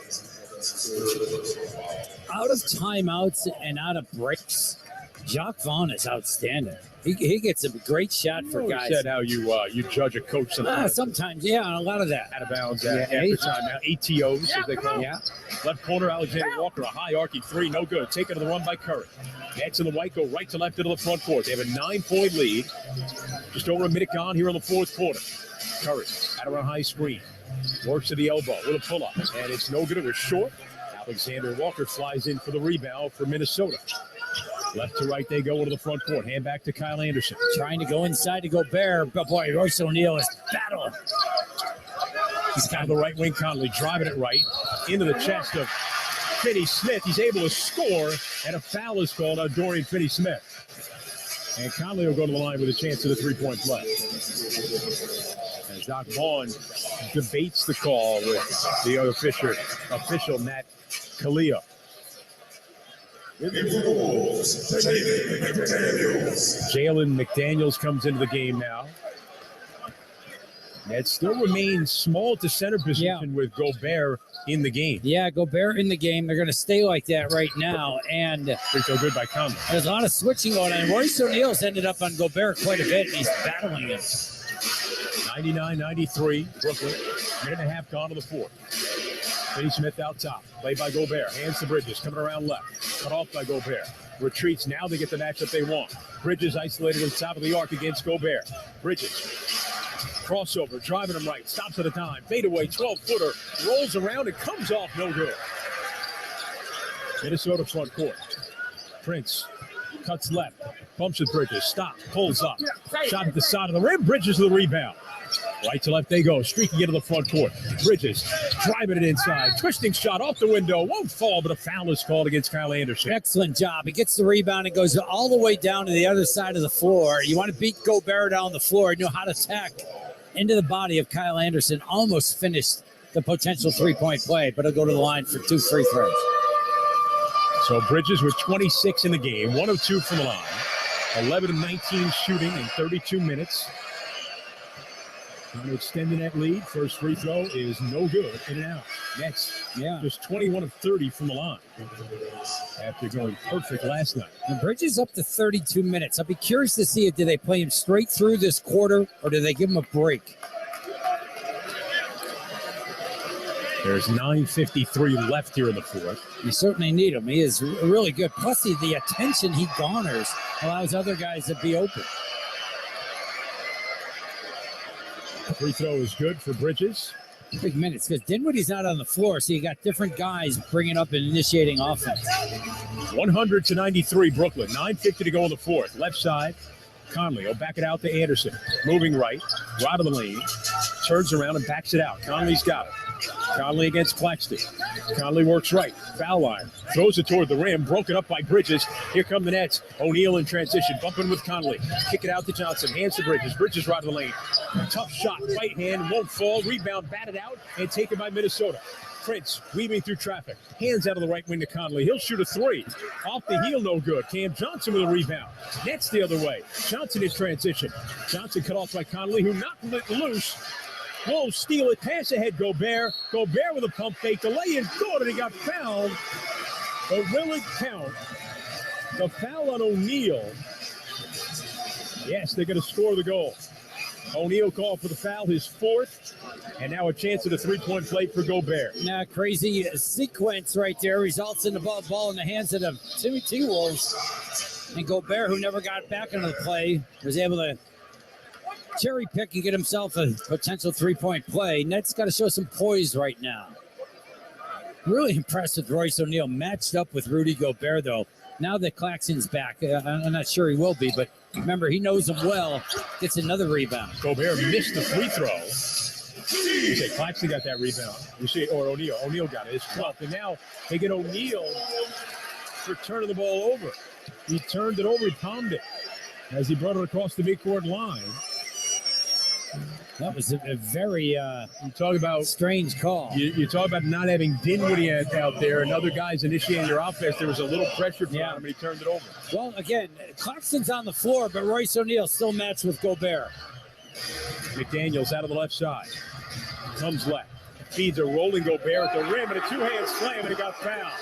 Out of timeouts and out of breaks, Jacques Vaughn is outstanding. He gets a great shot for guys. You said how you judge a coach sometimes. Sometimes, yeah, a lot of that. Out of bounds after time now. ATOs, as they call them. Yeah. Left corner, Alexander Walker, a high arcing three, no good. Taken to the run by Curry. Nets in the white go right to left into the front court. They have a 9-point lead. Just over a minute gone here in the fourth quarter. Curry out around high screen. Works to the elbow with a pull-up. And it's no good. It was short. Alexander Walker flies in for the rebound for Minnesota. Left to right they go into the front court. Hand back to Kyle Anderson. Trying to go inside to Gobert. But boy, Royce O'Neal is battling. He's got the right wing. Conley driving it right into the chest of Finney-Smith. He's able to score, and a foul is called on Dorian Finney-Smith. And Conley will go to the line with a chance at a three-point play. As Doc Vaughn debates the call with the other official Matt Kaleo. Jalen McDaniels comes into the game now. It still remains small to center position with Gobert in the game. Yeah, Gobert in the game. They're going to stay like that right now. And so good by Conley. There's a lot of switching going on. Royce O'Neal's ended up on Gobert quite a bit, and he's battling him. 99-93, Brooklyn. Minute and a half gone to the fourth. Finney-Smith out top. Played by Gobert. Hands to Bridges. Coming around left. Cut off by Gobert. Retreats. Now they get the matchup they want. Bridges isolated at the top of the arc against Gobert. Bridges. Crossover. Driving him right. Stops at a time. Fadeaway. 12-footer. Rolls around and comes off. No good. Minnesota front court. Prince. Cuts left. Bumps at Bridges. Stop. Pulls up. Shot at the side of the rim. Bridges with the rebound. Right to left they go. Streaking into the front court. Bridges driving it inside. Twisting shot off the window. Won't fall, but a foul is called against Kyle Anderson. Excellent job. He gets the rebound and goes all the way down to the other side of the floor. You want to beat Gobert down the floor. You know how to attack into the body of Kyle Anderson. Almost finished the potential three-point play, but he'll go to the line for 2 free throws. So Bridges with 26 in the game. 1 of 2 from the line. 11 of 19 shooting in 32 minutes. Trying to extend that lead. First free throw is no good. In and out. Nets, just 21 of 30 from the line after going perfect last night. And Bridges up to 32 minutes. I'll be curious to see do they play him straight through this quarter or do they give him a break? There's 9:53 left here in the fourth. You certainly need him. He is really good. Plus, the attention he garners allows other guys to be open. Free throw is good for Bridges. Big minutes because Dinwiddie's not on the floor, so you got different guys bringing up and initiating offense. 100-93 Brooklyn. 9:50 to go in the fourth. Left side, Conley will back it out to Anderson. Moving right of the lane. Turns around and backs it out. Conley's got it. Conley against Claxton. Conley works right. Foul line. Throws it toward the rim. Broken up by Bridges. Here come the Nets. O'Neal in transition. Bumping with Conley. Kick it out to Johnson. Hands to Bridges. Bridges right of the lane. Tough shot. Right hand. Won't fall. Rebound. Batted out. And taken by Minnesota. Prince weaving through traffic. Hands out of the right wing to Conley. He'll shoot a three. Off the heel. No good. Cam Johnson with a rebound. Nets the other way. Johnson in transition. Johnson cut off by Conley, who knocked it loose. Wolves steal it, pass ahead, Gobert. Gobert with a pump fake, the lay-in good, and he got fouled. But will it count? The foul on O'Neal. Yes, they're going to score the goal. O'Neal called for the foul, his fourth, and now a chance at a three-point play for Gobert. Now, crazy sequence right there results in the ball in the hands of the T-Wolves. And Gobert, who never got back into the play, was able to cherry pick and get himself a potential three-point play. Nets got to show some poise right now. Really impressed with Royce O'Neal, matched up with Rudy Gobert, though. Now that Claxton's back, I'm not sure he will be, but remember, he knows him well. Gets another rebound. Gobert missed the free throw. You say Claxton got that rebound. You see, or O'Neal. O'Neal got it. It's 12th. And now they get O'Neal for turning the ball over. He turned it over. He palmed it as he brought it across the midcourt line. That was a very you talk about strange call. You talk about not having Dinwiddie out there and other guys initiating your offense. There was a little pressure from him, and he turned it over. Well, again, Claxton's on the floor, but Royce O'Neal still matched with Gobert. McDaniels out of the left side. Comes left. Feeds a rolling Gobert at the rim, and a two-hand slam, and he got fouled.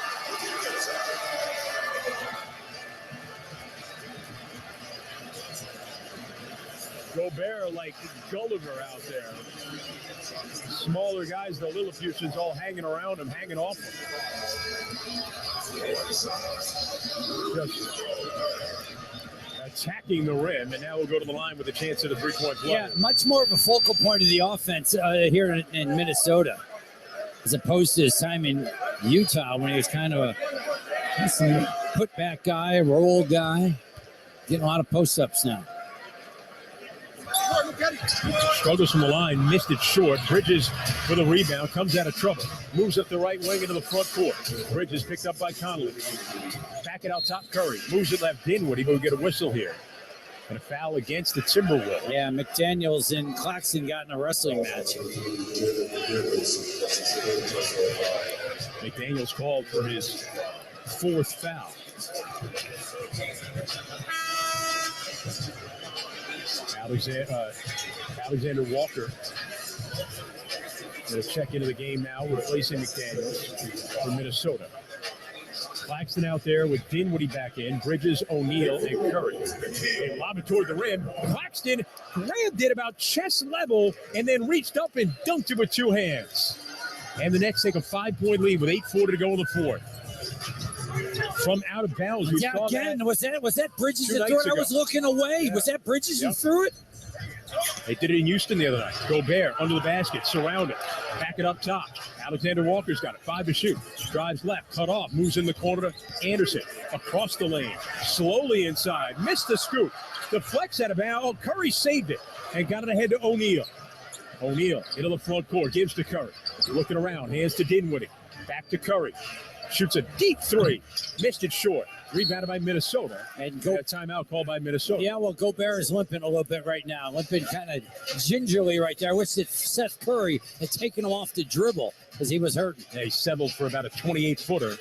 Gobert like Gulliver out there. Smaller guys, the Lilliputians all hanging around him, hanging off him. Just attacking the rim, and now we'll go to the line with a chance at a three-point play. Yeah, much more of a focal point of the offense here in Minnesota, as opposed to his time in Utah when he was kind of a put-back guy, roll guy, getting a lot of post-ups now. Struggles from the line, missed it short. Bridges with a rebound, comes out of trouble. Moves up the right wing into the front court. Bridges picked up by Conley. Back it out top, Curry. Moves it left, Dinwiddie. We'll get a whistle here. And a foul against the Timberwolves. Yeah, McDaniels and Claxton got in a wrestling match. McDaniels called for his fourth foul. Alexander Walker going to check into the game now, replacing McDaniels for Minnesota. Claxton out there with Dinwiddie back in, Bridges, O'Neal, and Curry. They lob it toward the rim. Claxton grabbed it about chest level and then reached up and dunked it with two hands. And the Nets take a 5-point lead with 8:40 to go in the fourth. From out of bounds. Yeah, again, was that Bridges that threw it? I was looking away. Yeah. Was that Bridges who threw it? They did it in Houston the other night. Gobert under the basket, surrounded. Back it up top. Alexander Walker's got it. 5 to shoot. Drives left, cut off. Moves in the corner to Anderson. Across the lane. Slowly inside. Missed the scoop. Deflects out of bounds. Curry saved it and got it ahead to O'Neal. O'Neal into the front court. Gives to Curry. Looking around. Hands to Dinwiddie. Back to Curry. Shoots a deep three. Missed it short. Rebounded by Minnesota. And a timeout called by Minnesota. Yeah, well, Gobert is limping a little bit right now. Limping kind of gingerly right there. I wish that Seth Curry had taken him off the dribble because he was hurting. Yeah, he settled for about a 28-footer.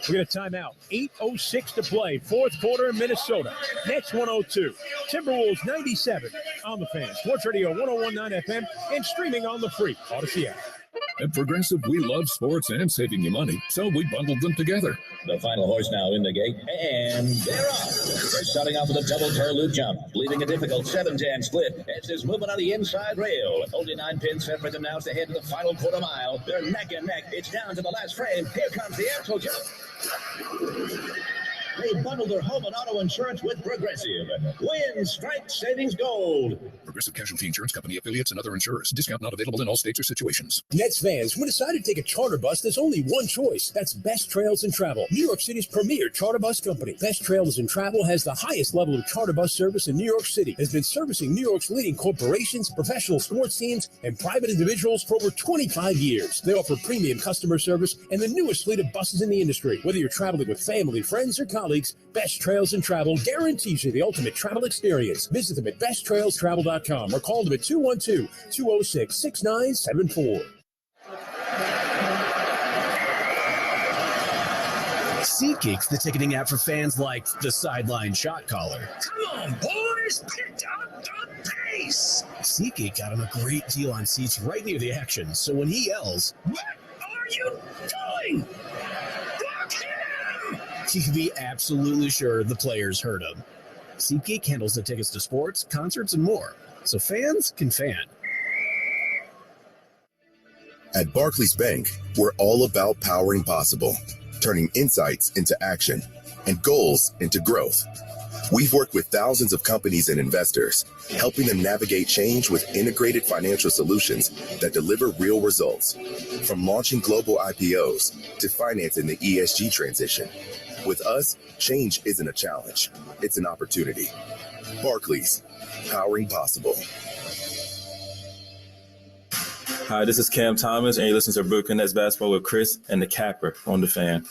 We get a timeout. 8:06 to play. Fourth quarter in Minnesota. Nets 102. Timberwolves 97 on the Fan. Sports Radio 101.9 FM and streaming on the free Odyssey app. At Progressive, we love sports and saving you money, so we bundled them together. The final horse now in the gate, and they're off. They're starting off with a double toe loop jump, leaving a difficult 7-10 split. It's this movement on the inside rail. Only 9 pins separate them now to head to the final quarter mile. They're neck and neck. It's down to the last frame. Here comes the axle jump. They bundle their home and auto insurance with Progressive. Win, strike, savings, gold. Progressive Casualty Insurance Company, affiliates, and other insurers. Discount not available in all states or situations. Nets fans, we decided to take a charter bus. There's only one choice. That's Best Trails and Travel, New York City's premier charter bus company. Best Trails and Travel has the highest level of charter bus service in New York City. Has been servicing New York's leading corporations, professional sports teams, and private individuals for over 25 years. They offer premium customer service and the newest fleet of buses in the industry. Whether you're traveling with family, friends, or colleagues, Best Trails and Travel guarantees you the ultimate travel experience. Visit them at besttrailstravel.com or call them at 212-206-6974. SeatGeek's the ticketing app for fans like the sideline shot caller. Come on, boys, pick up the pace. SeatGeek got him a great deal on seats right near the action, so when he yells, "What are you doing? Block him!" he can be absolutely sure the players heard him. SeatGeek handles the tickets to sports, concerts, and more, so fans can fan. At Barclays Bank, we're all about powering possible, turning insights into action, and goals into growth. We've worked with thousands of companies and investors, helping them navigate change with integrated financial solutions that deliver real results. From launching global IPOs to financing the ESG transition. With us, change isn't a challenge, it's an opportunity. Barclays, powering possible. Hi, this is Cam Thomas, and you listen to Brooklyn Nets Basketball with Chris and the Capper on the Fan.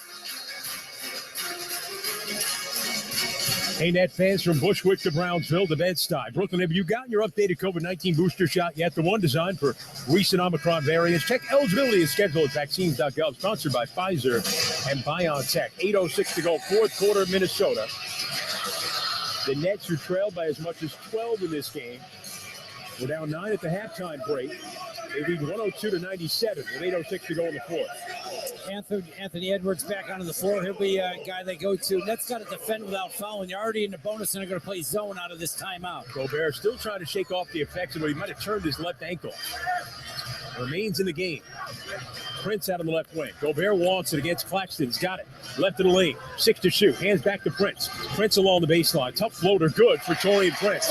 Hey, Net fans from Bushwick to Brownsville to Bed-Stuy. Brooklyn, have you gotten your updated COVID-19 booster shot yet? The one designed for recent Omicron variants. Check eligibility and schedule at vaccines.gov. Sponsored by Pfizer and BioNTech. 8:06 to go, fourth quarter of Minnesota. The Nets are trailed by as much as 12 in this game. We're down 9 at the halftime break. They lead 102-97 with 8:06 to go in the fourth. Anthony Edwards back onto the floor. He'll be a guy they go to. Nets got to defend without fouling. They're already in the bonus and they're going to play zone out of this timeout. Gobert still trying to shake off the effects of what he might have turned his left ankle. Remains in the game. Prince out on the left wing. Gobert wants it against Claxton. He's got it. Left of the lane. 6 to shoot. Hands back to Prince. Prince along the baseline. Tough floater. Good for Torian Prince.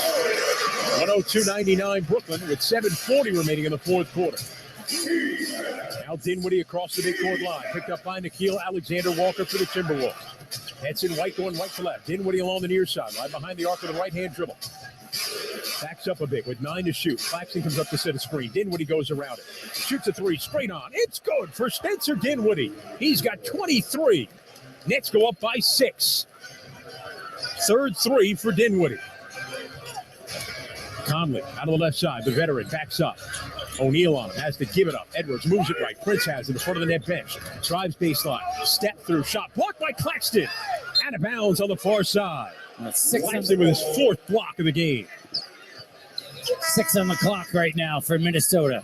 102-99 Brooklyn with 7:40 remaining in the fourth quarter. Now Dinwiddie across the midcourt line. Picked up by Nickeil Alexander-Walker for the Timberwolves. That's in White going right to left. Dinwiddie along the near side. Right behind the arc with a right-hand dribble. Backs up a bit with 9 to shoot. Claxton comes up to set a screen. Dinwiddie goes around it. Shoots a 3 straight on. It's good for Spencer Dinwiddie. He's got 23. Nets go up by 6. Third 3 for Dinwiddie. Conley out of the left side. The veteran backs up. O'Neal on him. Has to give it up. Edwards moves it right. Prince has it in the front of the net bench. Drives baseline. Step through. Shot blocked by Claxton. Out of bounds on the far side. Claxton with his 4th block of the game. 6 on the clock right now for Minnesota.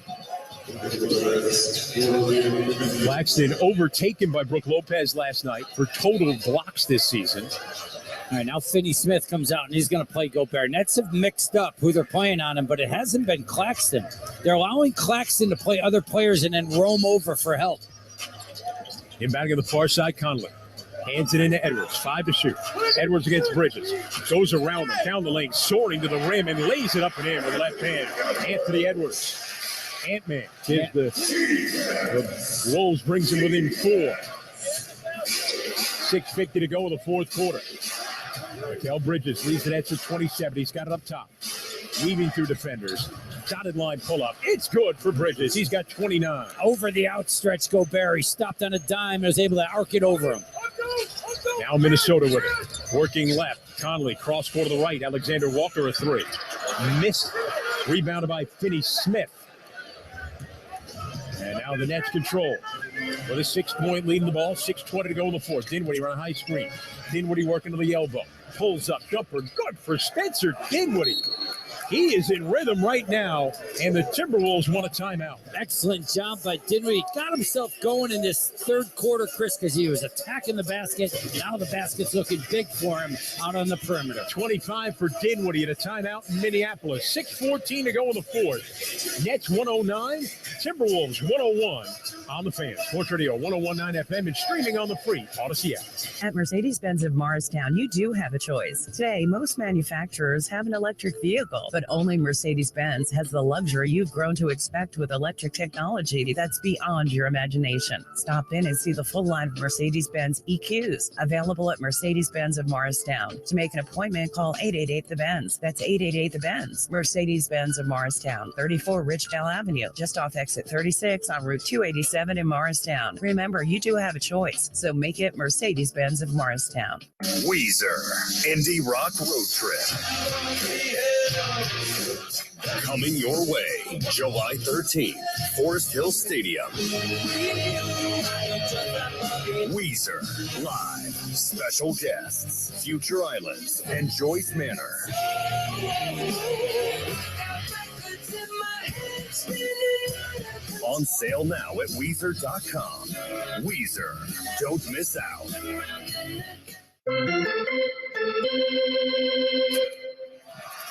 Claxton overtaken by Brook Lopez last night for total blocks this season. All right, now Finney Smith comes out, and he's going to play Gobert. Nets have mixed up who they're playing on him, but it hasn't been Claxton. They're allowing Claxton to play other players and then roam over for help. Inbounding on the far side, Conley. Hands it into Edwards. 5 to shoot. Edwards against Bridges. Goes around him, down the lane, soaring to the rim, and lays it up and in with the left hand. Anthony Edwards. Ant-Man. The Wolves brings him within 4. 6:50 to go in the fourth quarter. Mikal Bridges leads the Nets at 27. He's got it up top. Weaving through defenders. Dotted line pull-up. It's good for Bridges. He's got 29. Over the outstretched Gobert. He stopped on a dime and was able to arc it over him. Now Minnesota with it. Working left. Conley, cross court to the right. Alexander Walker a 3. Missed. Rebounded by Finney Smith. And now the Nets control. With a 6-point lead in the ball. 6:20 to go in the fourth. Dinwiddie on a high screen. Dinwiddie working to the elbow. Pulls up. Jumper. Good for Spencer Dinwiddie. He is in rhythm right now, and the Timberwolves want a timeout. Excellent job by Dinwiddie. Got himself going in this third quarter, Chris, because he was attacking the basket. Now the basket's looking big for him out on the perimeter. 25 for Dinwiddie at a timeout in Minneapolis. 6:14 to go in the fourth. Nets 109, Timberwolves 101 on the Fan. Sports Radio 101.9 FM and streaming on the free Odyssey app. At Mercedes-Benz of Morristown, you do have a choice. Today, most manufacturers have an electric vehicle, but only Mercedes-Benz has the luxury you've grown to expect with electric technology that's beyond your imagination. Stop in and see the full line of Mercedes-Benz EQs available at Mercedes-Benz of Morristown. To make an appointment, call 888-THE-BENZ. That's 888-THE-BENZ. Mercedes-Benz of Morristown, 34 Richdale Avenue, just off exit 36 on Route 287 in Morristown. Remember, you do have a choice, so make it Mercedes-Benz of Morristown. Weezer, Indie Rock Road Trip. Coming your way, July 13th, Forest Hill Stadium. Weezer, live. Special guests, Future Islands and Joyce Manor. On sale now at Weezer.com. Weezer, don't miss out.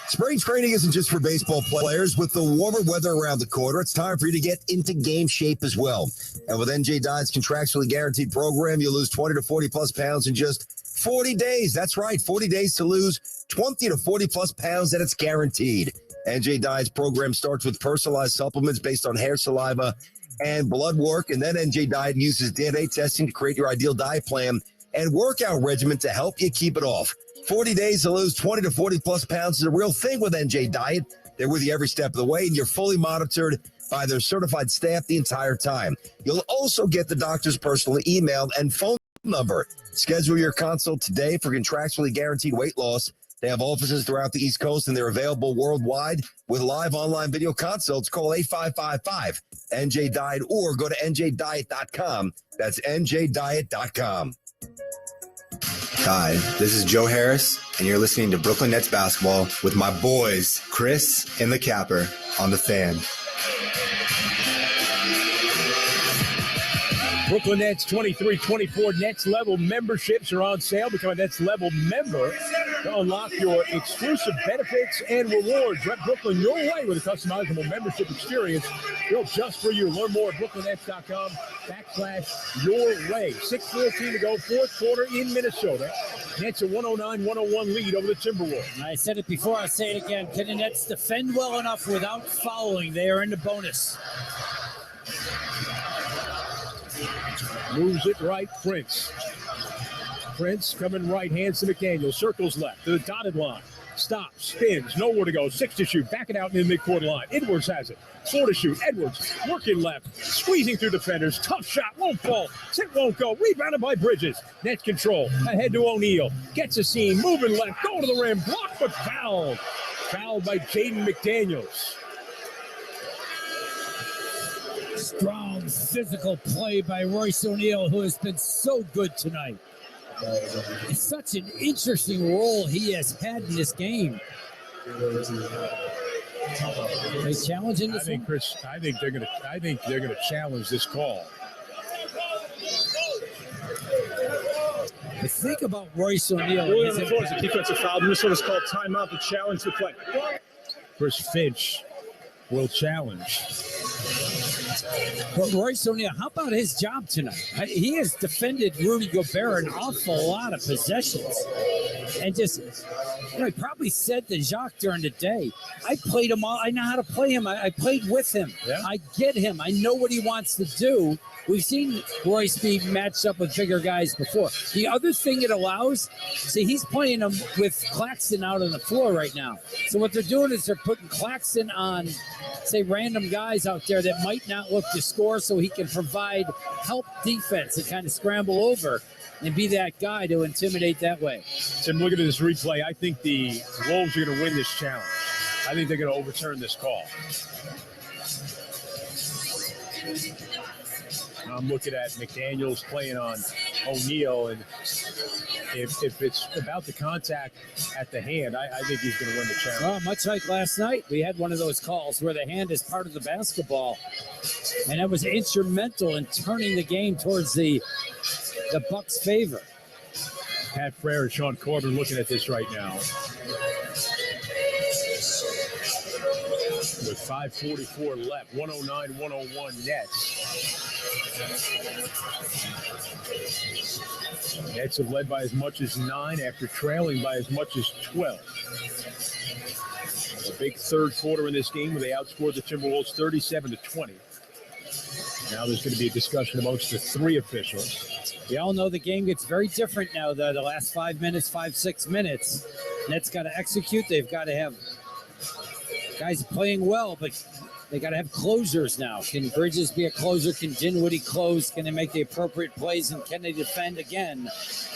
Spring training isn't just for baseball players. With the warmer weather around the corner, it's time for you to get into game shape as well. And with NJ Diet's contractually guaranteed program, you'll lose 20 to 40 plus pounds in just 40 days. That's right, 40 days to lose 20 to 40 plus pounds, and it's guaranteed. NJ Diet's program starts with personalized supplements based on hair, saliva, and blood work. And then NJ Diet uses DNA testing to create your ideal diet plan and workout regimen to help you keep it off. 40 days to lose 20 to 40 plus pounds is a real thing with NJ Diet. They're with you every step of the way, and you're fully monitored by their certified staff the entire time. You'll also get the doctor's personal email and phone number. Schedule your consult today for contractually guaranteed weight loss. They have offices throughout the East Coast, and they're available worldwide with live online video consults. Call 8555-NJ-DIET or go to njdiet.com. That's njdiet.com. Hi, this is Joe Harris, and you're listening to Brooklyn Nets basketball with my boys, Chris and the Capper, on the Fan. Brooklyn Nets 23-24 Nets level memberships are on sale. Become a Nets level member to unlock your exclusive benefits and rewards. Rep Brooklyn your way with a customizable membership experience built just for you. Learn more at brooklynnets.com/your way. 6:14 to go, fourth quarter in Minnesota. Nets a 109-101 lead over the Timberwolves. And I said it before, I'll say it again. Can the Nets defend well enough without fouling? They are in the bonus. Moves it right, Prince. Prince coming right, hands to McDaniel. Circles left to the dotted line. Stops, spins, nowhere to go. 6 to shoot, back it out in the midcourt line. Edwards has it. 4 to shoot. Edwards working left, squeezing through defenders. Tough shot, won't fall. It won't go. Rebounded by Bridges. Nets control. Ahead to O'Neal. Gets a seam, moving left, going to the rim. Blocked but fouled. Fouled by Jaden McDaniels. Strong physical play by Royce O'Neal, who has been so good tonight. It's such an interesting role he has had in this game. They challenging this one? Chris, I think they're gonna challenge this call. But think about Royce O'Neal. William enforced a defensive foul. Minnesota's called timeout to challenge the play. Chris Finch will challenge. But Royce O'Neal, how about his job tonight? He has defended Rudy Gobert an awful lot of possessions. And just, he probably said to Jacques during the day, I played him all. I know how to play him. I played with him. Yeah. I get him. I know what he wants to do. We've seen Royce be matched up with bigger guys before. The other thing it allows, see, he's playing them with Claxton out on the floor right now. So what they're doing is they're putting Claxton on, say, random guys out there that might not look to score, so he can provide help defense and kind of scramble over and be that guy to intimidate that way. Tim, looking at this replay, I think the Wolves are going to win this challenge. I think they're going to overturn this call. I'm looking at McDaniels playing on O'Neal, and if it's about the contact at the hand, I think he's going to win the challenge. Well, much like last night, we had one of those calls where the hand is part of the basketball, and it was instrumental in turning the game towards the Bucks' favor. Pat Frere and Sean Corbin looking at this right now. With 5:44 left, 109-101 Nets. Nets have led by as much as 9 after trailing by as much as 12. A big third quarter in this game where they outscored the Timberwolves 37-20. Now there's going to be a discussion amongst the 3 officials. We all know the game gets very different now. The last 5 minutes, 6 minutes. Nets got to execute. They've got to have guys playing well, but they got to have closers now. Can Bridges be a closer? Can Dinwiddie close? Can they make the appropriate plays? And can they defend again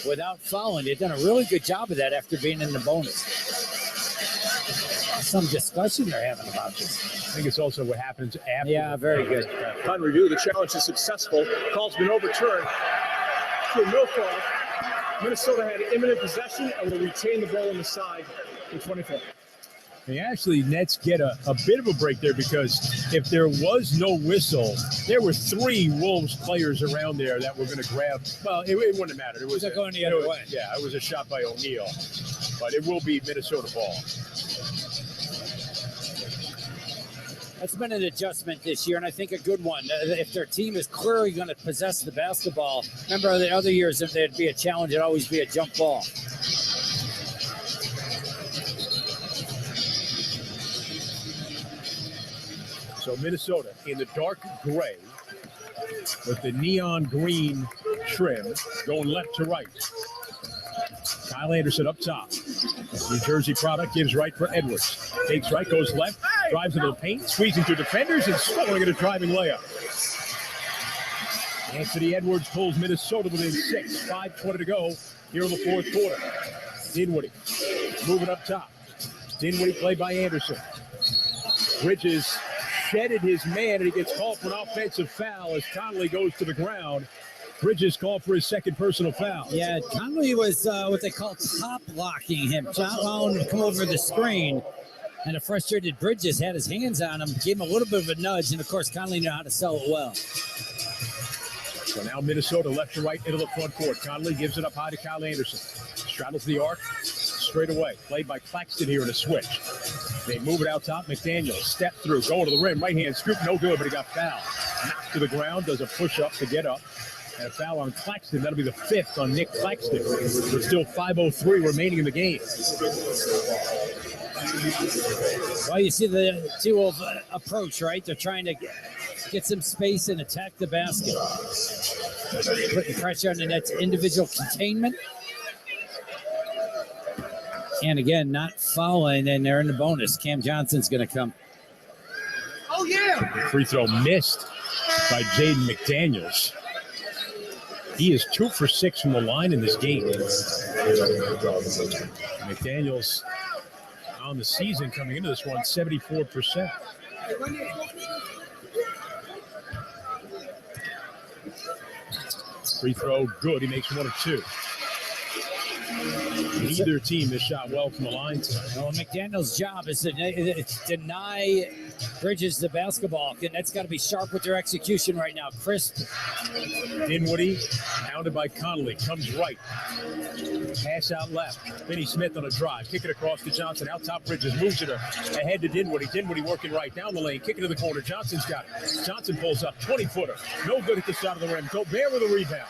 without fouling? They've done a really good job of that after being in the bonus. Some discussion they're having about this. I think it's also what happens after. Yeah, very good. On review, the challenge is successful. Call's been overturned. So no foul. Minnesota had imminent possession and will retain the ball on the side in 24. They actually, Nets get a bit of a break there, because if there was no whistle, there were 3 Wolves players around there that were going to grab. Well, it wouldn't have mattered. It was going the other way. Yeah, it was a shot by O'Neal, but it will be Minnesota ball. That's been an adjustment this year, and I think a good one. If their team is clearly going to possess the basketball, remember the other years, if there'd be a challenge, it'd always be a jump ball. So Minnesota in the dark gray with the neon green trim, going left to right. Kyle Anderson up top. New Jersey product gives right for Edwards. Takes right, goes left. Drives into the paint, squeezing through defenders, and scoring at a driving layup. Anthony Edwards pulls Minnesota within 6. 5:20 to go here in the fourth quarter. Dinwiddie moving up top. Dinwiddie played by Anderson. Bridges shedded his man, and he gets called for an offensive foul as Conley goes to the ground. Bridges called for his second personal foul. Yeah, Conley was what they call top blocking him, not allowing him to come over the screen. And a frustrated Bridges had his hands on him, gave him a little bit of a nudge, and of course Conley knew how to sell it well. So now Minnesota left to right into the front court. Conley gives it up high to Kyle Anderson. Straddles the arc, straight away. Played by Claxton here in a switch. They move it out top. McDaniels step through, going to the rim. Right hand scoop, no good, but he got fouled. Knocked to the ground, does a push-up to get up. And a foul on Claxton. That'll be the 5th on Nick Claxton. There's still 5:03 remaining in the game. Well, you see the two approach, right? They're trying to get some space and attack the basket. Putting pressure on the Nets' individual containment. And again, not fouling, and they're in the bonus. Cam Johnson's going to come. Oh, yeah. Free throw missed by Jaden McDaniels. He is 2 for 6 from the line in this game. McDaniels on the season coming into this one, 74%. Free throw, good. He makes 1 of 2. Neither team has shot well from the line tonight. Well, McDaniel's job is to deny Bridges the basketball, and that's got to be sharp with their execution right now. Crisp. Dinwiddie, pounded by Conley, comes right. Pass out left. Finney Smith on a drive. Kick it across to Johnson. Out top, Bridges moves it ahead to Dinwiddie. Dinwiddie working right down the lane. Kick it to the corner. Johnson's got it. Johnson pulls up. 20-footer. No good at the side of the rim. Gobert with a rebound.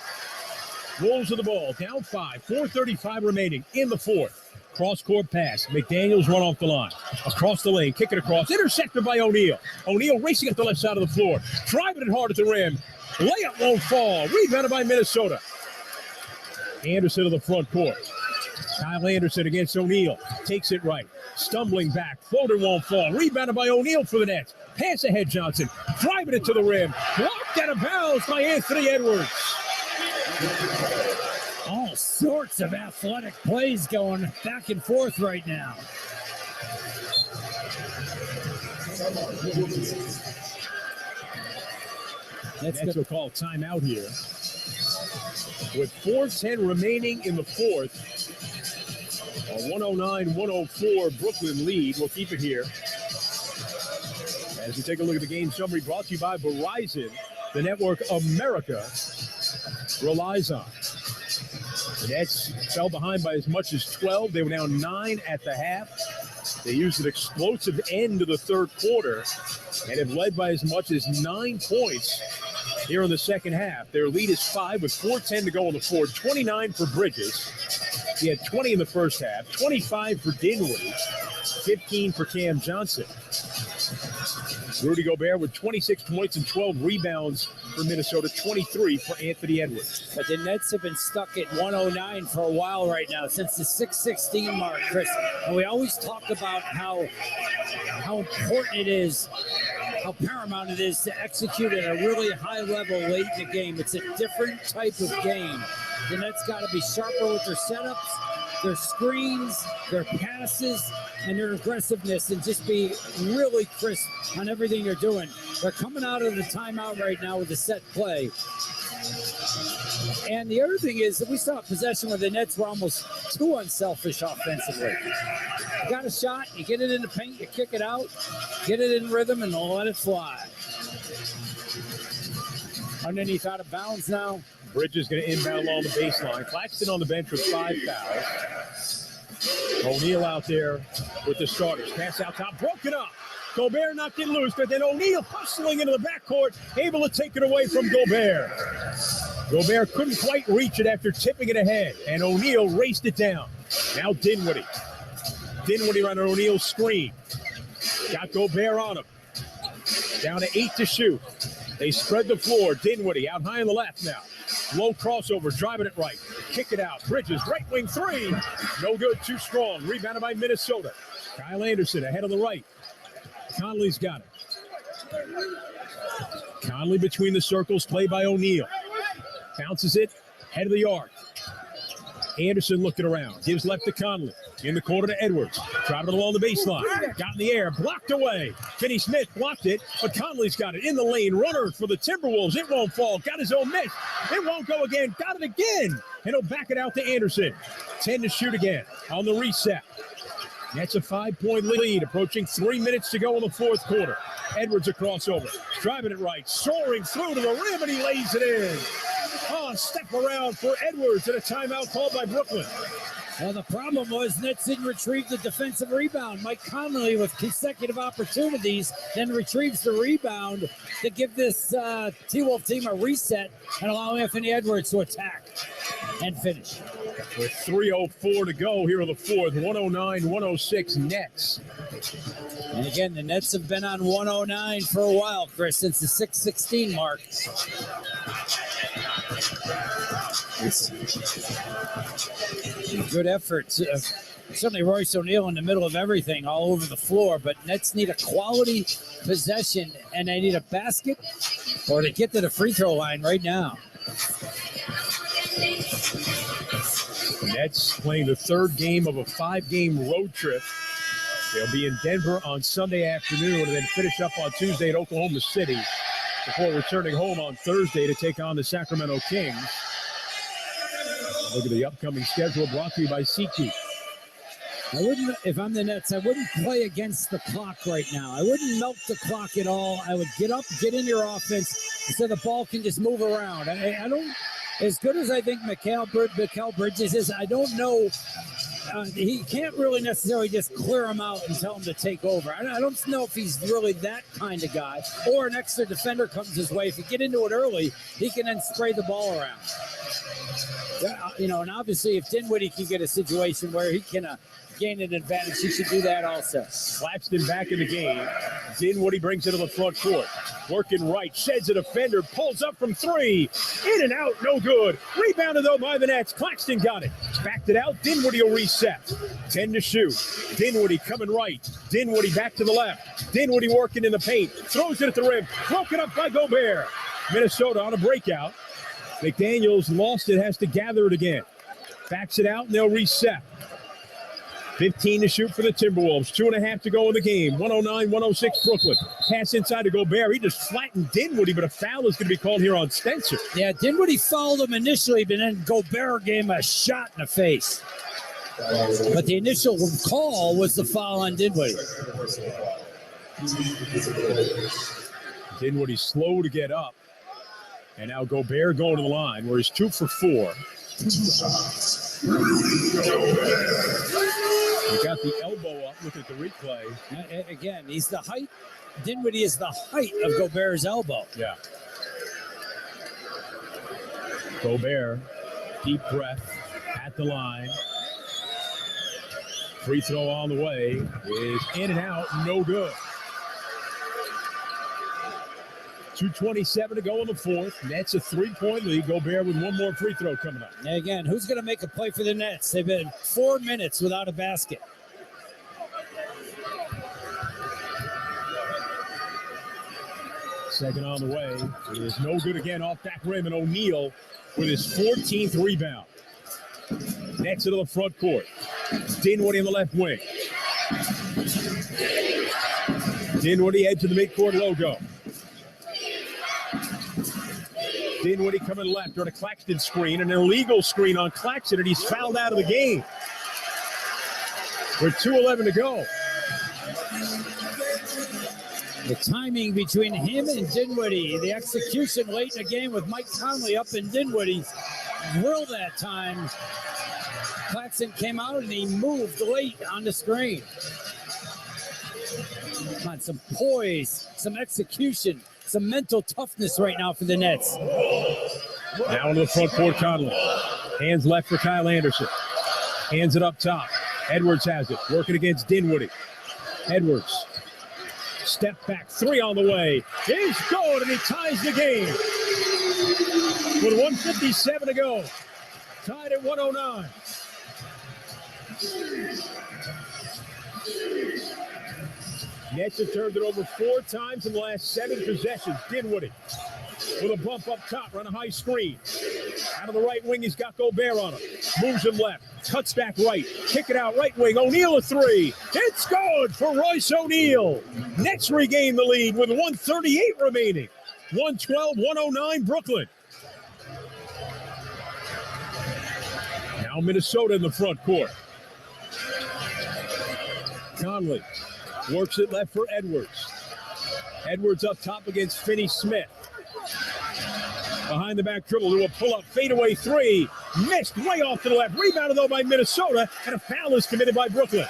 Wolves with the ball. Down 5. 4:35 remaining in the fourth. Cross-court pass. McDaniels run off the line. Across the lane. Kick it across. Intercepted by O'Neal. O'Neal racing up the left side of the floor. Driving it hard at the rim. Layup won't fall. Rebounded by Minnesota. Anderson to the front court. Kyle Anderson against O'Neal. Takes it right. Stumbling back. Floater won't fall. Rebounded by O'Neal for the Nets. Pass ahead, Johnson. Driving it to the rim. Blocked out of bounds by Anthony Edwards. All sorts of athletic plays going back and forth right now. Nets will call timeout here. With 4:10 remaining in the fourth, a 109-104 Brooklyn lead. We'll keep it here. As we take a look at the game summary brought to you by Verizon, the network America relies on. The Nets fell behind by as much as 12. They were down 9 at the half. They used an explosive end to the third quarter and have led by as much as 9 points here in the second half. Their lead is 5 with 4:10 to go on the floor. 29 for Bridges. He had 20 in the first half. 25 for Dinwiddie. 15 for Cam Johnson. Rudy Gobert with 26 points and 12 rebounds for Minnesota, 23 for Anthony Edwards. But the Nets have been stuck at 109 for a while right now, since the 6:16 mark, Chris. And we always talk about how important it is, how paramount it is to execute at a really high level late in the game. It's a different type of game. The Nets got to be sharper with their setups, their screens, their passes, and their aggressiveness, and just be really crisp on everything they're doing. They're coming out of the timeout right now with a set play. And the other thing is that we saw a possession where the Nets were almost too unselfish offensively. You got a shot, you get it in the paint, you kick it out, get it in rhythm, and let it fly. Underneath out of bounds now. Bridges going to inbound along the baseline. Claxton on the bench with 5 fouls. O'Neal out there with the starters. Pass out top, broken up. Gobert knocked it loose, but then O'Neal hustling into the backcourt, able to take it away from Gobert. Gobert couldn't quite reach it after tipping it ahead, and O'Neal raced it down. Now Dinwiddie. Dinwiddie on O'Neal's screen. Got Gobert on him. Down to 8 to shoot. They spread the floor. Dinwiddie out high on the left now. Low crossover, driving it right. Kick it out. Bridges, right wing 3. No good, too strong. Rebounded by Minnesota. Kyle Anderson ahead on the right. Conley's got it. Conley between the circles, played by O'Neal. Bounces it, head of the arc. Anderson looking around, gives left to Conley. In the corner to Edwards. Driving along the baseline. Got in the air, blocked away. Finney Smith blocked it, but Conley's got it in the lane. Runner for the Timberwolves. It won't fall. Got his own miss. It won't go again. Got it again. And he'll back it out to Anderson. 10 to shoot again on the reset. That's a 5-point lead. Approaching 3 minutes to go in the fourth quarter. Edwards a crossover. Driving it right. Soaring through to the rim, and he lays it in. Oh, step around for Edwards and a timeout called by Brooklyn. Well, the problem was Nets didn't retrieve the defensive rebound. Mike Conley with consecutive opportunities then retrieves the rebound to give this T-Wolf team a reset and allow Anthony Edwards to attack and finish. With 3:04 to go here in the fourth, 109-106 Nets. And again, the Nets have been on 109 for a while, Chris, since the 6:16 mark. It's good effort. Certainly Royce O'Neal in the middle of everything, all over the floor, but Nets need a quality possession, and they need a basket or to get to the free throw line right now. Nets playing the third game of a 5-game road trip. They'll be in Denver on Sunday afternoon and then finish up on Tuesday at Oklahoma City before returning home on Thursday to take on the Sacramento Kings. Look at the upcoming schedule brought to you by SeatGeek. I wouldn't, if I'm the Nets, I wouldn't play against the clock right now. I wouldn't milk the clock at all. I would get up, get in your offense so the ball can just move around. I don't, as good as I think Mikal Bridges is, I don't know. He can't really necessarily just clear him out and tell him to take over. I don't know if he's really that kind of guy. Or an extra defender comes his way. If you get into it early, he can then spray the ball around. And obviously if Dinwiddie can get a situation where he can gain an advantage, he should do that also. Claxton back in the game. Dinwiddie brings it to the front court. Working right, sheds a defender, pulls up from three. In and out, no good. Rebounded though by the Nets. Claxton got it. Backed it out. Dinwiddie will reset. 10 to shoot. Dinwiddie coming right. Dinwiddie back to the left. Dinwiddie working in the paint. Throws it at the rim. Broken up by Gobert. Minnesota on a breakout. McDaniels lost it, has to gather it again. Backs it out, and they'll reset. 15 to shoot for the Timberwolves. 2.5 to go in the game. 109-106 Brooklyn. Pass inside to Gobert. He just flattened Dinwiddie, but a foul is going to be called here on Spencer. Yeah, Dinwiddie fouled him initially, but then Gobert gave him a shot in the face. But the initial call was the foul on Dinwiddie. Dinwiddie slow to get up. And now Gobert going to the line, where he's 2 for 4. He got the elbow up. Look at the replay. Again, he's the height. Dinwiddie is the height of Gobert's elbow. Yeah. Gobert, deep breath at the line. Free throw on the way is in and out, no good. 2:27 to go in the fourth. Nets a 3-point lead. Gobert with one more free throw coming up. And again, who's going to make a play for the Nets? They've been 4 minutes without a basket. Second on the way. It is no good again off back rim, and O'Neal with his 14th rebound. Nets into the front court. Dinwiddie in the left wing. Dinwiddie edge of the midcourt logo. Dinwiddie coming left on a Claxton screen, an illegal screen on Claxton, and he's fouled out of the game. With 2:11 to go. The timing between him and Dinwiddie, the execution late in the game with Mike Conley up in Dinwiddie's grill that time. Claxton came out and he moved late on the screen. Come on, some poise, some execution, some mental toughness right now for the Nets. Now into the front court, Conley. Hands left for Kyle Anderson. Hands it up top. Edwards has it, working against Dinwiddie. Edwards, step back, three on the way. He's going, and he ties the game. With 1:57 to go. Tied at 109. Nets have turned it over 4 times in the last 7 possessions. Dinwiddie with a bump up top, run a high screen. Out of the right wing, he's got Gobert on him. Moves him left, cuts back right, kick it out right wing. O'Neal a 3. It's good for Royce O'Neal. Nets regain the lead with 1:38 remaining. 112-109 Brooklyn. Now Minnesota in the front court. Conley works it left for Edwards. Edwards up top against Finney-Smith. Behind the back dribble to a pull-up fadeaway 3. Missed way off to the left. Rebounded though by Minnesota, and a foul is committed by Brooklyn.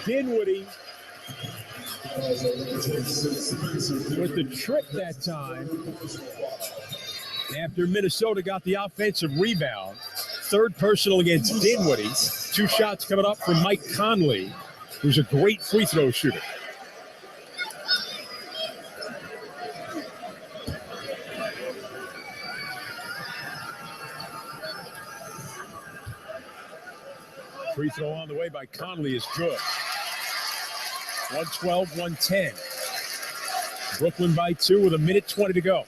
Dinwiddie with the trick that time after Minnesota got the offensive rebound. 3rd personal against Dinwiddie. 2 shots coming up from Mike Conley, who's a great free throw shooter. Free throw on the way by Conley is good. 112-110. Brooklyn by 2 with 1:20 to go.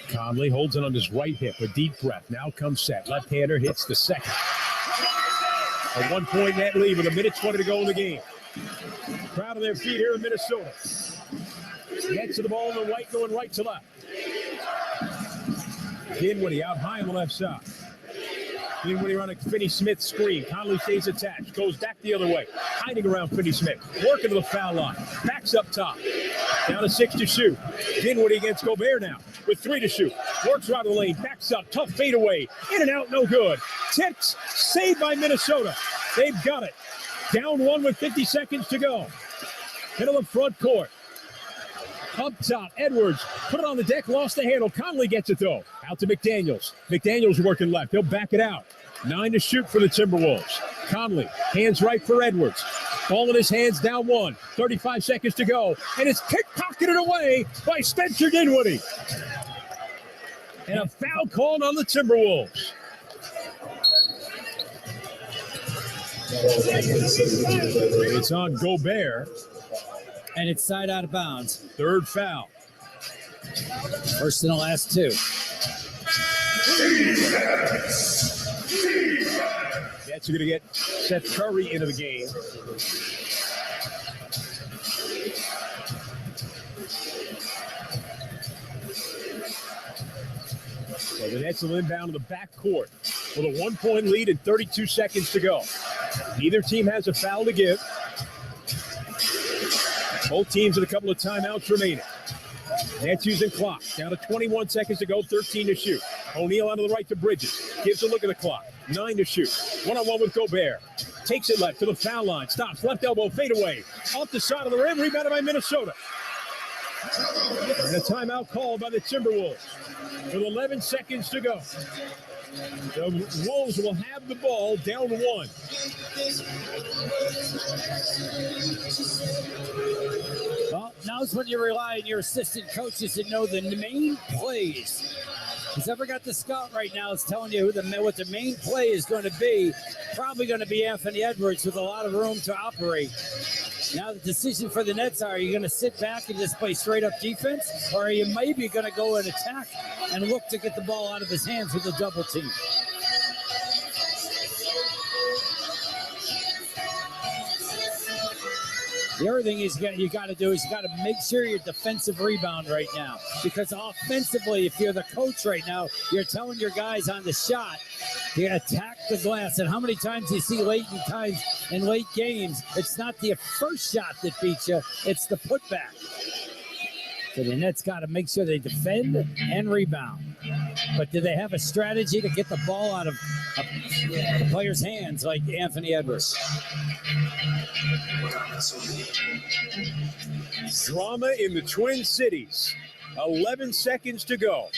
Conley holds it on his right hip, a deep breath. Now comes set. Left-hander hits the second. A 1-point net lead with 1:20 to go in the game. Crowd on their feet here in Minnesota. Gets to the ball in the white, going right to left. Dinwiddie out high on the left side. Dinwiddie running Finney-Smith screen. Conley stays attached. Goes back the other way. Hiding around Finney-Smith. Working to the foul line. Backs up top. Down to 6 to shoot. Dinwiddie against Gobert now with 3 to shoot. Works right of the lane. Backs up. Tough fadeaway. In and out. No good. Tips. Saved by Minnesota. They've got it. Down 1 with 50 seconds to go. Middle of front court. Up top, Edwards put it on the deck, lost the handle. Conley gets it though. Out to McDaniels. McDaniels working left. He'll back it out. 9 to shoot for the Timberwolves. Conley, hands right for Edwards. Ball in his hands, down 1. 35 seconds to go. And it's pickpocketed away by Spencer Dinwiddie. And a foul called on the Timberwolves. It's on Gobert. And it's side out of bounds. 3rd foul. First in the last 2. Nets are going to get Seth Curry into the game. So the Nets will inbound to the backcourt with a 1-point lead and 32 seconds to go. Neither team has a foul to give. Both teams with a couple of timeouts remaining. Nets using clock. Down to 21 seconds to go, 13 to shoot. O'Neal out of the right to Bridges. Gives a look at the clock. 9 to shoot. 1-on-1 with Gobert. Takes it left to the foul line. Stops. Left elbow, fadeaway. Off the side of the rim. Rebounded by Minnesota. And a timeout called by the Timberwolves with 11 seconds to go. The Wolves will have the ball down 1. Well, now's when you rely on your assistant coaches to know the main plays. Who's ever got the scout right now is telling you what the main play is going to be. Probably going to be Anthony Edwards with a lot of room to operate. Now the decision for the Nets are you going to sit back and just play straight up defense, or are you maybe going to go and attack and look to get the ball out of his hands with a double team? The other thing is you got to do is you got to make sure your defensive rebound right now, because offensively, if you're the coach right now, you're telling your guys on the shot to attack the glass. And how many times you see late games, it's not the first shot that beats you, it's the putback. So the Nets got to make sure they defend and rebound. But do they have a strategy to get the ball out of the player's hands like Anthony Edwards? Drama in the Twin Cities. 11 seconds to go.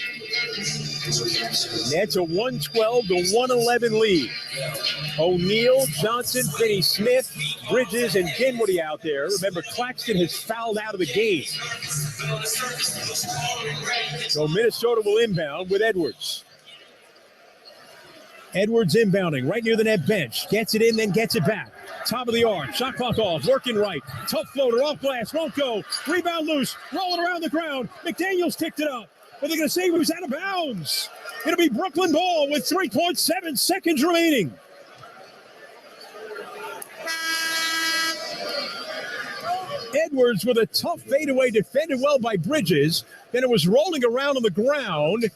Nets a 112 to 111 lead. O'Neal, Johnson, Finney Smith, Bridges, and Dinwiddie out there. Remember, Claxton has fouled out of the game. So Minnesota will inbound with Edwards. Edwards inbounding right near the net bench. Gets it in, then gets it back. Top of the arc. Shot clock off. Working right. Tough floater off glass. Won't go. Rebound loose. Rolling around the ground. McDaniels ticked it up. But they're going to say he was out of bounds. It'll be Brooklyn ball with 3.7 seconds remaining. Edwards with a tough fadeaway, defended well by Bridges. Then it was rolling around on the ground,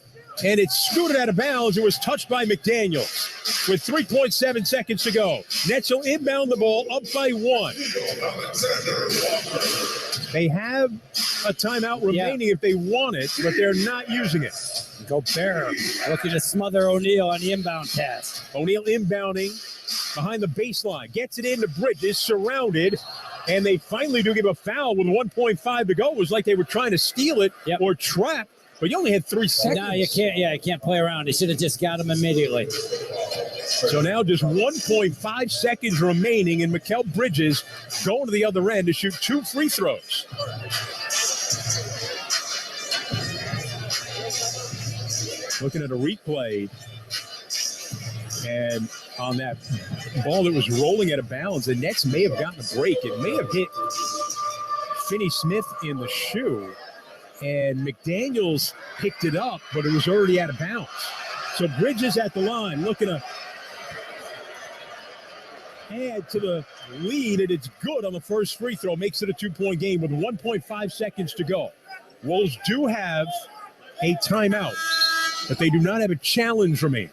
and it scooted out of bounds. It was touched by McDaniels with 3.7 seconds to go. Nets will inbound the ball up by 1. They have a timeout remaining if they want it, but they're not using it. Gobert looking to smother O'Neal on the inbound pass. O'Neal inbounding behind the baseline. Gets it into Bridges, surrounded. And they finally do give a foul with 1.5 to go. It was like they were trying to steal it or trap, but you only had 3 seconds. No, you can't. Yeah, you can't play around. They should have just got him immediately. So now just 1.5 seconds remaining, and Mikal Bridges going to the other end to shoot 2 free throws. Looking at a replay, and on that ball that was rolling out of bounds, the Nets may have gotten a break. It may have hit Finney Smith in the shoe, and McDaniels picked it up, but it was already out of bounds. So Bridges at the line looking to add to the lead, and it's good on the first free throw. Makes it a 2-point game with 1.5 seconds to go. Wolves do have a timeout, but they do not have a challenge remaining.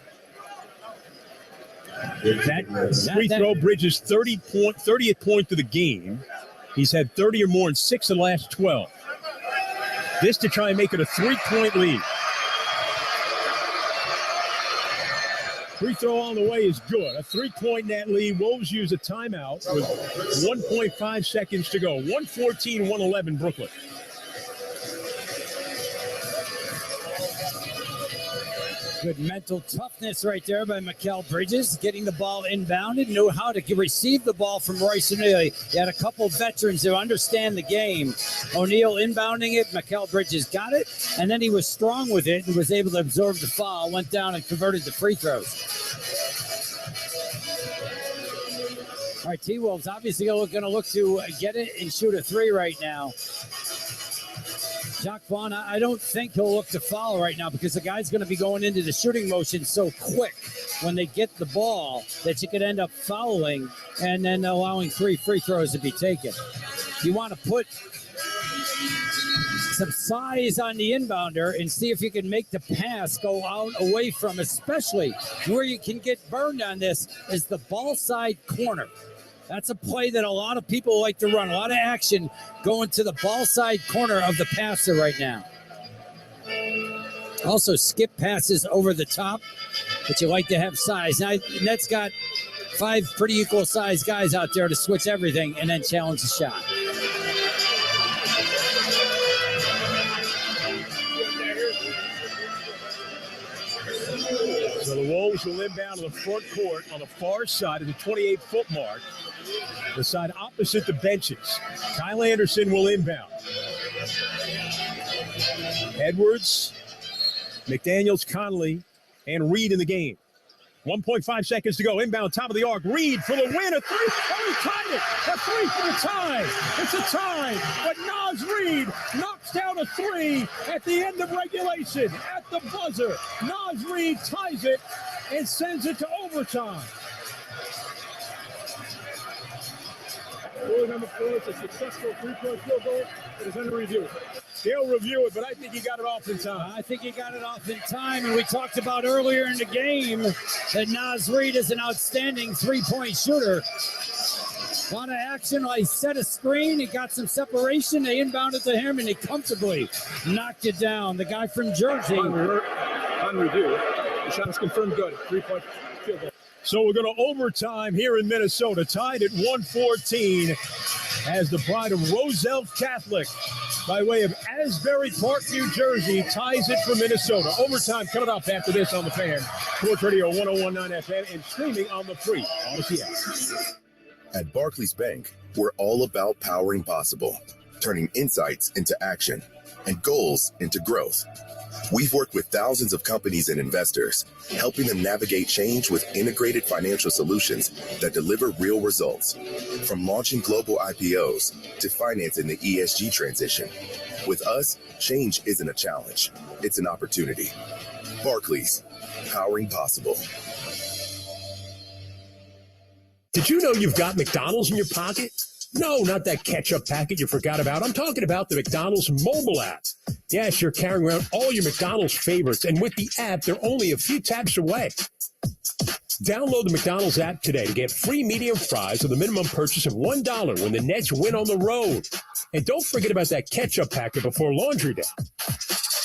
That free throw, Bridges' 30th point of the game. He's had 30 or more in 6 of the last 12. This to try and make it a 3-point lead. Free throw on the way is good. A 3-point net lead. Wolves use a timeout with 1.5 seconds to go. 114-111 Brooklyn. Good mental toughness right there by Mikal Bridges, getting the ball inbounded, knew how to receive the ball from Royce O'Neal. He had a couple veterans who understand the game. O'Neal inbounding it, Mikal Bridges got it, and then he was strong with it and was able to absorb the foul, went down and converted the free throws. All right, T-Wolves obviously going to look to get it and shoot a 3 right now. Jacques Vaughn, I don't think he'll look to foul right now because the guy's going to be going into the shooting motion so quick when they get the ball that you could end up fouling and then allowing 3 free throws to be taken. You want to put some size on the inbounder and see if you can make the pass go out away from, especially where you can get burned on this is the ball side corner. That's a play that a lot of people like to run. A lot of action going to the ball side corner of the passer right now. Also, skip passes over the top, but you like to have size. Now, Nets got 5 pretty equal sized guys out there to switch everything and then challenge the shot. So the Wolves will inbound to the front court on the far side of the 28-foot mark, the side opposite the benches. Kyle Anderson will inbound. Edwards, McDaniels, Conley, and Reed in the game. 1.5 seconds to go. Inbound, top of the arc. Reed for the win. A 3. Oh, he tied it. A 3 for the tie. It's a tie. But Naz Reed knocks down a 3 at the end of regulation. At the buzzer, Naz Reed ties it and sends it to overtime. Rule number 4, it's a successful 3-point field goal. It is under review. They'll review it, but I think he got it off in time. I think he got it off in time, and we talked about earlier in the game that Naz Reid is an outstanding 3-point shooter. On action, he set a screen, he got some separation, they inbounded to him, and he comfortably knocked it down. The guy from Jersey. On review, the shot is confirmed good. 3-point field goal. So we're going to overtime here in Minnesota, tied at 114 as the pride of Roselle Catholic by way of Asbury Park, New Jersey, ties it for Minnesota. Overtime coming up after this on the Fan. Sports Radio 101.9 FM and streaming on the free Odyssey app. At Barclays Bank, we're all about powering possible, turning insights into action and goals into growth. We've worked with thousands of companies and investors, helping them navigate change with integrated financial solutions that deliver real results. From launching global IPOs to financing the ESG transition. With us, change isn't a challenge, it's an opportunity. Barclays, powering possible. Did you know you've got McDonald's in your pocket? No, not that ketchup packet you forgot about. I'm talking about the McDonald's mobile app. Yes, you're carrying around all your McDonald's favorites, and with the app, they're only a few taps away. Download the McDonald's app today to get free medium fries with a minimum purchase of $1 when the Nets win on the road. And don't forget about that ketchup packet before Laundry Day.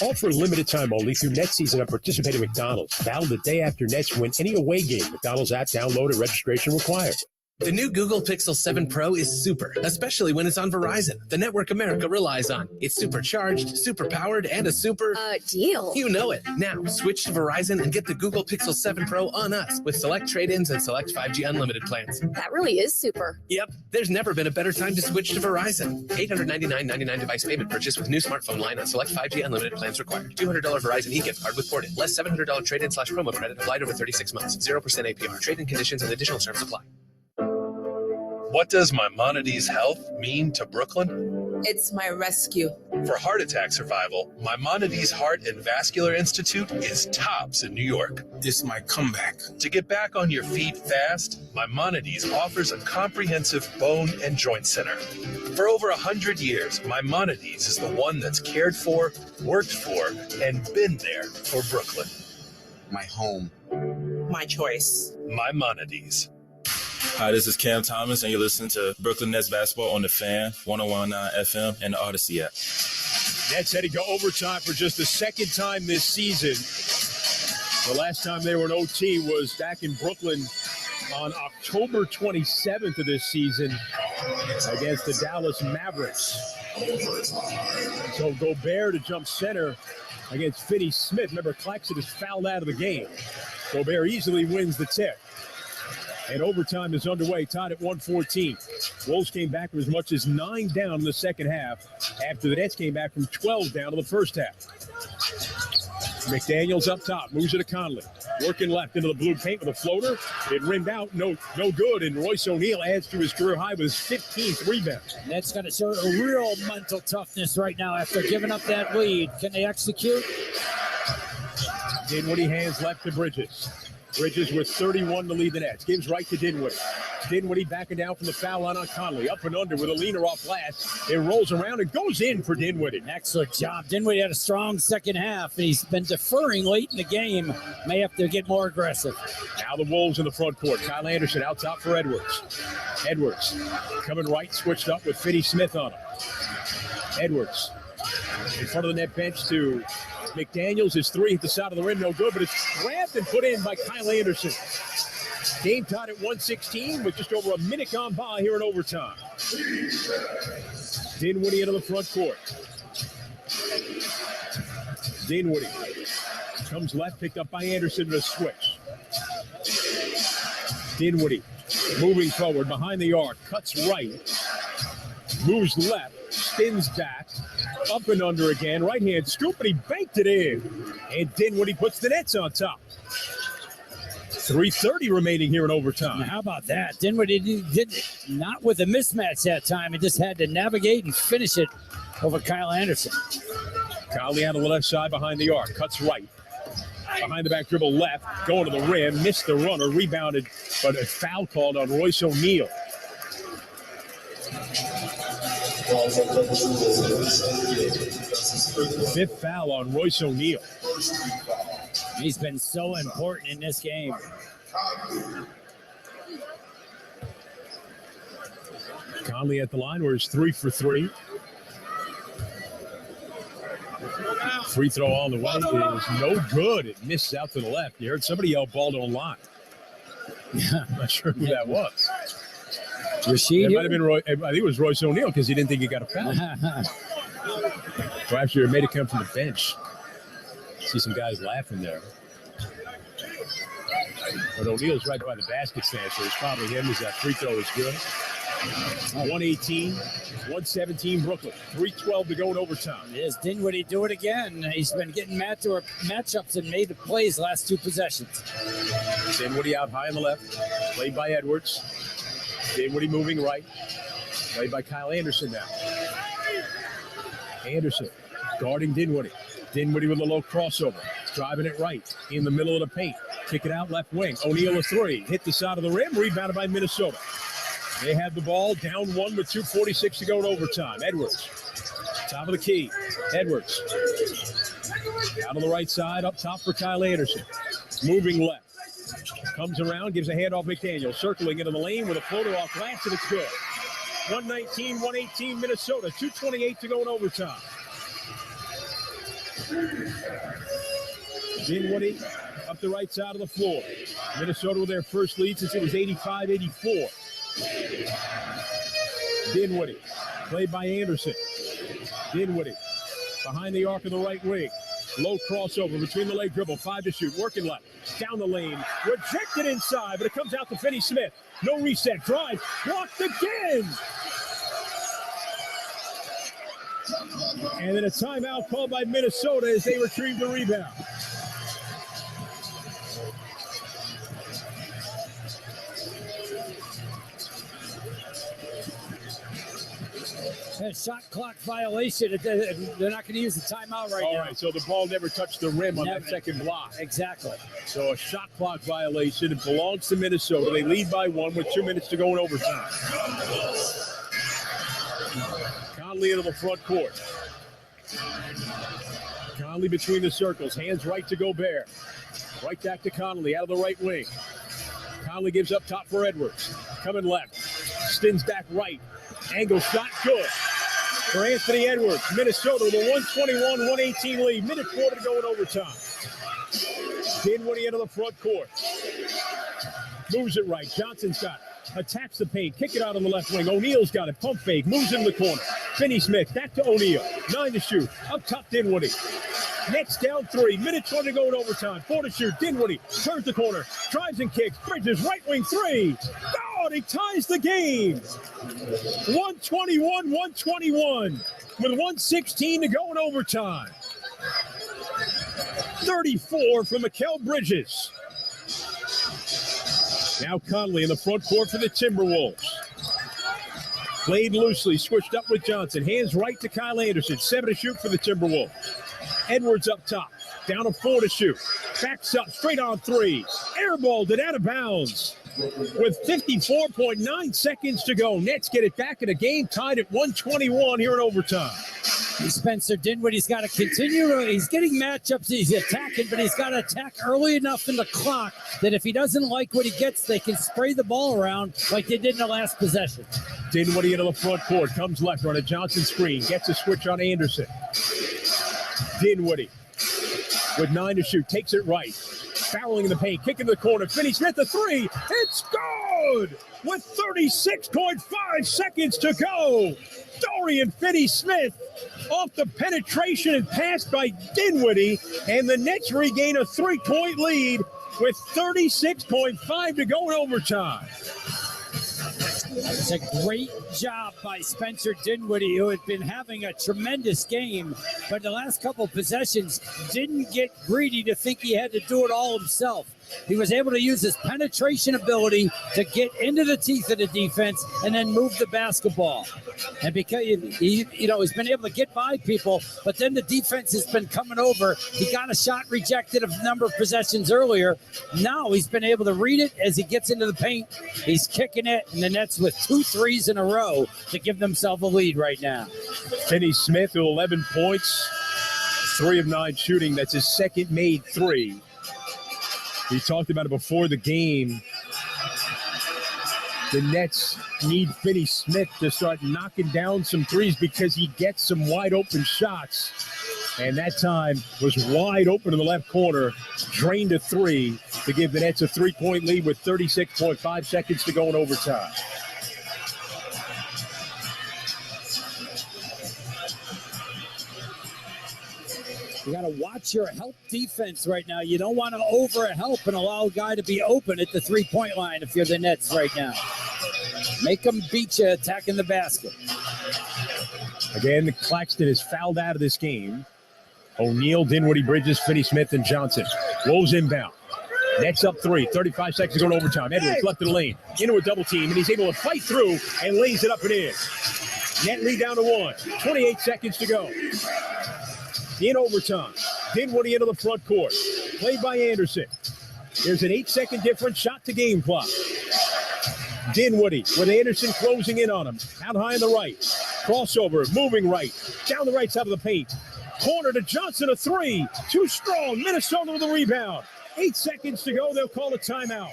All for a limited time only through Nets season at participating McDonald's. Valid the day after Nets win any away game. McDonald's app download and registration required. The new Google Pixel 7 Pro is super, especially when it's on Verizon, the network America relies on. It's supercharged, super powered, and a super deal. You know it. Now, switch to Verizon and get the Google Pixel 7 Pro on us with select trade-ins and select 5G unlimited plans. That really is super. Yep, there's never been a better time to switch to Verizon. $899.99 device payment purchase with new smartphone line on select 5G unlimited plans required. $200 Verizon e-gift card with ported. Less $700 trade-in/promo credit applied over 36 months. 0% APR. Trade-in conditions and additional terms apply. What does Maimonides Health mean to Brooklyn? It's my rescue. For heart attack survival, Maimonides Heart and Vascular Institute is tops in New York. It's my comeback. To get back on your feet fast, Maimonides offers a comprehensive bone and joint center. For over 100 years, Maimonides is the one that's cared for, worked for, and been there for Brooklyn. My home. My choice. Maimonides. Hi, this is Cam Thomas, and you're listening to Brooklyn Nets basketball on the Fan, 101.9 FM, and the Odyssey app. Nets heading to overtime for just the second time this season. The last time they were in OT was back in Brooklyn on October 27th of this season against the Dallas Mavericks. So Gobert to jump center against Finney Smith. Remember, Claxton is fouled out of the game. Gobert easily wins the tip. And overtime is underway, tied at 114. Wolves came back from as much as 9 down in the second half after the Nets came back from 12 down in the first half. McDaniels up top, moves it to Conley. Working left into the blue paint with a floater. It rimmed out, no good. And Royce O'Neal adds to his career high with his 15th rebound. Nets got to show a real mental toughness right now after giving up that lead. Can they execute? Dinwiddie hands left to Bridges. Bridges with 31 to lead the Nets. Gives right to Dinwiddie. Dinwiddie backing down from the foul line on Conley. Up and under with a leaner off glass. It rolls around and goes in for Dinwiddie. Excellent job. Dinwiddie had a strong second half, and he's been deferring late in the game. May have to get more aggressive. Now the Wolves in the front court. Kyle Anderson out top for Edwards. Edwards coming right, switched up with Finney Smith on him. Edwards in front of the net bench to McDaniels. His three at the side of the rim, no good, but it's grabbed and put in by Kyle Anderson. Game tied at 116 with just over a minute gone by here in overtime. Dinwiddie into the front court. Dinwiddie comes left, picked up by Anderson to switch. Dinwiddie moving forward behind the arc, cuts right, moves left, spins back, up and under again, right hand scoop, and he banked it in. And Dinwiddie puts the Nets on top. 3:30 remaining here in overtime. How about that? Dinwiddie did not with a mismatch that time. He just had to navigate and finish it over Kyle Anderson. Conley on the left side behind the arc, cuts right. Behind the back dribble left, going to the rim, missed the runner, rebounded, but a foul called on Royce O'Neal. Fifth foul on Royce O'Neal. He's been so important in this game. Conley at the line where he's 3 for 3. Free throw on the way is no good. It misses out to the left. You heard somebody yell ball don't lie. I'm not sure who that was. Rashid? It might have been Roy. I think it was Royce O'Neal because he didn't think he got a foul. Perhaps it made it come from the bench. See some guys laughing there. But O'Neal's right by the basket stand, so it's probably him. His free throw is good. 118, 117 Brooklyn. 3:12 to go in overtime. Yes, Dinwiddie do it again. He's been getting matchups and made the plays last two possessions. Dinwiddie out high on the left. Played by Edwards. Dinwiddie moving right. Played by Kyle Anderson now. Anderson guarding Dinwiddie. Dinwiddie with a low crossover. Driving it right in the middle of the paint. Kick it out left wing. O'Neal a three. Hit the side of the rim. Rebounded by Minnesota. They have the ball down one with 2:46 to go in overtime. Edwards. Top of the key. Edwards. Out on the right side. Up top for Kyle Anderson. Moving left. Comes around. Gives a handoff McDaniel. Circling into the lane with a floater off glass, and it's good. 119, 118 Minnesota. 2:28 to go in overtime. Dinwiddie up the right side of the floor. Minnesota with their first lead since it was 85-84. Dinwiddie, played by Anderson. Dinwiddie, behind the arc of the right wing. Low crossover between the leg dribble. 5 to shoot. Working left. Down the lane. Rejected inside, but it comes out to Finney-Smith. No reset. Drive. Blocked again. And then a timeout called by Minnesota as they retrieve the rebound. A shot clock violation. They're not going to use the timeout right now. All right, so the ball never touched the rim on that second block. Exactly. So a shot clock violation. It belongs to Minnesota. They lead by 1 with 2 minutes to go in overtime. Conley into the front court. Conley between the circles. Hands right to Gobert. Right back to Conley out of the right wing. Conley gives up top for Edwards. Coming left. Spins back right. Angle shot good for Anthony Edwards. Minnesota with a 121-118 lead. Minute 4 to go in overtime. Dinwiddie into the front court. Moves it right. Johnson's got it. Attacks the paint. Kick it out on the left wing. O'Neal's got it. Pump fake. Moves in the corner. Finney-Smith back to O'Neal. 9 to shoot. Up top Dinwiddie. Nets down 3. Minute 20 to go in overtime. 4 to shoot. Dinwiddie turns the corner. Drives and kicks. Bridges right wing 3. Oh, he ties the game. 121-121 with 1:16 to go in overtime. 34 for Mikal Bridges. Now Conley in the front court for the Timberwolves. Played loosely, switched up with Johnson. Hands right to Kyle Anderson. 7 to shoot for the Timberwolves. Edwards up top. Down to 4 to shoot. Backs up, straight on 3. Airballed it out of bounds. With 54.9 seconds to go. Nets get it back in a game tied at 121 here in overtime. Spencer Dinwiddie's got to continue. He's getting matchups. He's attacking, but he's got to attack early enough in the clock that if he doesn't like what he gets, they can spray the ball around like they did in the last possession. Dinwiddie into the front court. Comes left on a Johnson screen. Gets a switch on Anderson. Dinwiddie with 9 to shoot. Takes it right. Fouling in the paint. Kicking the corner. Finney-Smith the 3. It's good! With 36.5 seconds to go. Dorian Finney-Smith off the penetration and pass by Dinwiddie, and the Nets regain a 3-point lead with 36.5 to go in overtime. It's a great job by Spencer Dinwiddie, who had been having a tremendous game, but the last couple possessions didn't get greedy to think he had to do it all himself. He was able to use his penetration ability to get into the teeth of the defense and then move the basketball. And because he's been able to get by people, but then the defense has been coming over. He got a shot rejected a number of possessions earlier. Now he's been able to read it as he gets into the paint. He's kicking it, and the Nets with 2 threes in a row to give themselves a lead right now. Finney-Smith with 11 points, 3 of 9 shooting. That's his second made 3. We talked about it before the game. The Nets need Finney-Smith to start knocking down some threes because he gets some wide open shots. And that time was wide open in the left corner, drained a three to give the Nets a 3-point lead with 36.5 seconds to go in overtime. You got to watch your help defense right now. You don't want to over-help and allow a guy to be open at the three-point line if you're the Nets right now. Make them beat you attacking the basket. Again, Claxton is fouled out of this game. O'Neal, Dinwiddie, Bridges, Finney-Smith, and Johnson. Wolves inbound. Nets up 3. 35 seconds to go in overtime. Edwards left of the lane. Into a double team, and he's able to fight through and lays it up and in. Net lead down to 1. 28 seconds to go. In overtime. Dinwiddie into the front court. Played by Anderson. There's an 8-second difference. Shot to game clock. Dinwiddie with Anderson closing in on him. Out high on the right. Crossover, moving right. Down the right side of the paint. Corner to Johnson, a 3. Too strong. Minnesota with the rebound. 8 seconds to go. They'll call a timeout.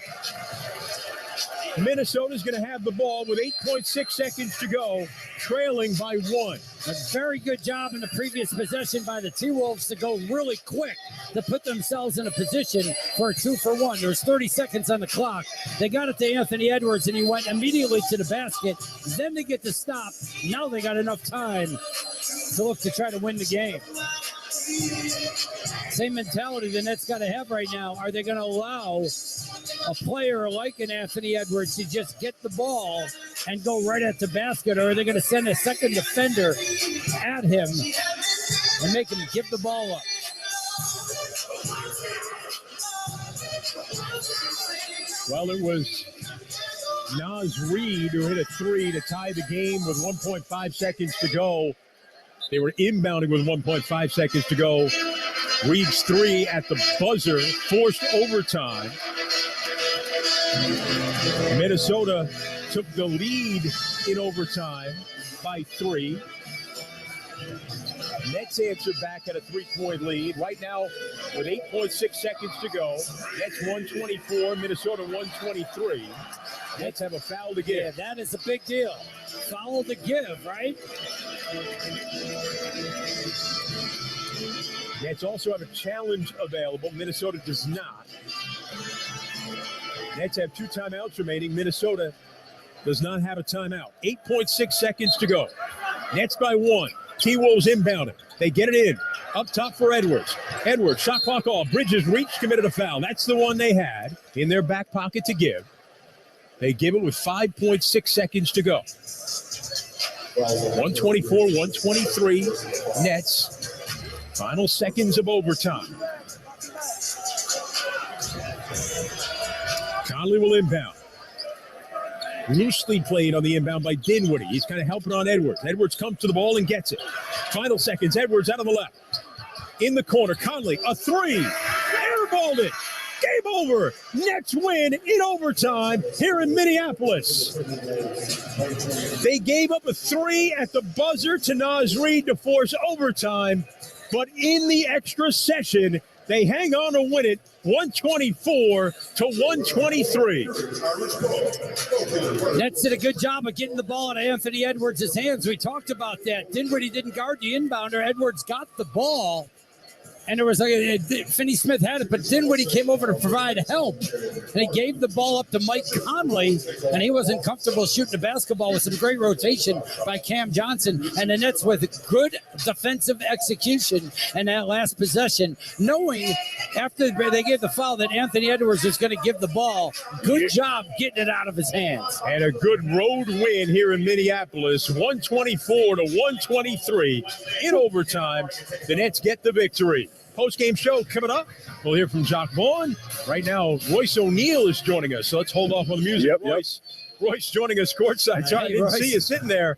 Minnesota's going to have the ball with 8.6 seconds to go, trailing by 1. A very good job in the previous possession by the T-Wolves to go really quick to put themselves in a position for a 2-for-1. There's 30 seconds on the clock. They got it to Anthony Edwards, and he went immediately to the basket. Then they get to stop. Now they got enough time to look to try to win the game. Same mentality the Nets got to have right now. Are they going to allow a player like an Anthony Edwards to just get the ball and go right at the basket, or are they going to send a second defender at him and make him give the ball up? Well, it was Naz Reid who hit a 3 to tie the game with 1.5 seconds to go. They were inbounding with 1.5 seconds to go. Reid's 3 at the buzzer forced overtime. Minnesota took the lead in overtime by 3. Nets answered back at a 3-point lead. Right now, with 8.6 seconds to go, Nets 124, Minnesota 123. Nets have a foul to give. Yeah, that is a big deal. Foul to give, right? Nets also have a challenge available. Minnesota does not. Nets have 2 timeouts remaining. Minnesota does not have a timeout. 8.6 seconds to go. Nets by 1. T-Wolves inbounded. They get it in. Up top for Edwards. Edwards, shot clock off. Bridges reached, committed a foul. That's the one they had in their back pocket to give. They give it with 5.6 seconds to go. 124, 123. Nets. Final seconds of overtime. Conley will inbound. Loosely played on the inbound by Dinwiddie. He's kind of helping on Edwards. Edwards comes to the ball and gets it. Final seconds. Edwards out on the left. In the corner. Conley, a 3. Airballed it. Game over. Nets win in overtime here in Minneapolis. They gave up a 3 at the buzzer to Naz Reid to force overtime. But in the extra session, they hang on to win it 124 to 123. Nets did a good job of getting the ball out of Anthony Edwards' hands. We talked about that. Dinwiddie didn't guard the inbounder. Edwards got the ball. And there was Finney-Smith had it, but Dinwiddie came over to provide help. And he gave the ball up to Mike Conley, and he wasn't comfortable shooting the basketball with some great rotation by Cam Johnson. And the Nets with good defensive execution in that last possession, knowing after they gave the foul that Anthony Edwards was going to give the ball. Good job getting it out of his hands. And a good road win here in Minneapolis, 124 to 123 in overtime. The Nets get the victory. Post-game show coming up. We'll hear from Jacques Vaughn. Right now, Royce O'Neal is joining us, so let's hold off on the music. Royce joining us courtside. Sorry, I didn't see you sitting there.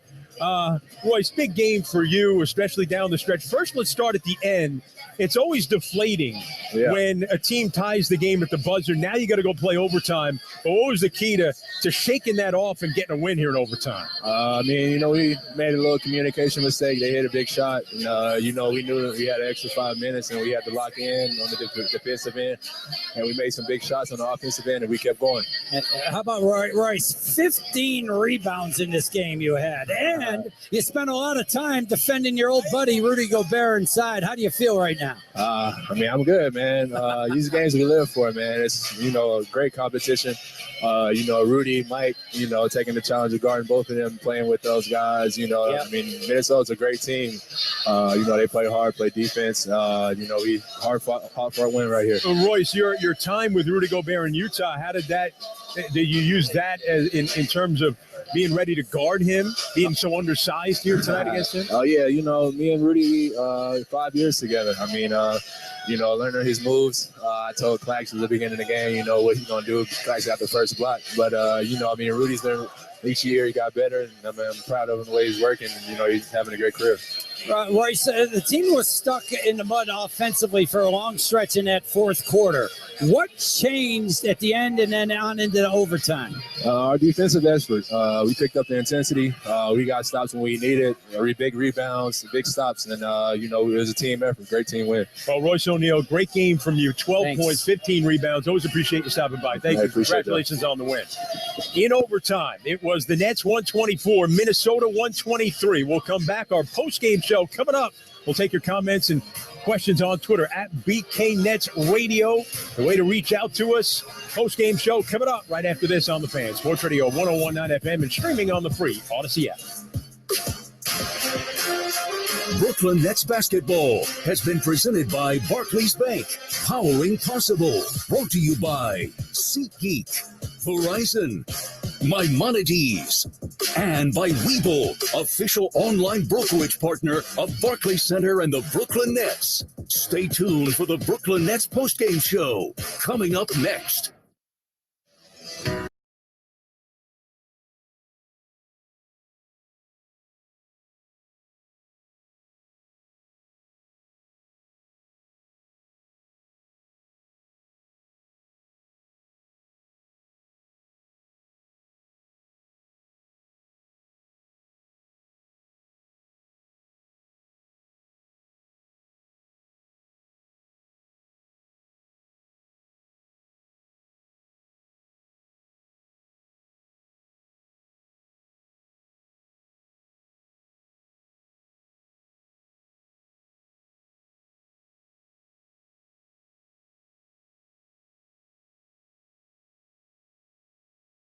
Royce, big game for you, especially down the stretch. First, let's start at the end. It's always deflating when a team ties the game at the buzzer. Now you got to go play overtime. But what was the key to shaking that off and getting a win here in overtime? We made a little communication mistake. They hit a big shot. And, we knew we had an extra 5 minutes and we had to lock in on the defensive end. And we made some big shots on the offensive end and we kept going. And how about Royce? 15 rebounds in this game you had. And And you spent a lot of time defending your old buddy Rudy Gobert inside. How do you feel right now? I'm good, man. These games we live for, man. It's, a great competition. Rudy, Mike, taking the challenge of guarding both of them, playing with those guys. Minnesota's a great team. They play hard, play defense. We hard fought for a win right here. Royce, your time with Rudy Gobert in Utah, how did you use that as in terms of being ready to guard him, being so undersized here tonight against him? Oh, yeah. Me and Rudy, 5 years together. Learning his moves. I told Clax at the beginning of the game, what he's going to do. Clax got the first block. But, Rudy's been, each year he got better. And I'm proud of him the way he's working. And, he's having a great career. Royce, the team was stuck in the mud offensively for a long stretch in that fourth quarter. What changed at the end and then on into the overtime? Our defensive effort. We picked up the intensity. We got stops when we needed. Big rebounds, big stops. And, it was a team effort. Great team win. Well, Royce O'Neal, great game from you. 12 points, 15 rebounds. Always appreciate you stopping by. Thank you. Congratulations on the win. In overtime, it was the Nets 124, Minnesota 123. We'll come back. Our post-game show coming up. We'll take your comments and questions on Twitter at BKNets Radio. The way to reach out to us. Post-game show coming up right after this on the Fan. Sports Radio 101.9 FM and streaming on the free Odyssey app. Brooklyn Nets basketball has been presented by Barclays Bank, powering possible. Brought to you by SeatGeek, Verizon, Maimonides, and by Webull, official online brokerage partner of Barclays Center and the Brooklyn Nets. Stay tuned for the Brooklyn Nets postgame show coming up next.